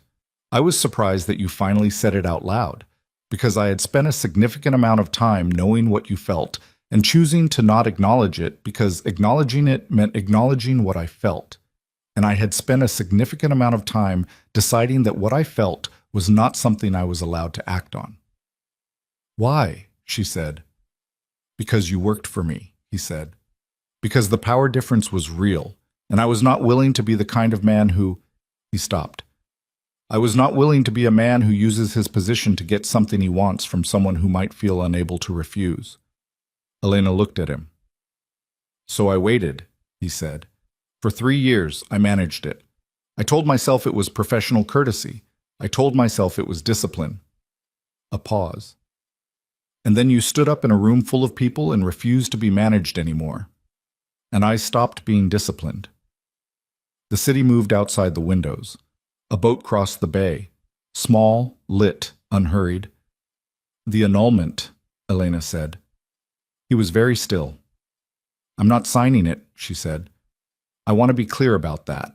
I was surprised that you finally said it out loud, because I had spent a significant amount of time knowing what you felt and choosing to not acknowledge it because acknowledging it meant acknowledging what I felt. And I had spent a significant amount of time deciding that what I felt was not something I was allowed to act on. Why? She said. Because you worked for me, he said. Because the power difference was real, and I was not willing to be the kind of man who... He stopped. I was not willing to be a man who uses his position to get something he wants from someone who might feel unable to refuse. Elena looked at him. So I waited, he said. For 3 years, I managed it. I told myself it was professional courtesy. I told myself it was discipline. A pause. And then you stood up in a room full of people and refused to be managed anymore. And I stopped being disciplined. The city moved outside the windows. A boat crossed the bay. Small, lit, unhurried. The annulment, Elena said. He was very still. I'm not signing it, she said. I want to be clear about that.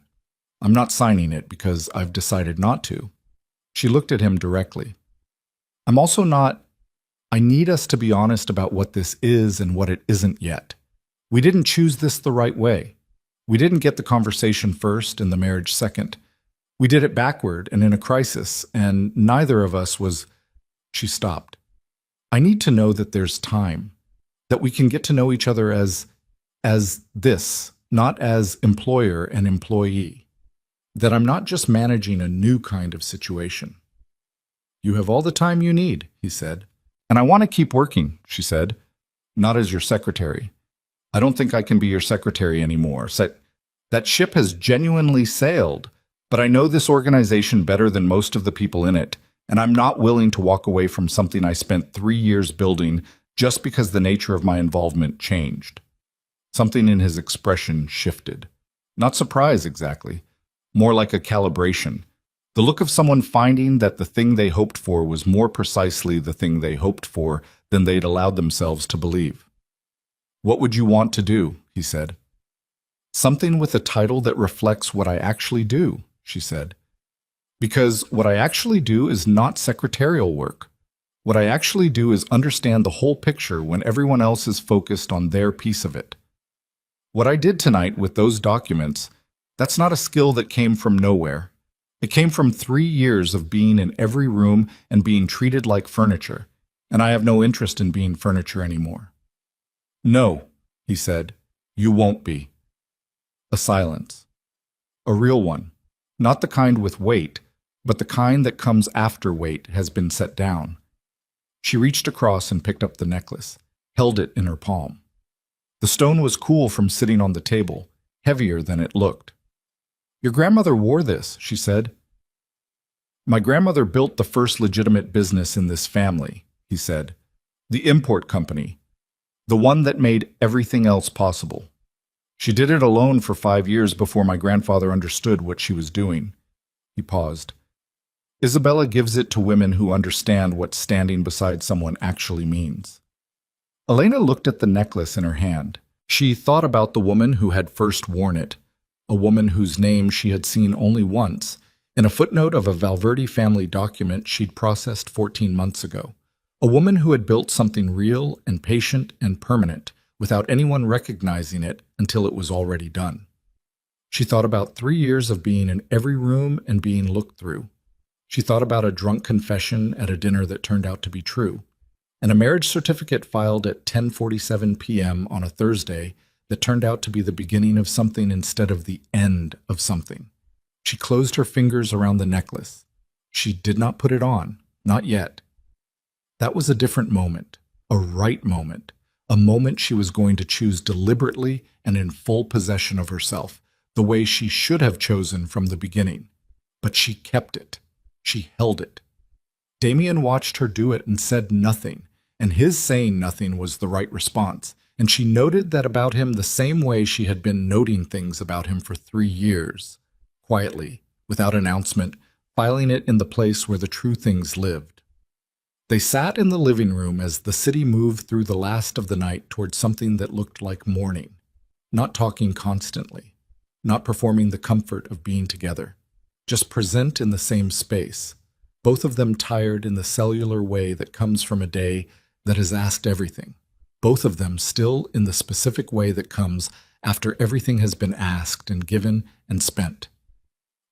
I'm not signing it because I've decided not to. She looked at him directly. I'm also not... I need us to be honest about what this is and what it isn't yet. We didn't choose this the right way. We didn't get the conversation first and the marriage second. We did it backward and in a crisis, and neither of us was... She stopped. I need to know that there's time, that we can get to know each other as this, not as employer and employee, that I'm not just managing a new kind of situation. You have all the time you need, he said. And I want to keep working, she said. Not as your secretary. I don't think I can be your secretary anymore. That ship has genuinely sailed, but I know this organization better than most of the people in it, and I'm not willing to walk away from something I spent 3 years building just because the nature of my involvement changed. Something in his expression shifted. Not surprise exactly, more like a calibration. The look of someone finding that the thing they hoped for was more precisely the thing they hoped for than they'd allowed themselves to believe. What would you want to do? He said. Something with a title that reflects what I actually do, she said. Because what I actually do is not secretarial work. What I actually do is understand the whole picture when everyone else is focused on their piece of it. What I did tonight with those documents, that's not a skill that came from nowhere. It came from 3 years of being in every room and being treated like furniture, and I have no interest in being furniture anymore. No, he said, you won't be. A silence. A real one. Not the kind with weight, but the kind that comes after weight has been set down. She reached across and picked up the necklace, held it in her palm. The stone was cool from sitting on the table, heavier than it looked. Your grandmother wore this, she said. My grandmother built the first legitimate business in this family, he said. The import company. The one that made everything else possible. She did it alone for 5 years before my grandfather understood what she was doing. He paused. Isabella gives it to women who understand what standing beside someone actually means. Elena looked at the necklace in her hand. She thought about the woman who had first worn it, a woman whose name she had seen only once, in a footnote of a Valverde family document she'd processed 14 months ago. A woman who had built something real and patient and permanent without anyone recognizing it until it was already done. She thought about 3 years of being in every room and being looked through. She thought about a drunk confession at a dinner that turned out to be true, and a marriage certificate filed at 10:47 p.m. on a Thursday that turned out to be the beginning of something instead of the end of something. She closed her fingers around the necklace. She did not put it on, not yet. That was a different moment, a right moment, a moment she was going to choose deliberately and in full possession of herself, the way she should have chosen from the beginning. But she kept it. She held it. Damien watched her do it and said nothing, and his saying nothing was the right response, and she noted that about him the same way she had been noting things about him for 3 years, quietly, without announcement, filing it in the place where the true things lived. They sat in the living room as the city moved through the last of the night toward something that looked like morning, not talking constantly, not performing the comfort of being together, just present in the same space, both of them tired in the cellular way that comes from a day that has asked everything, both of them still in the specific way that comes after everything has been asked and given and spent.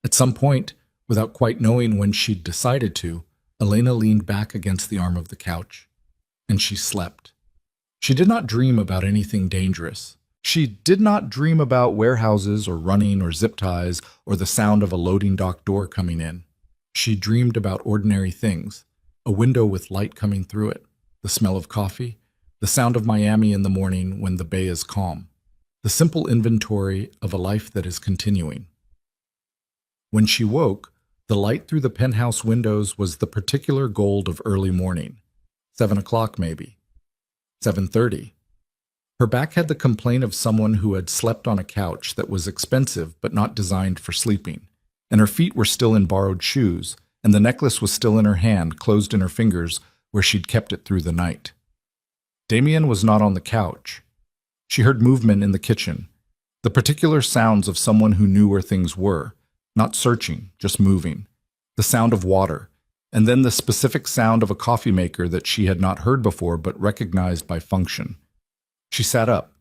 At some point, without quite knowing when she'd decided to, Elena leaned back against the arm of the couch, and she slept. She did not dream about anything dangerous. She did not dream about warehouses or running or zip ties or the sound of a loading dock door coming in. She dreamed about ordinary things, a window with light coming through it, the smell of coffee, the sound of Miami in the morning when the bay is calm, the simple inventory of a life that is continuing. When she woke, the light through the penthouse windows was the particular gold of early morning, 7 o'clock maybe, 7:30. Her back had the complaint of someone who had slept on a couch that was expensive but not designed for sleeping, and her feet were still in borrowed shoes, and the necklace was still in her hand, closed in her fingers where she'd kept it through the night. Damien was not on the couch. She heard movement in the kitchen, the particular sounds of someone who knew where things were, not searching, just moving, the sound of water, and then the specific sound of a coffee maker that she had not heard before but recognized by function. She sat up,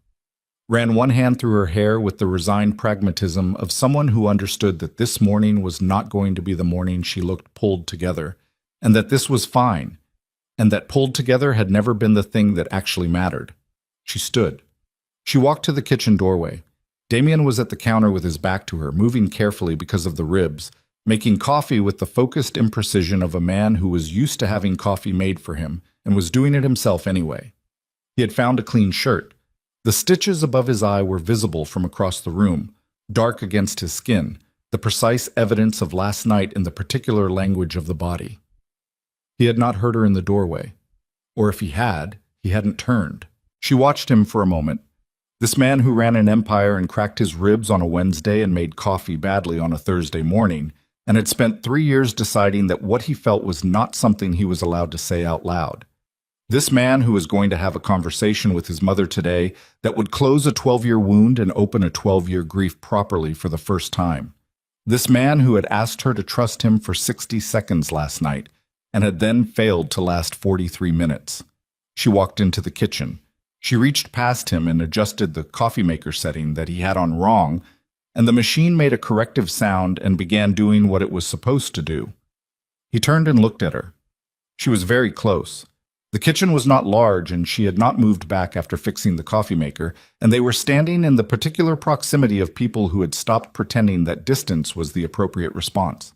ran one hand through her hair with the resigned pragmatism of someone who understood that this morning was not going to be the morning she looked pulled together, and that this was fine, and that pulled together had never been the thing that actually mattered. She stood. She walked to the kitchen doorway. Damien was at the counter with his back to her, moving carefully because of the ribs, making coffee with the focused imprecision of a man who was used to having coffee made for him and was doing it himself anyway. He had found a clean shirt. The stitches above his eye were visible from across the room, dark against his skin, the precise evidence of last night in the particular language of the body. He had not heard her in the doorway. Or if he hadn't turned. She watched him for a moment. This man who ran an empire and cracked his ribs on a Wednesday and made coffee badly on a Thursday morning, and had spent 3 years deciding that what he felt was not something he was allowed to say out loud. This man who was going to have a conversation with his mother today that would close a 12-year wound and open a 12-year grief properly for the first time. This man who had asked her to trust him for 60 seconds last night and had then failed to last 43 minutes. She walked into the kitchen. She reached past him and adjusted the coffee maker setting that he had on wrong, and the machine made a corrective sound and began doing what it was supposed to do. He turned and looked at her. She was very close. The kitchen was not large, and she had not moved back after fixing the coffee maker, and they were standing in the particular proximity of people who had stopped pretending that distance was the appropriate response.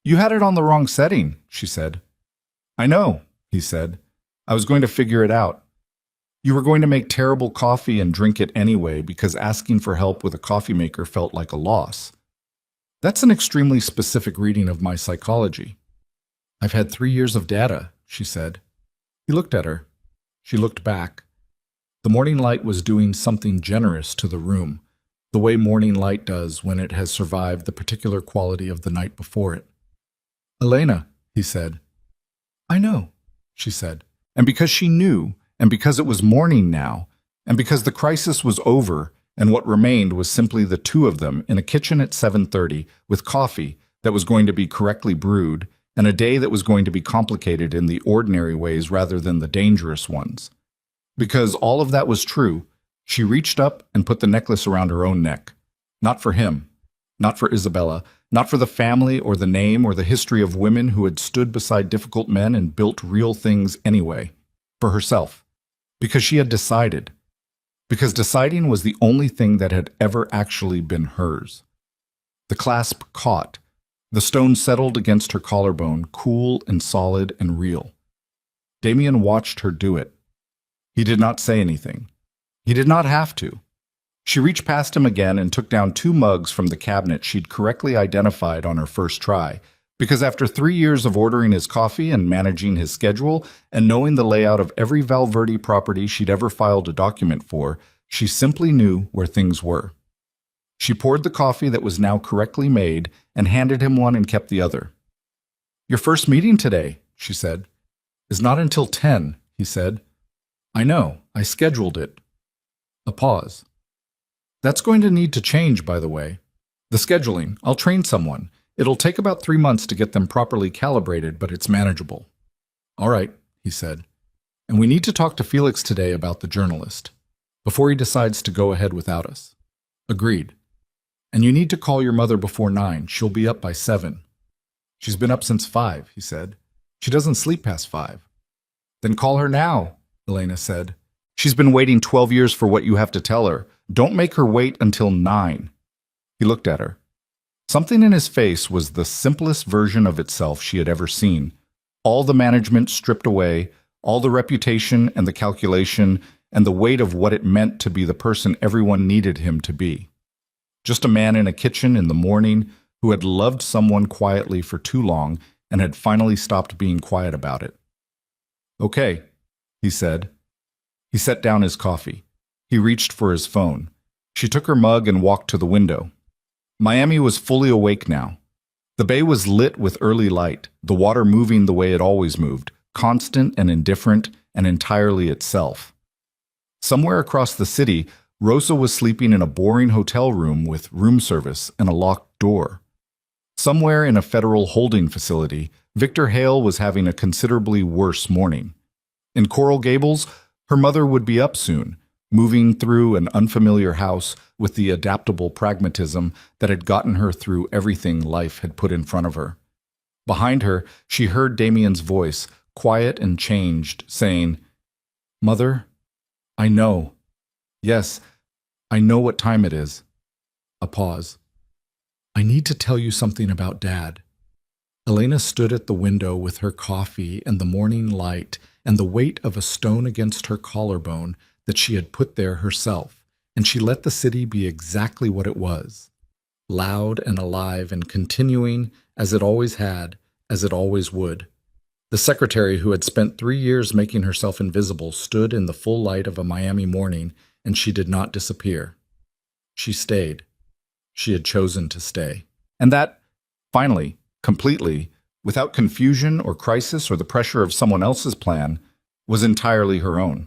"You had it on the wrong setting," she said. "I know," he said. "I was going to figure it out. You were going to make terrible coffee and drink it anyway because asking for help with a coffee maker felt like a loss. That's an extremely specific reading of my psychology." "I've had 3 years of data," she said. He looked at her. She looked back. The morning light was doing something generous to the room, the way morning light does when it has survived the particular quality of the night before it. "Elena," he said. "I know," she said. And because she knew, and because it was morning now, and because the crisis was over, and what remained was simply the two of them in a kitchen at 7:30 with coffee that was going to be correctly brewed, and a day that was going to be complicated in the ordinary ways rather than the dangerous ones. Because all of that was true, she reached up and put the necklace around her own neck. Not for him, not for Isabella, not for the family or the name or the history of women who had stood beside difficult men and built real things anyway. For herself. Because she had decided. Because deciding was the only thing that had ever actually been hers. The clasp caught. The stone settled against her collarbone, cool and solid and real. Damien watched her do it. He did not say anything. He did not have to. She reached past him again and took down 2 mugs from the cabinet she'd correctly identified on her first try, because after 3 years of ordering his coffee and managing his schedule and knowing the layout of every Valverde property she'd ever filed a document for, she simply knew where things were. She poured the coffee that was now correctly made and handed him one and kept the other. "Your first meeting today," she said. "Is not until 10, he said. "I know, I scheduled it." A pause. "That's going to need to change, by the way. The scheduling, I'll train someone. It'll take about 3 months to get them properly calibrated, but it's manageable." "All right," he said. "And we need to talk to Felix today about the journalist, before he decides to go ahead without us." "Agreed. And you need to call your mother before 9. She'll be up by 7. "She's been up since 5, he said. "She doesn't sleep past 5. "Then call her now," Elena said. "She's been waiting 12 years for what you have to tell her. Don't make her wait until 9. He looked at her. Something in his face was the simplest version of itself she had ever seen. All the management stripped away, all the reputation and the calculation, and the weight of what it meant to be the person everyone needed him to be. Just a man in a kitchen in the morning who had loved someone quietly for too long and had finally stopped being quiet about it. "Okay," he said. He set down his coffee. He reached for his phone. She took her mug and walked to the window. Miami was fully awake now. The bay was lit with early light, the water moving the way it always moved, constant and indifferent and entirely itself. Somewhere across the city, Rosa was sleeping in a boring hotel room with room service and a locked door. Somewhere in a federal holding facility, Victor Hale was having a considerably worse morning. In Coral Gables, her mother would be up soon, moving through an unfamiliar house with the adaptable pragmatism that had gotten her through everything life had put in front of her. Behind her, she heard Damien's voice, quiet and changed, saying, "Mother, I know. Yes, I know what time it is." A pause. "I need to tell you something about Dad." Elena stood at the window with her coffee and the morning light and the weight of a stone against her collarbone that she had put there herself, and she let the city be exactly what it was, loud and alive and continuing, as it always had, as it always would. The secretary who had spent 3 years making herself invisible stood in the full light of a Miami morning, and she did not disappear. She stayed. She had chosen to stay. And that, finally, completely, without confusion or crisis or the pressure of someone else's plan, was entirely her own.